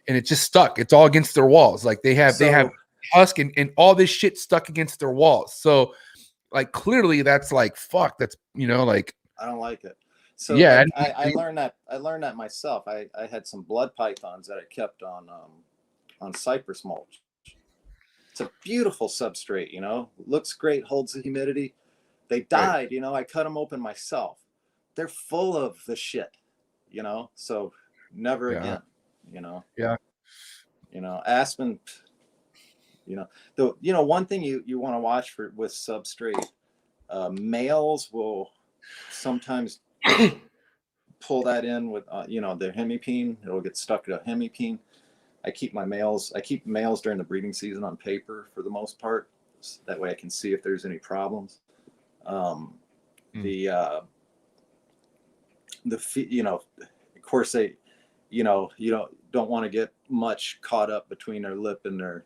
And it's just stuck. It's all against their walls. Like they have husk and all this shit stuck against their walls. So like clearly that's like fuck. That's like
I don't like it. So
yeah,
like, I learned that myself. I had some blood pythons that I kept on cypress mulch. It's a beautiful substrate, looks great, holds the humidity. They died, right. I cut them open myself. They're full of the shit, so never again,
Yeah.
Aspen, one thing you want to watch with substrate, males will sometimes pull that in with, their hemipene. It'll get stuck to a hemipene. I keep males during the breeding season on paper for the most part. That way I can see if there's any problems. Of course they, you don't want to get much caught up between their lip and their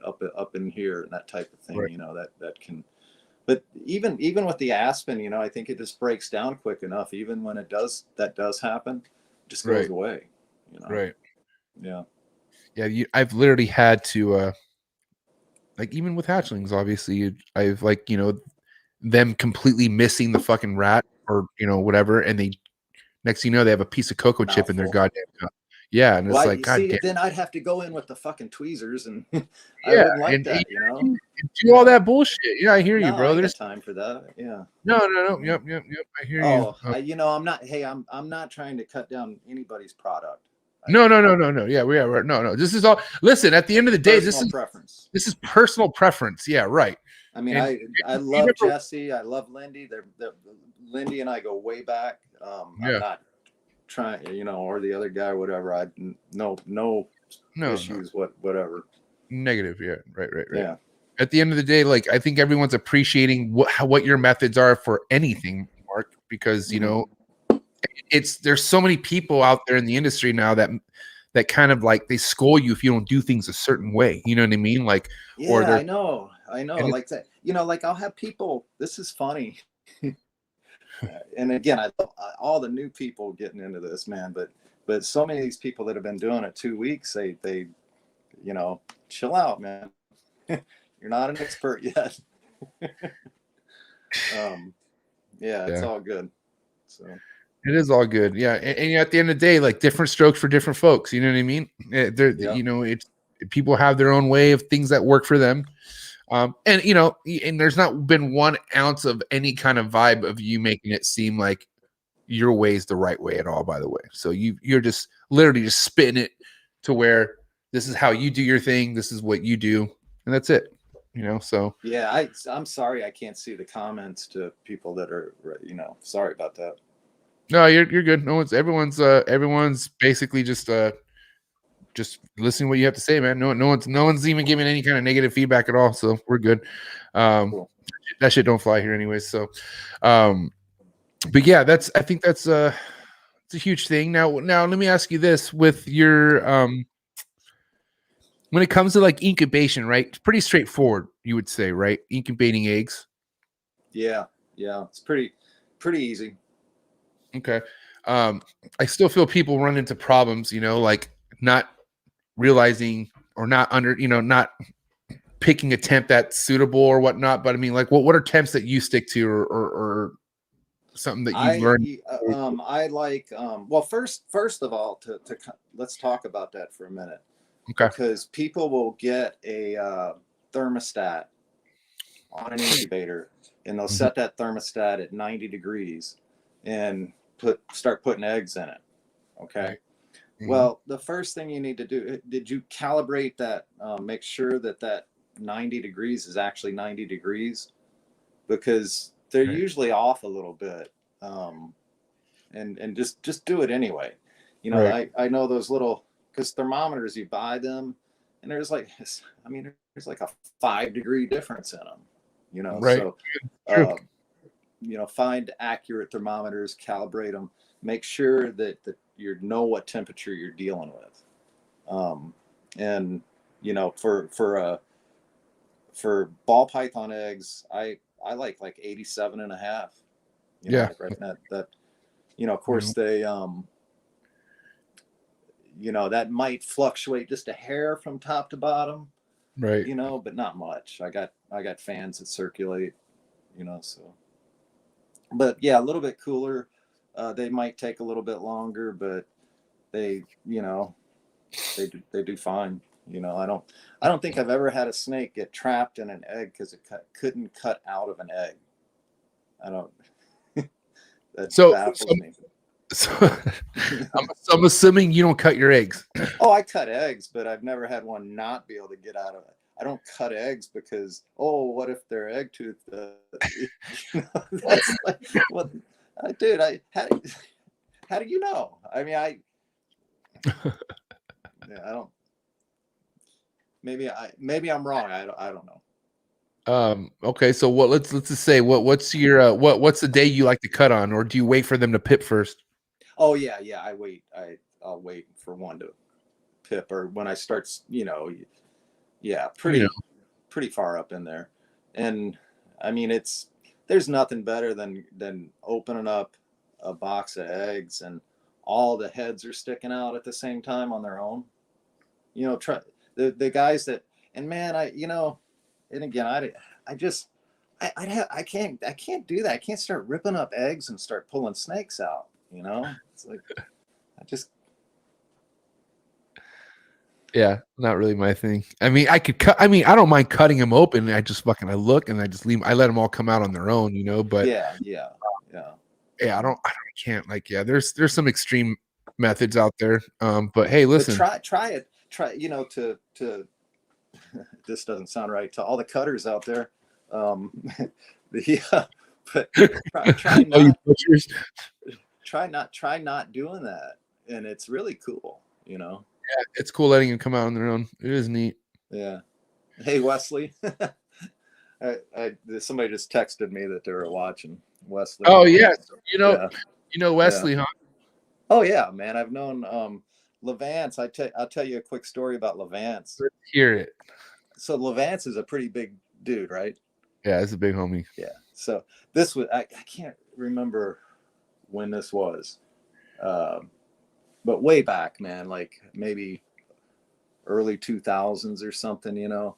up in here and that type of thing, right. that can, but even with the aspen, I think it just breaks down quick enough. Even when that does happen, it just goes away,
Right.
Yeah.
Yeah. I've literally had to, like even with hatchlings, obviously I've like, them completely missing the fucking rat or, whatever. And they, next thing you know, they have a piece of cocoa chip in their goddamn mouth. Yeah. And it's like, God damn.
Then I'd have to go in with the fucking tweezers and I wouldn't like that,
and do all that bullshit. Yeah, I hear you, bro.
There's time for that. Yeah.
No. Yep. I hear you.
I'm not, I'm not trying to cut down anybody's product.
No. Yeah, we are. No. This is all. Listen, at the end of the day, this is preference. This is personal preference. Yeah, right.
I mean, I love Jesse. I love Lindy. Lindy and I go way back. I'm not trying, or the other guy, whatever. No issues. Whatever.
Negative. Yeah. Right.
Yeah.
At the end of the day, like I think everyone's appreciating what your methods are for anything, Mark, because there's so many people out there in the industry now that kind of like they scold you if you don't do things a certain way. You know what I mean? Like, or
Yeah,
they're
I know. Like that, like I'll have people. This is funny. And again, all the new people getting into this, man. But so many of these people that have been doing it 2 weeks, they chill out, man. You're not an expert yet. Yeah, it's all good. So
it is all good. Yeah. And at the end of the day, like different strokes for different folks. You know what I mean? It's people have their own way of things that work for them. And there's not been 1 ounce of any kind of vibe of you making it seem like your way is the right way at all, by the way. So you're just literally just spitting it to where this is how you do your thing. This is what you do. And that's it. So
yeah, I'm sorry I can't see the comments to people that are, sorry about that.
no, you're good. Everyone's basically just listening to what you have to say, man. No one's even giving any kind of negative feedback at all. So we're good.
Cool.
That shit don't fly here anyways. So, but yeah, I think that's it's a huge thing. Now let me ask you this: with your when it comes to like incubation, right? It's pretty straightforward, you would say, right? Incubating eggs.
Yeah, it's pretty easy.
Okay. I still feel people run into problems, like not realizing or not not picking a temp that's suitable or whatnot. But I mean, like, what are temps that you stick to, or something that you've learned?
I like well, first of all, to let's talk about that for a minute.
Okay.
Because people will get a thermostat on an incubator, and they'll set that thermostat at 90 degrees and start putting eggs in it. Okay. Mm-hmm. Well, the first thing you need to do, did you calibrate that? Make sure that 90 degrees is actually 90 degrees, because they're usually off a little bit. And just do it anyway. Right. I know those little, because thermometers, you buy them, and there's like a 5-degree difference in them.
Right.
So find accurate thermometers, calibrate them, make sure that you know what temperature you're dealing with. And for ball python eggs, I like 87.5. Right, that of course they that might fluctuate just a hair from top to bottom,
right?
But not much. I got fans that circulate, so. But yeah, a little bit cooler. They might take a little bit longer, but they do fine. I don't think I've ever had a snake get trapped in an egg because it couldn't cut out of an egg. I don't. That baffles me.
So I'm assuming you don't cut your eggs.
Oh, I cut eggs, but I've never had one not be able to get out of it. I don't cut eggs because, what if they're egg tooth? That's like, what, dude? How do you know? I mean, I don't. Maybe I'm wrong. I don't know.
Okay, so let's just say what's your what's the day you like to cut on, or do you wait for them to pip first?
Oh yeah, I wait. I'll wait for one to pip, or when I start, pretty far up in there. And I mean, there's nothing better than opening up a box of eggs and all the heads are sticking out at the same time on their own. Try the guys that, and man, and again, I can't do that. I can't start ripping up eggs and start pulling snakes out. It's like
yeah, not really my thing. I mean, I could cut. I mean, I don't mind cutting them open. I look and I just leave. I let them all come out on their own, But
yeah.
I can't. Like, yeah, there's some extreme methods out there. But hey, listen.
But try it. Try, to this doesn't sound right to all the cutters out there. But try not doing that, and it's really cool. Yeah,
it's cool letting them come out on their own. It is neat.
Yeah. Hey, Wesley. Somebody just texted me that they were watching. Wesley.
Oh yeah. You know Wesley, huh?
Oh yeah, man. I've known Levance. I'll tell you a quick story about Levance.
Let's hear it.
So Levance is a pretty big dude, right?
Yeah, it's a big homie.
Yeah. So this was I can't remember when this was, but way back, man, like maybe early 2000s or something, you know.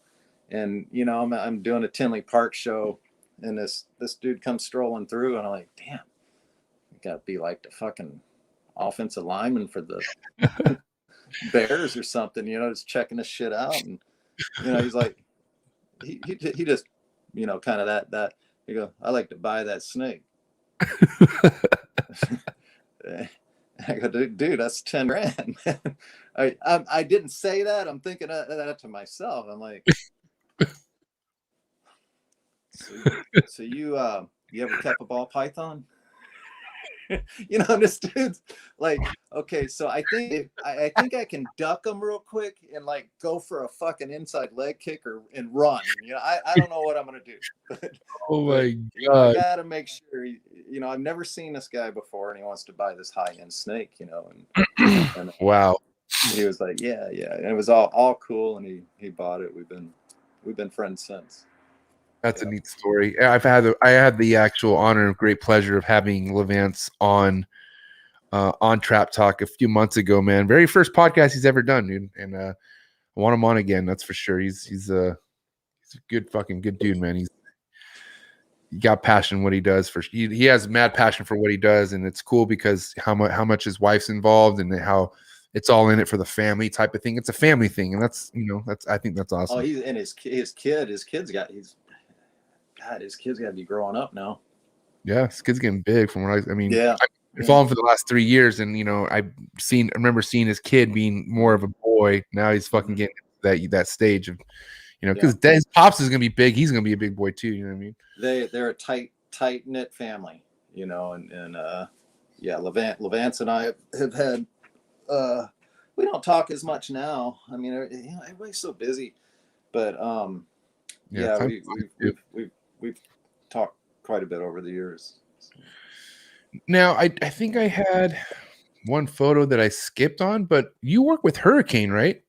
And you know, I'm doing a Tinley Park show, and this dude comes strolling through, and I'm like, damn, you gotta be like the fucking offensive lineman for the Bears or something, you know, just checking this shit out. And you know, he's like, he just, you know, kind of that. You go, I like to buy that snake. I go, dude, that's 10 grand. I didn't say that. I'm thinking that to myself. I'm like, so you ever kept a ball python? You know, this dude's like, okay, so I think I can duck him real quick and like go for a fucking inside leg kick and run. You know, I don't know what I'm gonna do. But,
Oh my
you know, I
god!
gotta make sure. You know, I've never seen this guy before, and he wants to buy this high end snake. You know, and
Wow,
he was like, yeah, and it was all cool, and he bought it. We've been friends since.
that's a
Yeah.
neat story. I had the actual honor and great pleasure of having Levance on Trap Talk a few months ago, man. Very first podcast he's ever done, dude. And I want him on again, that's for sure. He's a good dude, man. He got passion in what he does. He has mad passion for what he does, and it's cool because how much his wife's involved and how it's all in it for the family type of thing. It's a family thing, and I think that's awesome.
Oh, he's and his kid's got his kid's got to be growing up now.
Yeah, his kid's getting big. From what I mean,
Yeah.
I've followed him for the last 3 years, and you know, I remember seeing his kid being more of a boy. Now he's fucking getting that stage of, you know, because his pops is gonna be big. He's gonna be a big boy too. You know what I mean?
They're a tight knit family, you know, and yeah, Levance and I have had we don't talk as much now. I mean, you know, everybody's so busy, but yeah, we've talked quite a bit over the years.
Now, I think I had one photo that I skipped on, but you work with Hurricane, right?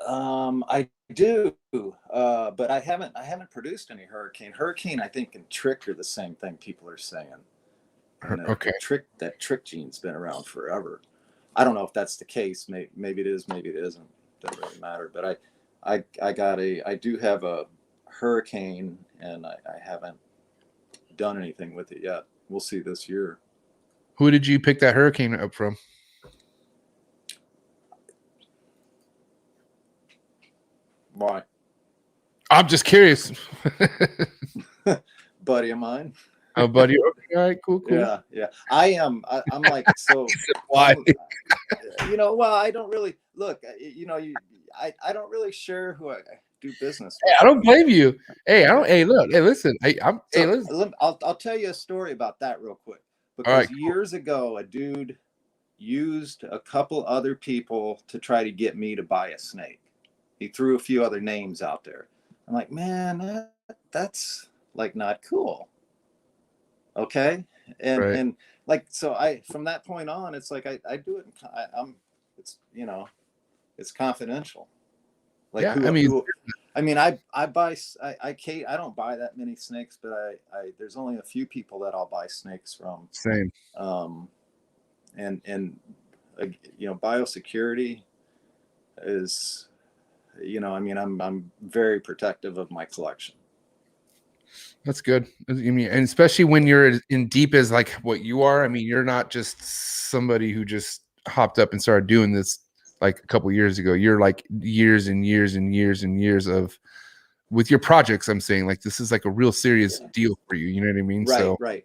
I do, but I haven't produced any Hurricane. Hurricane, I think, and Trick are the same thing. People are saying. And
Okay.
that trick gene's been around forever. I don't know if that's the case. Maybe it is. Maybe it isn't. Doesn't really matter. But I do have a Hurricane, and I haven't done anything with it yet. We'll see this year.
Who did you pick that Hurricane up from?
Why?
I'm just curious.
Buddy of mine.
Oh, buddy. Okay, all right, cool.
Yeah. I'm like, so
why?
You know, well, I don't really look. You know, I don't really share who I do business with.
Hey, I don't blame you. Hey, I don't. Hey, look. Hey, listen. Listen.
I'll tell you a story about that real quick. Because years ago, a dude used a couple other people to try to get me to buy a snake. He threw a few other names out there. I'm like, man, that's like not cool. Okay. And like, so from that point on, it's like, I do it. It's, you know, it's confidential. Like,
yeah,
I mean, I buy, I don't buy that many snakes, but there's only a few people that I'll buy snakes from.
Same.
And you know, biosecurity is, you know, I mean, I'm very protective of my collection.
That's good. I mean, and especially when you're in deep as like what you are. I mean, you're not just somebody who just hopped up and started doing this like a couple years ago. You're like years and years and years and years of with your projects. I'm saying like this is like a real serious deal for you. You know what I mean?
Right.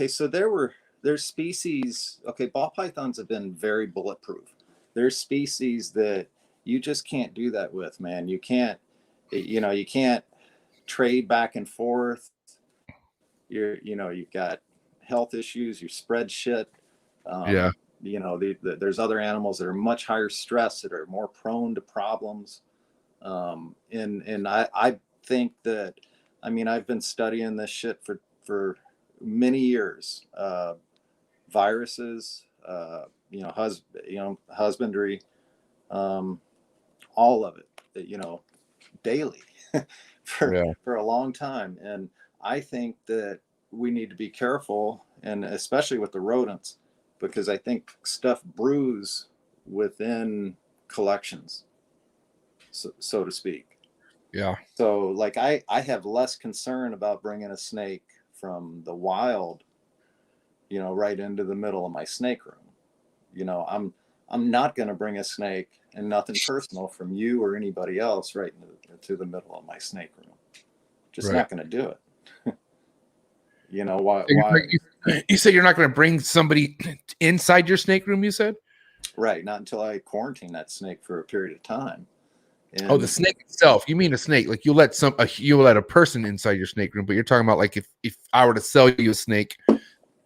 So there's species. Okay, ball pythons have been very bulletproof. There's species that you just can't do that with, man. You can't trade back and forth. You've got health issues. You spread shit. You know, there's other animals that are much higher stress that are more prone to problems. And I think that, I mean, I've been studying this shit for many years, viruses, husbandry, all of it, daily for a long time. And I think that we need to be careful, and especially with the rodents, because I think stuff brews within collections, so to speak.
Yeah.
So like I have less concern about bringing a snake from the wild, right into the middle of my snake room. I'm not going to bring a snake, and nothing personal, from you or anybody else right into the middle of my snake room. Just not going to do it. Why?
You said you're not going to bring somebody inside your snake room, you said?
Right. Not until I quarantine that snake for a period of time.
And the snake itself. You mean a snake? Like you let a person inside your snake room, but you're talking about like if I were to sell you a snake,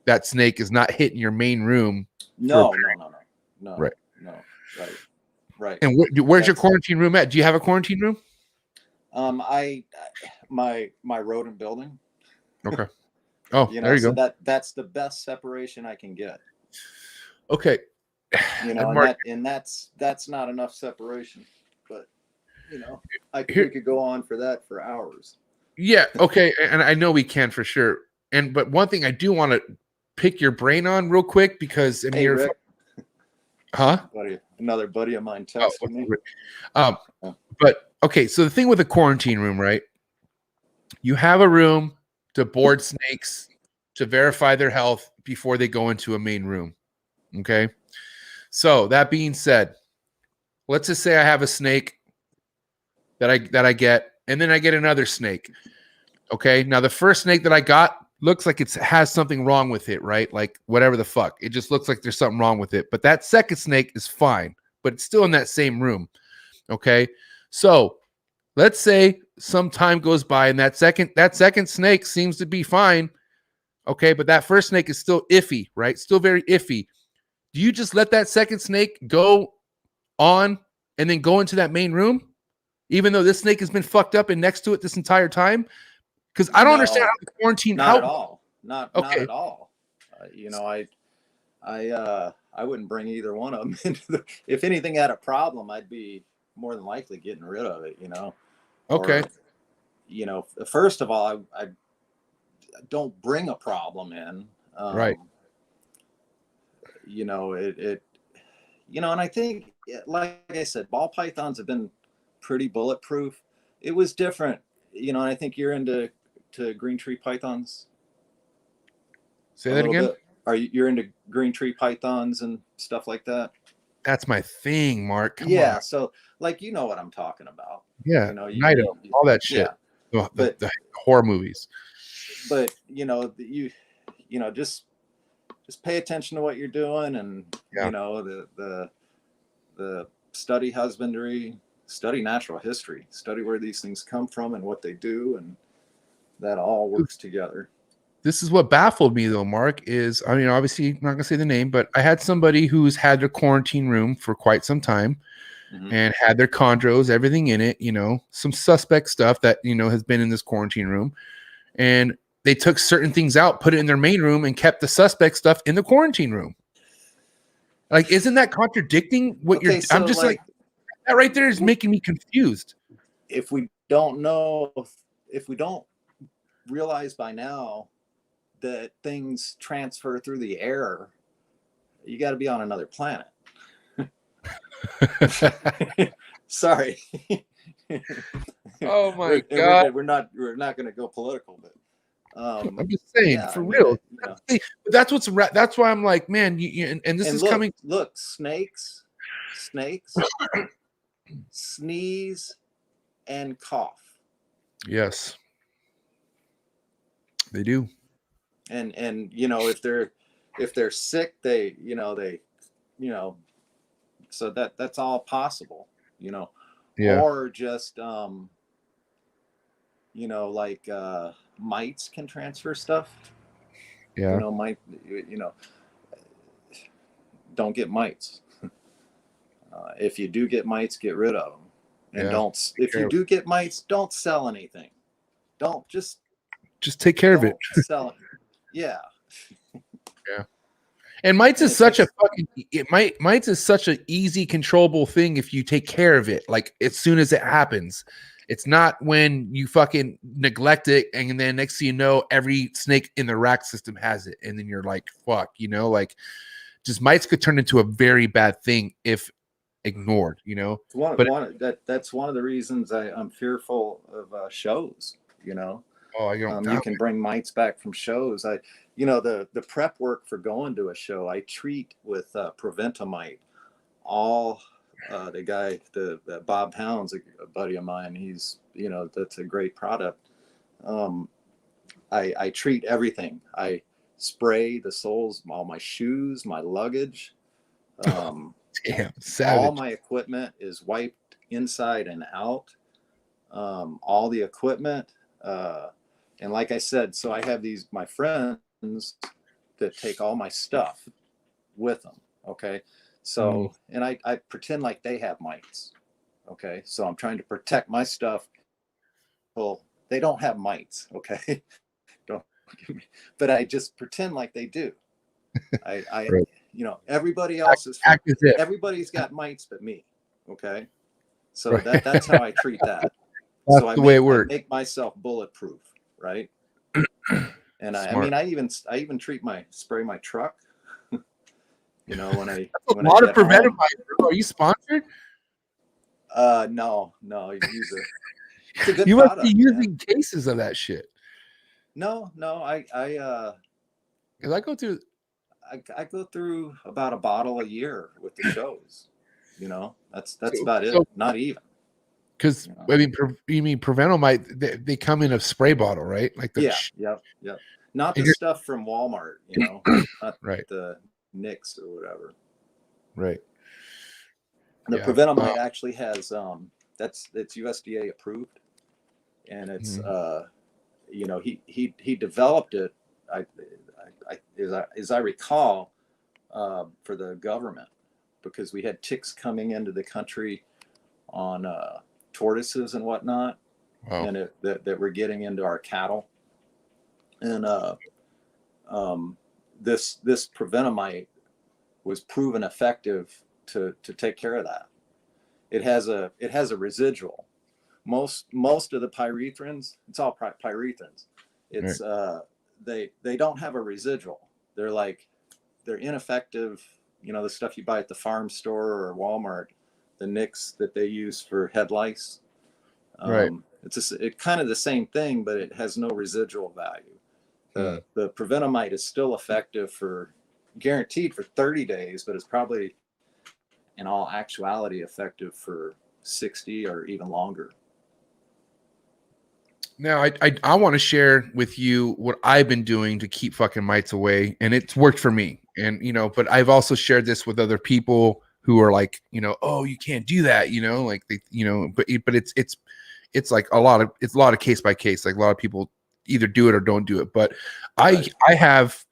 that snake is not hitting your main room.
No.
Right.
No. Right.
And where's your quarantine room at? Do you have a quarantine room?
My rodent building.
Okay. Oh, there you
so
go.
That's the best separation I can get.
Okay.
And that's not enough separation, but we could go on for that for hours.
Yeah. Okay. And I know we can for sure. But one thing I do want to pick your brain on real quick, because
Hey, Rick. Another buddy of mine texted me.
But okay, so the thing with a quarantine room, right? You have a room to board snakes to verify their health before they go into a main room. Okay. So that being said, let's just say I have a snake that I get, and then I get another snake. Okay. Now the first snake that I got looks like it has something wrong with it, right? Like whatever the fuck. It just looks like there's something wrong with it. But that second snake is fine, but it's still in that same room. Okay. So let's say some time goes by and that second snake seems to be fine. Okay. But that first snake is still iffy, right? Still very iffy. Do you just let that second snake go on and then go into that main room, even though this snake has been fucked up and next to it this entire time? Because I don't understand how the quarantine.
Not at all. Not at all. I wouldn't bring either one of them into if anything had a problem, I'd be more than likely getting rid of it.
Okay.
Or, first of all, I don't bring a problem in.
Right.
And I think, like I said, ball pythons have been pretty bulletproof. It was different, and I think you're into green tree pythons.
Say that again.
You're into green tree pythons and stuff like that?
That's my thing, Mark. Come on.
So like what I'm talking about.
Yeah, all that shit. Yeah. The horror movies.
But just pay attention to what you're doing, and the study husbandry, study natural history, study where these things come from and what they do, and that all works together.
This is what baffled me though, Mark, is, obviously I'm not going to say the name, but I had somebody who's had their quarantine room for quite some time and had their chondros, everything in it, some suspect stuff that, has been in this quarantine room. And they took certain things out, put it in their main room, and kept the suspect stuff in the quarantine room. Like, isn't that contradicting what you're... So I'm just like, that right there is making me confused.
If we don't realize by now that things transfer through the air, you got to be on another planet. Sorry.
Oh my God.
We're not going to go political, but
I'm just saying, real. That's why I'm like, man, and this is coming.
Look, snakes sneeze and cough. Yes, they do. And if they're sick, they so that's all possible, Yeah. Or just like mites can transfer stuff. Yeah. Don't get mites. If you do get mites, get rid of them. And if you do get mites, don't sell anything. Don't just
take care of it.
Sell it. Yeah.
And mites
And
is such a fucking mites is such an easy controllable thing if you take care of it. Like as soon as it happens, it's not when you fucking neglect it and then next thing you know, every snake in the rack system has it, and then you're like, fuck, you know, like just mites could turn into a very bad thing if ignored, you know.
That's one of the reasons I'm fearful of shows. You know,
Oh, I don't
you
doubt
can
it.
bring mites back from shows. The prep work for going to a show, I treat with Preventamite. All the Bob Pound's a buddy of mine. He's, that's a great product. I treat everything. I spray the soles, all my shoes, my luggage.
Damn,
All
savage.
my equipment is wiped inside and out. All the equipment. And like I said, so I have my friends that take all my stuff with them. Okay. So, and I pretend like they have mites. Okay. So I'm trying to protect my stuff. Well, they don't have mites. Okay. Don't give me, but I just pretend like they do. I
Right.
everybody else is,
Act as if.
everybody's got mites but me. Okay. So
Right.
that's how I treat that.
That's
So
the way it
I
works.
make myself bulletproof. Right. And I
Smart.
mean, I even spray my truck. When
A
when I
lot of
get
preventive
home.
mites. Are you sponsored?
No, it's a good
You must be
product,
using
man.
cases of that shit.
No,
Because I go through.
I go through about a bottle a year with the shows. That's about it.
So,
Not even.
because I mean, you mean preventive mite? They come in a spray bottle, right? Like the.
Yeah, yep. Not
And
the stuff from Walmart, not
right,
the Nicks or whatever.
right.
The
Yeah.
Preventamite actually has it's USDA approved, and it's he developed it. As I recall, for the government, because we had ticks coming into the country on tortoises and whatnot,
Wow.
and that were getting into our cattle, and this Preventamite was proven effective to take care of that. It has a residual. Most of the pyrethrins, it's all pyrethrins. It's
Right.
They don't have a residual. They're ineffective. The stuff you buy at the farm store or Walmart, the nicks that they use for head lice.
Right.
It's kind of the same thing, but it has no residual value. The Preventamite is still effective guaranteed for 30 days, but it's probably in all actuality effective for 60 or even longer.
Now, I want to share with you what I've been doing to keep fucking mites away, and it's worked for me. And but I've also shared this with other people who are like, oh, you can't do that, like they, but it's like a lot of case by case. Like a lot of people either do it or don't do it. But I have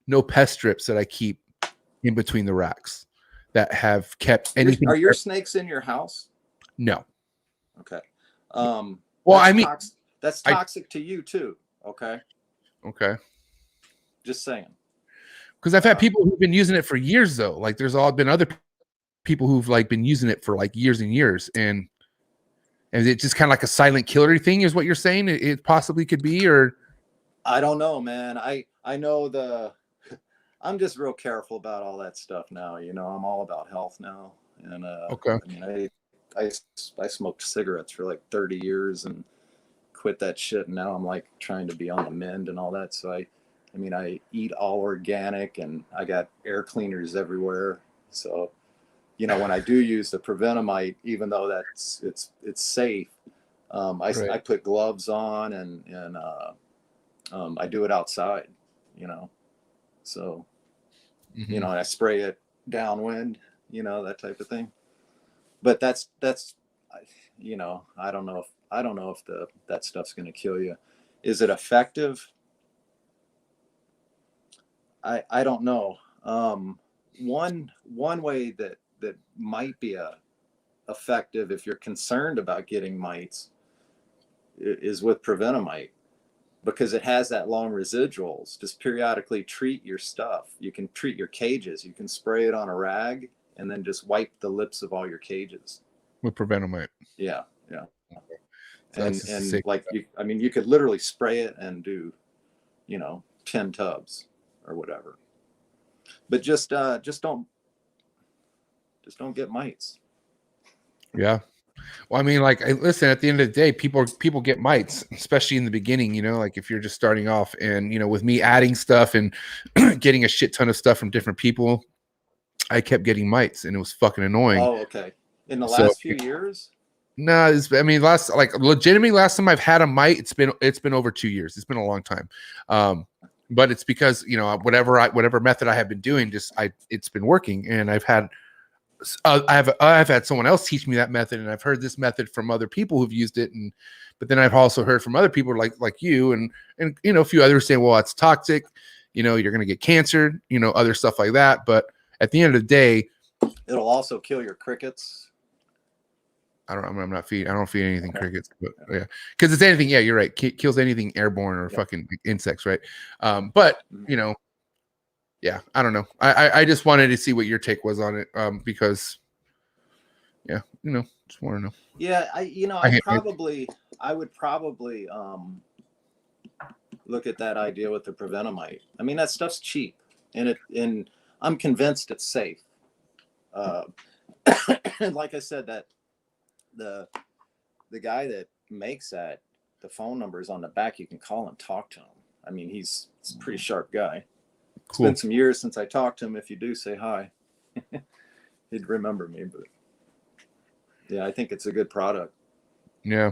no pest strips that I keep in between the racks that have kept anything.
Are your snakes in your house?
No.
Okay.
Well, I mean,
that's toxic to you too. Okay.
Okay.
Just saying.
Because I've had people who've been using it for years, though. Like, there's been other people who've like been using it for like years and years, and it's just kind of like a silent killer thing, is what you're saying? It possibly could be, or
I don't know, man. I know I'm just real careful about all that stuff now. I'm all about health now, and
okay.
I mean, I smoked cigarettes for like 30 years and quit that shit, and now I'm like trying to be on the mend and all that. So I eat all organic, and I got air cleaners everywhere. So, when I do use the Preventamite, even though it's safe, I put gloves on, and I do it outside, so, I spray it downwind, that type of thing. But that's, I don't know if that stuff's going to kill you. Is it effective? I don't know. One way that might be effective if you're concerned about getting mites is with Preventamite. because it has that long residuals. Just periodically treat your stuff. You can treat your cages. You can spray it on a rag and then just wipe the lips of all your cages.
With Prevenamite.
Yeah, yeah.
So
And like I mean, you could literally spray it and do, 10 tubs or whatever. But just don't get mites.
Yeah. Well, I mean, like, listen, at the end of the day, people get mites, especially in the beginning, like if you're just starting off and, with me adding stuff and getting a shit ton of stuff from different people, I kept getting mites and it was fucking annoying.
Oh, okay. In the last few years?
No, last time I've had a mite, it's been over 2 years. It's been a long time. But it's because, whatever method I have been doing, it's been working. And I've had someone else teach me that method, and I've heard this method from other people who've used it, but then I've also heard from other people like you and a few others saying, well, it's toxic, you're going to get cancer, other stuff like that. But at the end of the day,
it'll also kill your crickets.
I don't feed anything crickets, but yeah, because it's anything. Yeah, you're right. Kills anything airborne or fucking insects, right? But yeah, I don't know. I just wanted to see what your take was on it, because yeah, just want to know.
Yeah, I would probably look at that idea with the Prevenamite. I mean, that stuff's cheap, and I'm convinced it's safe. And like I said, that the guy that makes that, the phone number is on the back. You can call and talk to him. I mean, he's a pretty sharp guy.
Cool.
It's been some years since I talked to him. If you do, say hi. He'd remember me, but yeah, I think it's a good product.
Yeah.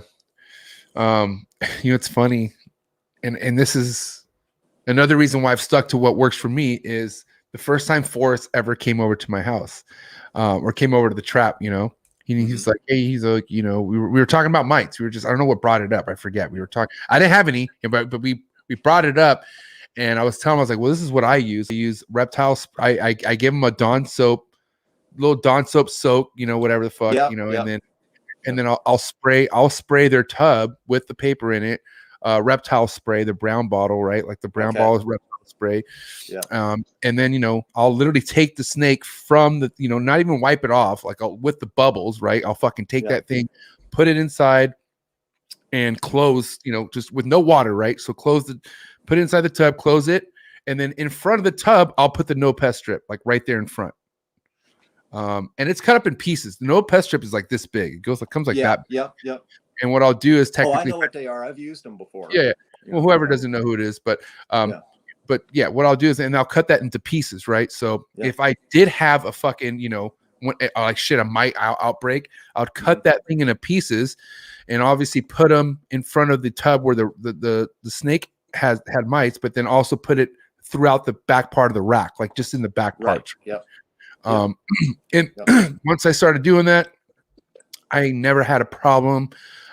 It's funny. And this is another reason why I've stuck to what works for me is the first time Forrest ever came over to my house, or came over to the trap, he's like, hey, he's like, we were talking about mites. We were just, I don't know what brought it up. I forget. We were talking, I didn't have any, but we brought it up. And I was telling him, I was like, well, this is what I use. I use Reptiles. I give them a Dawn soap, little Dawn soap soak, whatever the fuck, and then I'll spray their tub with the paper in it. Reptile spray, the brown bottle, right? Like the brown bottle is Reptile spray. Yeah. And then, I'll literally take the snake from the, not even wipe it off, like with the bubbles, right? I'll fucking take that thing, put it inside and close, just with no water, right? So put it inside the tub, close it, and then in front of the tub, I'll put the no pest strip, like right there in front. And it's cut up in pieces. The no pest strip is like this big. It comes like that.
Yep.
And what I'll do is technically,
I know what they are. I've used them before.
Yeah. Well, whoever doesn't know who it is, but what I'll do is, and I'll cut that into pieces, right? So if I did have a fucking, a mite outbreak, I'll cut that thing into pieces, and obviously put them in front of the tub where the snake had mites, but then also put it throughout the back part of the rack, like just in the back part.
Yep.
And once I started doing that, I never had a problem.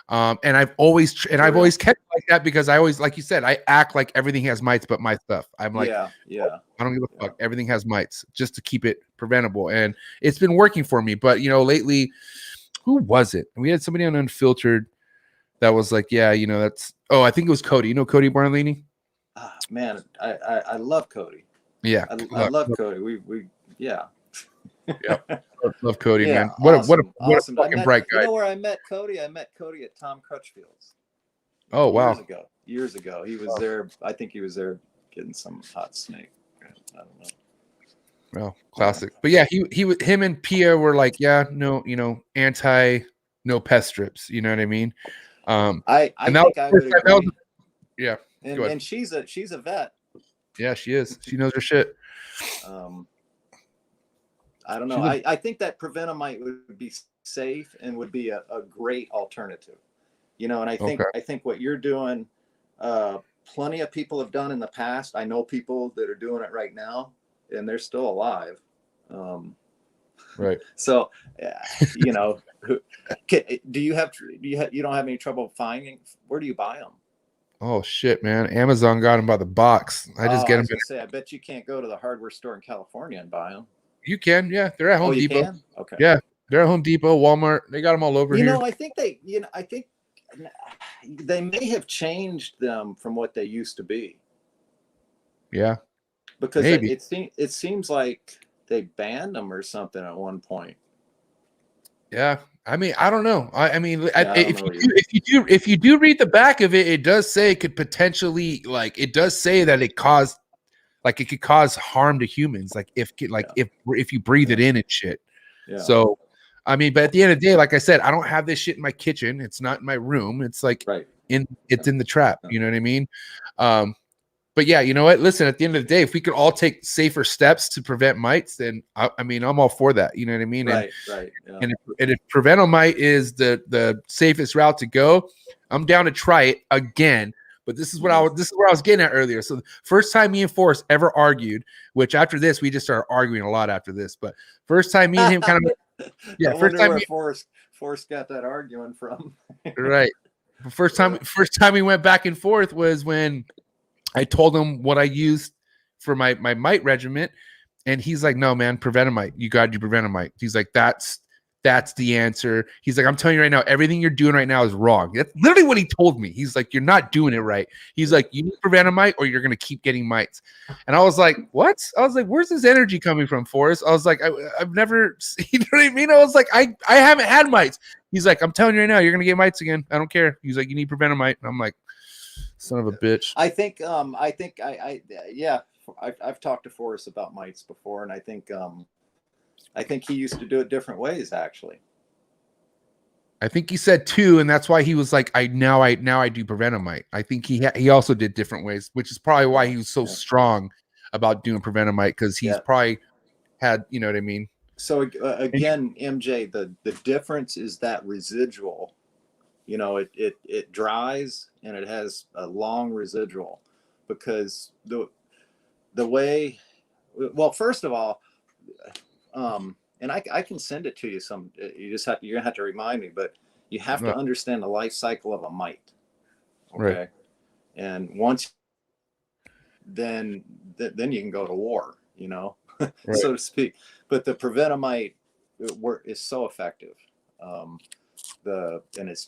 And I've always kept it like that because I always, like you said, I act like everything has mites but my stuff. I'm like, I don't give a fuck. Everything has mites just to keep it preventable. And it's been working for me. But, lately, who was it? We had somebody on Unfiltered that was like, I think it was Cody. You know Cody Barlini?
Man, I love Cody.
Yeah.
I love Cody. Yeah.
Love Cody, man.
Awesome.
What a fucking bright guy.
You know where I met Cody? I met Cody at Tom Crutchfield's.
Oh, wow.
Years ago. He was there. I think he was there getting some hot snake. I don't know.
Oh, classic. But yeah, him and Pia were like, anti no pest strips. You know what I mean?
I think I would agree.
Yeah.
And she's a vet.
Yeah, she is. She knows her shit.
I don't know. I think that Prevenamite would be safe and would be a great alternative. And I think what you're doing, plenty of people have done in the past. I know people that are doing it right now, and they're still alive.
Right.
So, you don't have any trouble finding? Where do you buy them?
Oh shit, man! Amazon got them by the box. I just get them.
I bet you can't go to the hardware store in California and buy them.
You can, yeah. They're at Home Depot.
Can? Okay.
Yeah, they're at Home Depot, Walmart. They got them all over here.
I think they may have changed them from what they used to be.
Yeah.
Because
Maybe.
it seems like they banned them or something at one point.
Yeah. I mean, I don't know. I mean,
Yeah,
if you do read the back of it, it does say it could potentially, like, it does say that it could cause harm to humans, like if you breathe it in and shit.
Yeah.
So, I mean, but at the end of the day, like I said, I don't have this shit in my kitchen. It's not in my room. It's like
right.
It's in the trap. You know what I mean? But yeah, you know what? Listen, at the end of the day, if we could all take safer steps to prevent mites, then I mean, I'm all for that. You know what I mean?
Right, right. Yeah.
And if prevent-a-mite is the safest route to go, I'm down to try it again. But this is where I was getting at earlier. So the first time me and Forrest ever argued, which after this we just started arguing a lot after this. But first time me and him kind of
first time where Forrest got that arguing from.
Right. First time we went back and forth was when I told him what I used for my mite regiment, and he's like, "No, man, prevent-a-mite. You got to do prevent-a-mite." He's like, "That's the answer." He's like, "I'm telling you right now, everything you're doing right now is wrong." That's literally what he told me. He's like, "You're not doing it right." He's like, "You need prevent-a-mite, or you're gonna keep getting mites." And I was like, "What?" I was like, "Where's this energy coming from, Forrest?" I was like, "I've never," you know what I mean? I was like, "I haven't had mites." He's like, "I'm telling you right now, you're gonna get mites again. I don't care." He's like, "You need prevent-a-mite." And I'm like, son of a bitch.
I think I've talked to Forrest about mites before, and I think he used to do it different ways, actually.
I think he said 2, and that's why he was like, I do prevent-a-mite. I think he also did different ways, which is probably why he was so strong about doing prevent-a-mite, because he's probably had, you know what I mean?
So again, MJ, the difference is that residual. You know, it dries and it has a long residual, because the way, well, first of all, and I can send it to you. You're gonna have to remind me, but you have to understand the life cycle of a mite. Okay. Right. And once, then you can go to war, you know, right. So to speak. But the prevent-a-mite is so effective. And it's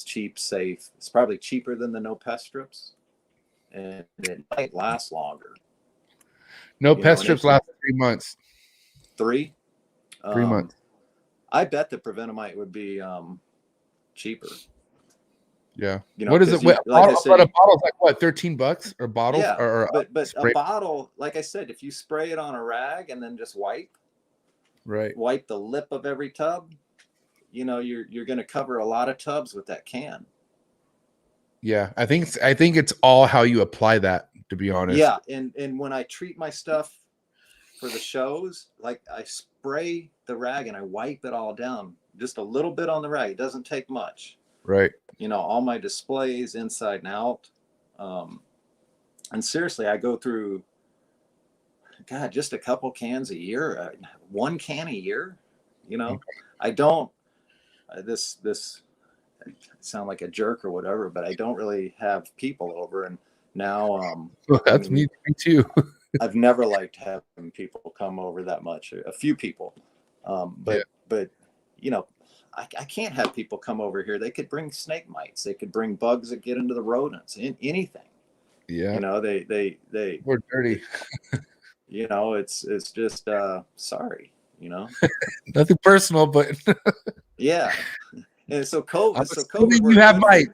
cheap, safe. It's probably cheaper than the no pest strips, and it might last longer.
No pest strips last 3 months.
3
months.
I bet the prevent-a-mite would be cheaper.
Yeah.
You know,
what is it? But a bottle's like what, $13 or bottles?
Yeah.
Or
but a bottle, like I said, if you spray it on a rag and then just wipe the lip of every tub, you know, you're going to cover a lot of tubs with that can.
Yeah, I think it's all how you apply that, to be honest.
Yeah, and when I treat my stuff for the shows, like I spray the rag and I wipe it all down, just a little bit on the rag. It doesn't take much.
Right.
You know, all my displays inside and out. And seriously, I go through, God, just a couple cans a year, 1 can a year. You know, I don't. This sound like a jerk or whatever, but I don't really have people over, and now
well, that's me too.
I've never liked having people come over that much. A few people, but you know, I can't have people come over here. They could bring snake mites. They could bring bugs that get into the rodents. Anything. Yeah. You know,
we're dirty.
You know, it's just sorry. You know,
nothing personal, but
yeah. And so COVID,
you have mites.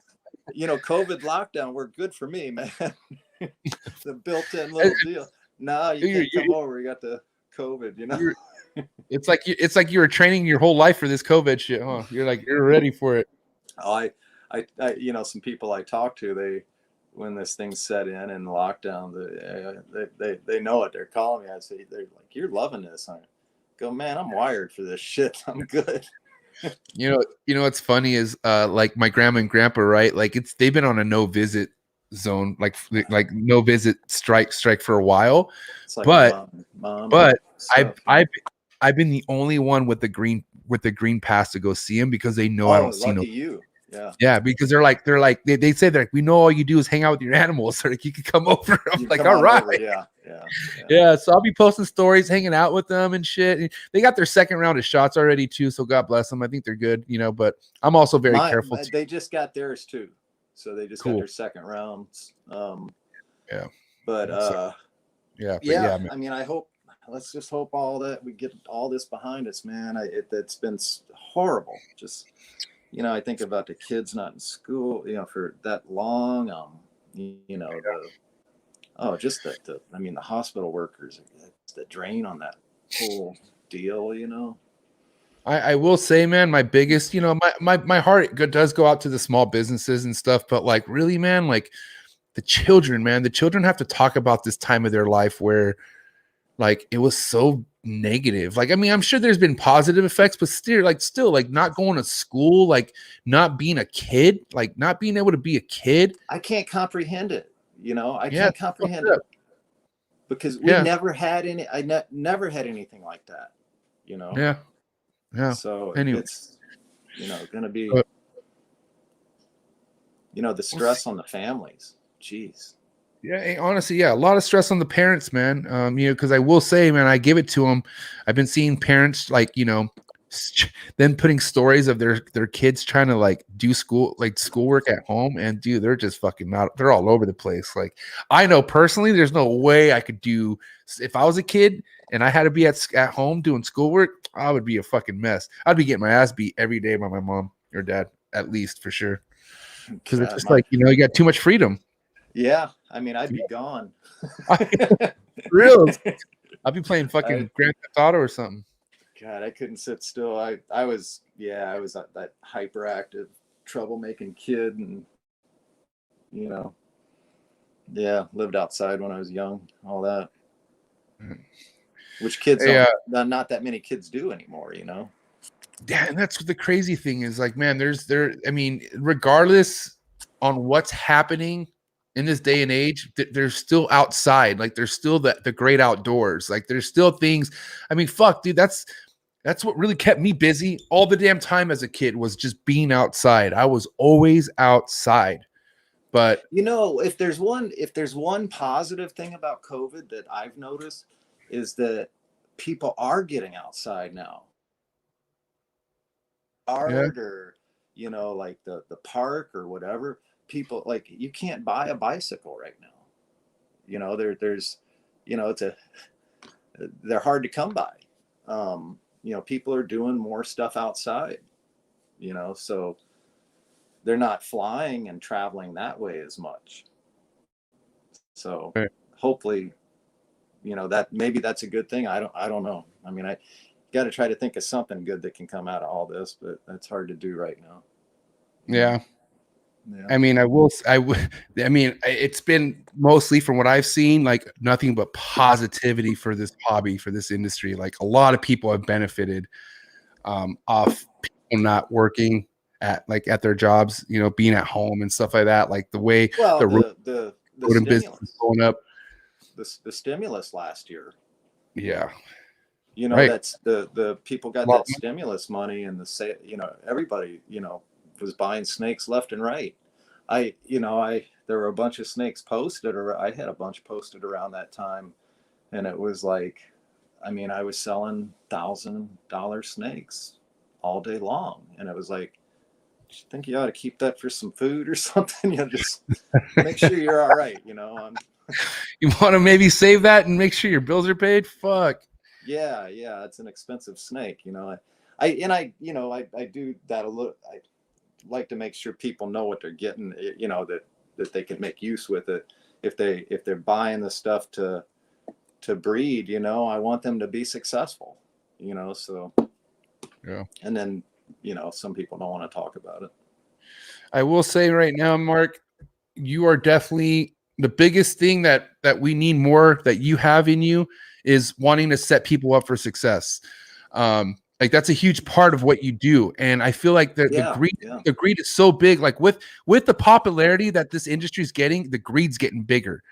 You know, COVID lockdown worked good for me, man. The built-in little deal. No, you can't come over. You got the COVID. You know,
it's like you were training your whole life for this COVID shit, huh? You're ready for it.
Oh, I you know, some people I talk to, when this thing set in and lockdown, they know it. They're calling me. I say, they're like, "You're loving this." I go, "Man, I'm wired for this shit. I'm good."
You know what's funny is like my grandma and grandpa, right? Like they've been on a no visit zone, like no visit strike for a while. Like but I've been the only one with the green pass to go see him, because they know I don't see no.
You.
Yeah, because they say that we know all you do is hang out with your animals. So like you can come over. I'm like, all right.
Over.
Yeah. So I'll be posting stories, hanging out with them and shit. And they got their second round of shots already too. So God bless them. I think they're good, but I'm also very careful.
They just got theirs too. So they just got their second rounds.
Yeah.
But
yeah.
I mean, let's just hope we get all this behind us, man. It's been horrible. Just, I think about the kids not in school, for that long. The hospital workers, the drain on that whole deal,
I will say, man, my biggest, my heart does go out to the small businesses and stuff, but like really, man, like the children have to talk about this time of their life where like it was so negative. Like, I mean, I'm sure there's been positive effects, but still like not going to school, like not being a kid, like not being able to be a kid.
I can't comprehend it. I can't comprehend it because we never had never had anything like that,
Yeah.
So
anyway.
It's, going to be, the stress on the families. Jeez.
Yeah, honestly, a lot of stress on the parents, man. Because I will say, man, I give it to them. I've been seeing parents then putting stories of their kids trying to like do schoolwork at home, and dude, they're just fucking they're all over the place. Like, I know personally, there's no way I could do if I was a kid and I had to be at home doing schoolwork. I would be a fucking mess. I'd be getting my ass beat every day by my mom or dad, at least for sure. Because it's just you got too much freedom.
Yeah, I mean, I'd be gone.
Real. I'd be playing fucking Grand Theft Auto or something.
God, I couldn't sit still. I was that hyperactive, troublemaking kid, and lived outside when I was young, all that. Which kids not that many kids do anymore,
Yeah, and that's what the crazy thing is. Like, man, I mean, regardless on what's happening in this day and age, there's still outside. Like, there's still the great outdoors. Like, there's still things. I mean, fuck, dude, that's what really kept me busy all the damn time as a kid, was just being outside. I was always outside. But
if there's one positive thing about COVID that I've noticed is that people are getting outside now. Or like the park or whatever. People, like, you can't buy a bicycle right now. There's they're hard to come by. People are doing more stuff outside, so they're not flying and traveling that way as much. So hopefully, that maybe that's a good thing. I don't know. I mean, I got to try to think of something good that can come out of all this, but that's hard to do right now.
Yeah. I mean, it's been mostly, from what I've seen, like nothing but positivity for this hobby, for this industry. Like, a lot of people have benefited off people not working at their jobs, being at home and stuff like that. Like the way
the
business is going up.
The stimulus last year.
Yeah.
Right. That's the people got that stimulus money, and everybody, was buying snakes left and right. There were a bunch of snakes posted, or I had a bunch posted around that time, and it was like, I mean, I was selling $1,000 snakes all day long, and it was like, I think you ought to keep that for some food or something. Just make sure you're all right. You
want to maybe save that and make sure your bills are paid. Fuck.
Yeah, it's an expensive snake. I do that a little. I like to make sure people know what they're getting, that they can make use with it. If they're buying the stuff to breed, I want them to be successful, so
yeah.
And then, some people don't want to talk about it.
I will say right now, Mark, you are definitely the biggest thing that we need more, that you have in you, is wanting to set people up for success. Like, that's a huge part of what you do. And I feel like the greed is so big. Like, with the popularity that this industry is getting, the greed's getting bigger.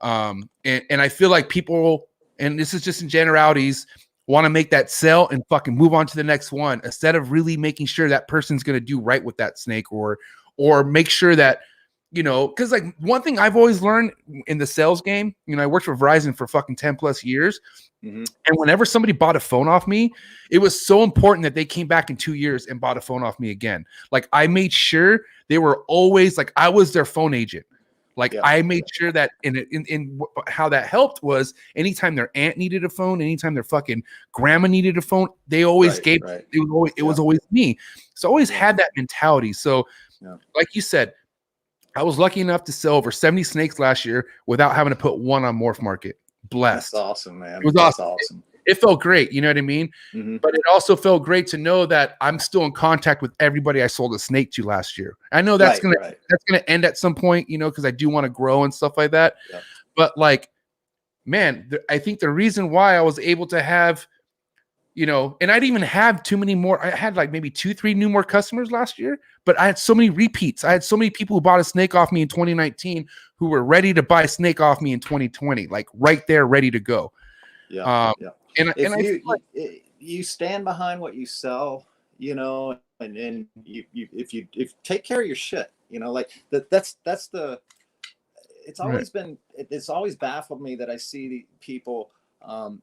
And I feel like people, and this is just in generalities, want to make that sale and fucking move on to the next one instead of really making sure that person's going to do right with that snake or make sure that, you know, because like one thing I've always learned in the sales game, you know, I worked for Verizon for fucking 10 plus years. And whenever somebody bought a phone off me, it was so important that they came back in 2 years and bought a phone off me again. Like I made sure they were always like, I was their phone agent. Like I made sure that in how that helped was anytime their aunt needed a phone, anytime their fucking grandma needed a phone, they always gave it was always me. So I always had that mentality. So like you said, I was lucky enough to sell over 70 snakes last year without having to put one on Morph Market. Blessed.
That's awesome, man.
It was awesome. It felt great, you know what I mean? But it also felt great to know that I'm still in contact with everybody I sold a snake to last year. I know that's gonna end at some point, you know, because I do want to grow and stuff like that. But like, man, I think the reason why I was able to have, you know, and I didn't even have too many more. I had like maybe 2-3 new more customers last year, but I had so many repeats. I had so many people who bought a snake off me in 2019 who were ready to buy a snake off me in 2020, like right there, ready to go. And
you stand behind what you sell, you know, and if you take care of your shit, you know, like that's the. It's always been. It's always baffled me that I see people.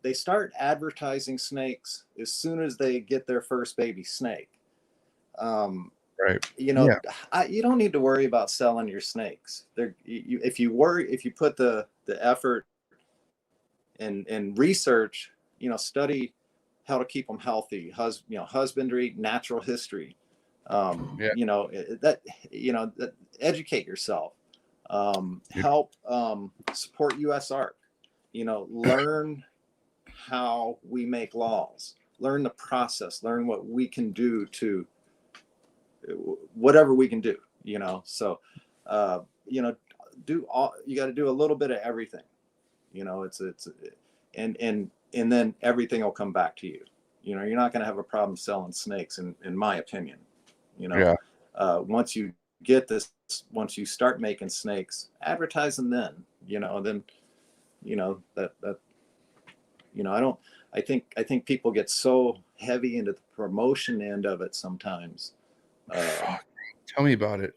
They start advertising snakes as soon as they get their first baby snake. You know, you don't need to worry about selling your snakes. If you put the effort and research, you know, study how to keep them healthy, husbandry, natural history, you know, educate yourself, help support USARC. You know, learn how we make laws, learn the process, learn what we can do to whatever we can do, you know. So, you know, you got to do a little bit of everything, you know, and then everything will come back to you. You know, you're not going to have a problem selling snakes in my opinion, you know. Once you get this, once you start making snakes, advertise them then, you know, then, you know, that, you know, I think people get so heavy into the promotion end of it sometimes.
Tell me about it.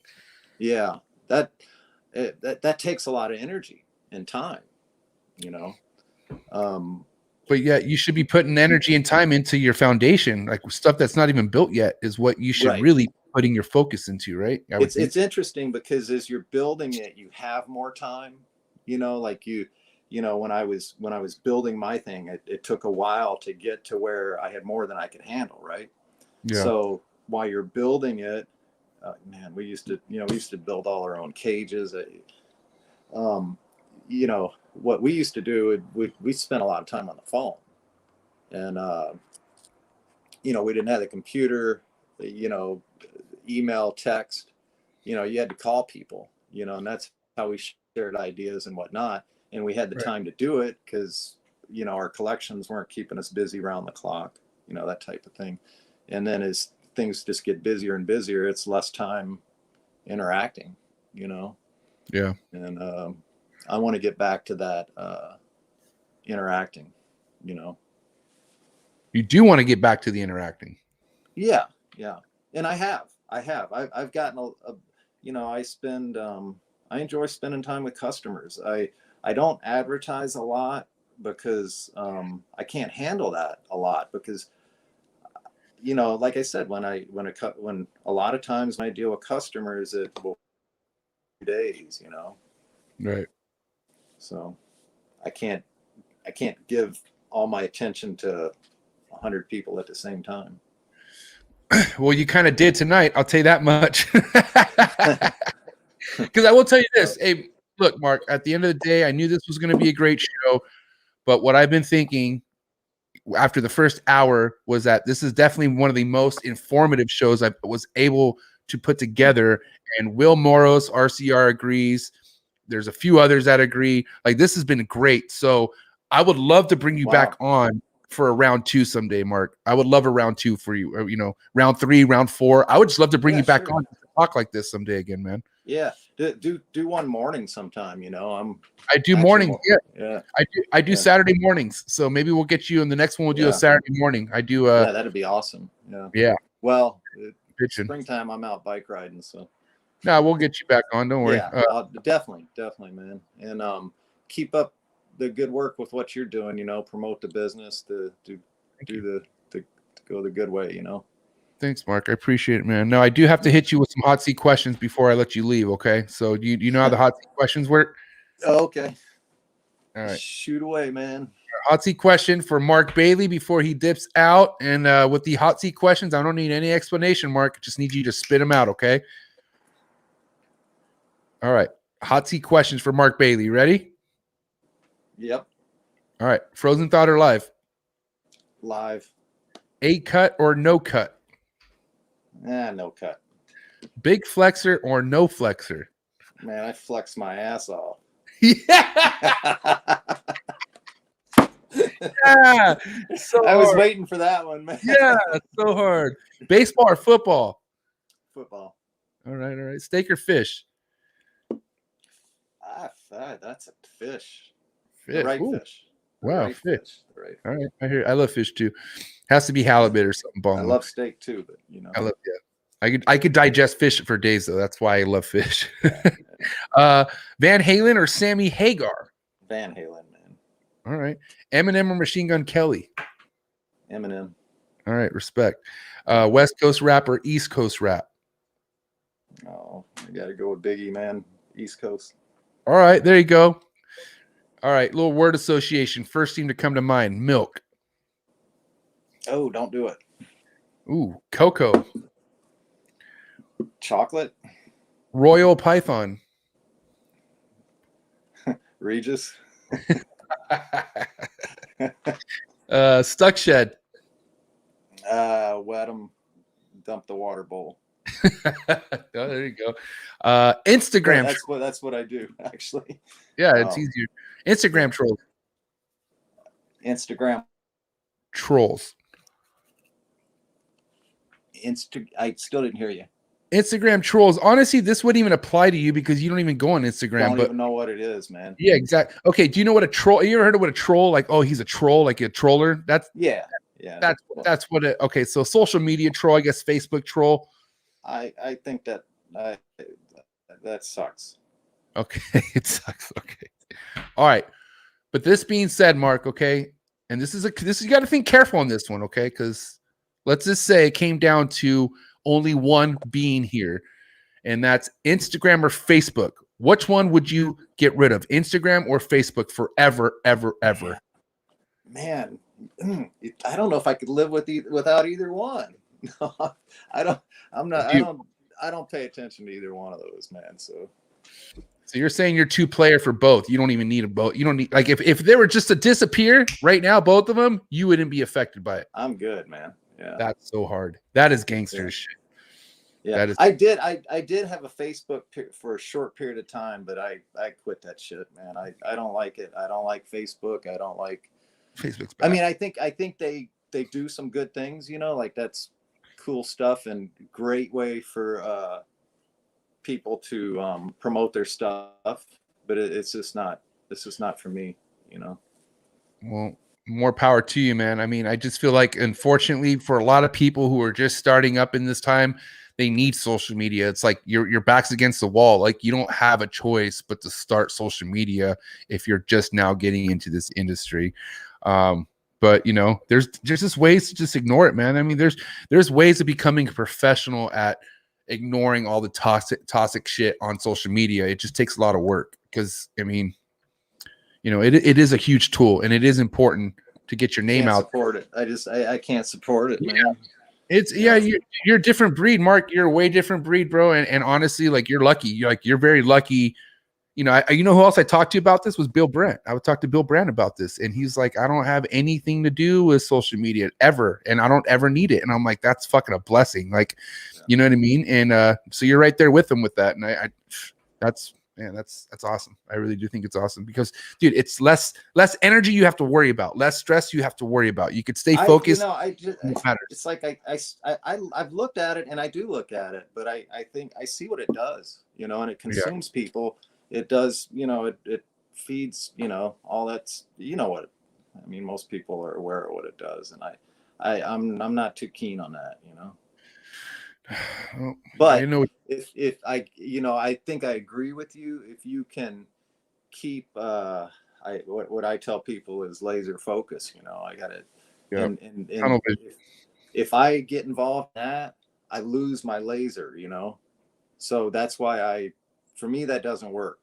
Yeah. That takes a lot of energy and time, you know.
But yeah, you should be putting energy and time into your foundation. Like stuff that's not even built yet is what you should really be putting your focus into, right?
It's interesting because as you're building it, you have more time, you know, like you know, when I was building my thing, it took a while to get to where I had more than I could handle. Right. Yeah. So while you're building it, man, we used to build all our own cages. You know, what we used to do, we spent a lot of time on the phone, and, you know, we didn't have the computer, you know, email, text, you know, you had to call people, you know, and that's how we shared ideas and whatnot. And we had the time to do it because, you know, our collections weren't keeping us busy around the clock, you know, that type of thing. And then as things just get busier and busier, it's less time interacting, you know?
Yeah.
And I want to get back to that interacting, you know?
You do want to get back to the interacting.
Yeah. Yeah. And I've gotten you know, I enjoy spending time with customers. I don't advertise a lot because I can't handle that a lot because, you know, like I said, when a lot of times when I deal with customers, it will be days, you know.
Right.
So I can't give all my attention to 100 people at the same time.
Well, you kind of did tonight. I'll tell you that much. Because I will tell you this. Hey, look, Mark, at the end of the day, I knew this was going to be a great show. But what I've been thinking after the first hour was that this is definitely one of the most informative shows I was able to put together. And Will Moros, RCR agrees. There's a few others that agree. Like, this has been great. So I would love to bring you back on for a round 2 someday, Mark. I would love a round 2 for you, you know, round 3, round 4. I would just love to bring you back on to talk like this someday again, man.
Yeah. do one morning sometime.
I do
actually
mornings.
more-
Yeah,
yeah,
I do
Yeah.
Saturday mornings. So maybe we'll get you in the next one. We'll do
Yeah.
a Saturday morning. I do.
yeah, that'd be awesome. Yeah.
Yeah.
Well,
Pitching.
springtime, I'm out bike riding, so
No, we'll get you back on. Don't worry.
yeah, definitely, man. And keep up the good work with what you're doing. Promote the business, to go the good way.
Thanks, Mark. I appreciate it, man. No, I do have to hit you with some hot seat questions before I let you leave. Okay. So do you know how the hot seat questions work?
Oh, okay.
All right.
Shoot away, man.
Hot seat question for Mark Bailey before he dips out. And with the hot seat questions, I don't need any explanation, Mark. I just need you to spit them out. Okay. All right. Hot seat questions for Mark Bailey. You ready?
Yep.
All right. Frozen thought or live?
Live.
A cut or no cut?
No cut.
Big flexor or no flexor?
Man, I flex my ass off.
Yeah. Yeah. So
I was
hard.
waiting for that one, man.
Yeah. So hard. Baseball or football?
Football.
All right. Steak or fish?
That's a fish.
Fish.
The right
Ooh.
fish. The
Wow,
right
fish.
The right.
All right. I love fish too. Has to be halibut or something.
I love steak too, but
I love I could digest fish for days though. That's why I love fish. Van Halen or Sammy Hagar?
Van Halen, man.
All right. Eminem or Machine Gun Kelly?
Eminem.
All right, respect. West Coast rap or East Coast rap?
Oh, I got to go with Biggie, man. East Coast.
All right, there you go. All right, little word association. First thing to come to mind, milk.
Oh, don't do it.
Ooh, cocoa.
Chocolate.
Royal Python.
Regis.
Stuck shed.
Wet them. Dump the water bowl.
Oh, there you go. Instagram.
That's what I do, actually.
Yeah, it's easier. Instagram trolls.
Instagram
Trolls.
I still didn't hear you.
Instagram trolls. Honestly, this wouldn't even apply to you because you don't even go on Instagram.
Don't even know what it is, man.
Yeah, exactly. Okay, do you know what a troll? You ever heard of what a troll? Like, oh, he's a troll, like a troller. That's That's what it. Okay, so social media troll, I guess Facebook troll.
I think that sucks.
Okay, it sucks. Okay, all right. But this being said, Mark, okay, and this you got to think careful on this one, okay? Because let's just say it came down to only one being here, and that's Instagram or Facebook. Which one would you get rid of, Instagram or Facebook forever, ever, ever?
Man, I don't know if I could live without either one. No, I don't pay attention to either one of those, man. So
you're saying you're two player for both. You don't even need a both. You don't need, like, if they were just to disappear right now, both of them, you wouldn't be affected by it.
I'm good, man. Yeah.
That's so hard. That is gangster shit.
Yeah. I did have a Facebook for a short period of time, but I quit that shit, man. I don't like it. I don't like Facebook. I don't like
Facebook's bad.
I mean, I think they do some good things, like that's cool stuff and great way for people to promote their stuff, but it's just not for me.
Well, more power to you, man. I mean, I just feel like, unfortunately, for a lot of people who are just starting up in this time, they need social media. It's like your back's against the wall. Like, you don't have a choice but to start social media if you're just now getting into this industry. But there's just ways to just ignore it, man. I mean, there's ways of becoming a professional at ignoring all the toxic shit on social media. It just takes a lot of work because, I mean, it is a huge tool and it is important to get your name out.
Support it. I can't support it, man.
It's you're a different breed, Mark. You're a way different breed, bro. And honestly, like, you're lucky. You're very lucky. You know who else I talked to about this was Bill Brandt. I would talk to Bill Brandt about this, and he's like, I don't have anything to do with social media ever, and I don't ever need it. And I'm like, that's fucking a blessing. Like, you know what I mean? And so you're right there with him with that. And man, that's awesome. I really do think it's awesome because, dude, it's less energy you have to worry about, less stress you have to worry about. You could stay focused.
It's like I've looked at it, and I do look at it, but I think I see what it does, and it consumes people. It does, it feeds, all that's, what, I mean, most people are aware of what it does, and I'm not too keen on that,
Well,
but if I think I agree with you. If you can keep, what I tell people is laser focus. I got it. And if I get involved in that, I lose my laser. So that's why for me, that doesn't work.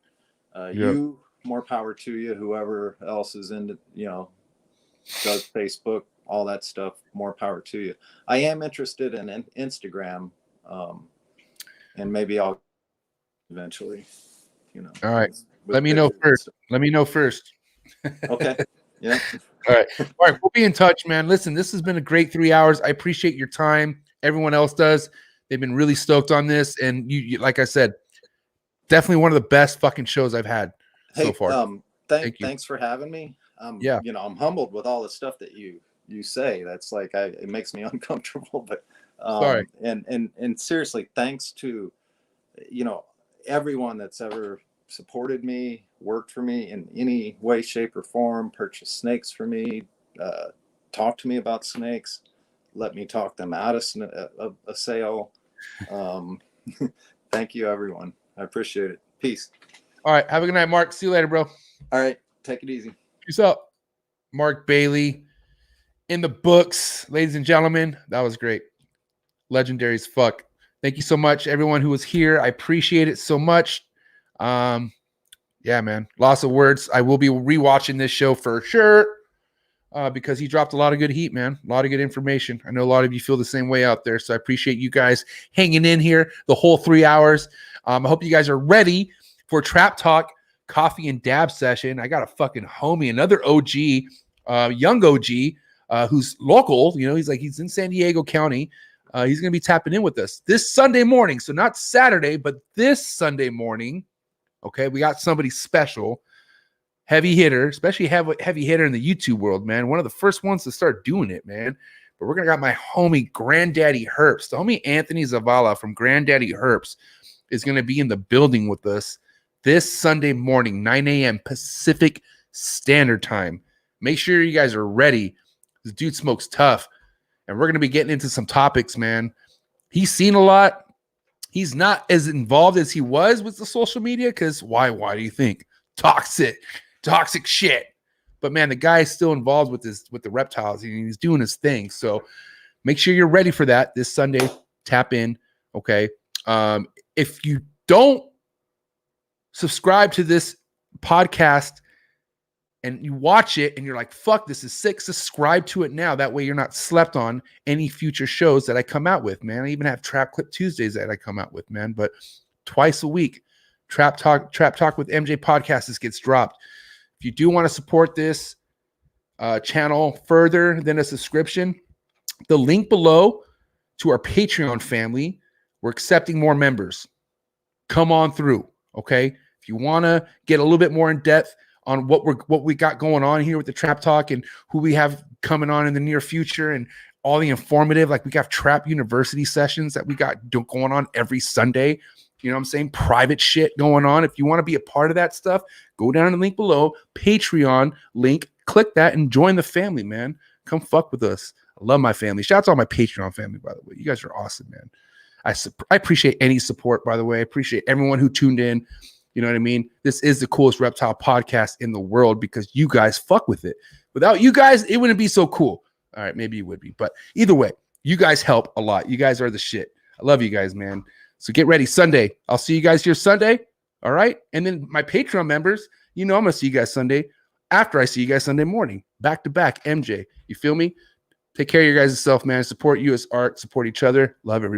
You, more power to you. Whoever else is into, does Facebook, all that stuff, more power to you. I am interested in Instagram, and maybe I'll eventually,
All right. Let me know first.
Okay. Yeah.
All right. We'll be in touch, man. Listen, this has been a great 3 hours. I appreciate your time. Everyone else does. They've been really stoked on this. And you like I said, definitely one of the best fucking shows I've had so far.
Thank you. Thanks for having me. I'm humbled with all the stuff that you say. That's like, it makes me uncomfortable, but
sorry.
And seriously, thanks to, everyone that's ever supported me, worked for me in any way, shape, or form, purchased snakes for me, talked to me about snakes, let me talk them out of a sale. Thank you, everyone. I appreciate it. Peace.
All right. Have a good night, Mark. See you later, bro.
All right. Take it easy.
Peace out. Marc Bailey in the books, ladies and gentlemen. That was great. Legendary as fuck. Thank you so much, everyone who was here. I appreciate it so much. Yeah, man. Lots of words. I will be rewatching this show for sure because he dropped a lot of good heat, man. A lot of good information. I know a lot of you feel the same way out there, so I appreciate you guys hanging in here the whole 3 hours. I hope you guys are ready for Trap Talk Coffee and Dab session. I got a fucking homie, another OG, young OG, who's local. He's in San Diego County. He's going to be tapping in with us this Sunday morning. So not Saturday, but this Sunday morning. Okay, we got somebody special, heavy hitter, especially heavy hitter in the YouTube world, man. One of the first ones to start doing it, man. But we're going to got my homie Granddaddy Herps. The homie Anthony Zavala from Granddaddy Herps is going to be in the building with us this Sunday morning, 9 a.m. Pacific Standard Time. Make sure you guys are ready. This dude smokes tough. And we're going to be getting into some topics, man. He's seen a lot. He's not as involved as he was with the social media because why do you think? Toxic shit. But, man, the guy is still involved with the reptiles. And he's doing his thing. So make sure you're ready for that this Sunday. Tap in, okay? If you don't subscribe to this podcast and you watch it and you're like, fuck, this is sick, subscribe to it now. That way you're not slept on any future shows that I come out with, man. I even have Trap Clip Tuesdays that I come out with, man. But twice a week, Trap Talk with MJ podcast gets dropped. If you do want to support this channel further than a subscription, the link below to our Patreon family, we're accepting more members. Come on through, okay? If you want to get a little bit more in depth on what we got going on here with the Trap Talk and who we have coming on in the near future and all the informative, like we got Trap University sessions that we got going on every Sunday. You know what I'm saying? Private shit going on. If you want to be a part of that stuff, go down in the link below, Patreon link, click that and join the family, man. Come fuck with us. I love my family. Shout out to all my Patreon family, by the way. You guys are awesome, man. I appreciate any support, by the way. I appreciate everyone who tuned in. You know what I mean? This is the coolest reptile podcast in the world because you guys fuck with it. Without you guys, it wouldn't be so cool. All right, maybe it would be. But either way, you guys help a lot. You guys are the shit. I love you guys, man. So get ready. Sunday. I'll see you guys here Sunday. All right? And then my Patreon members, I'm going to see you guys Sunday after I see you guys Sunday morning. Back to back, MJ. You feel me? Take care of your guys' self, man. Support US Art. Support each other. Love everybody.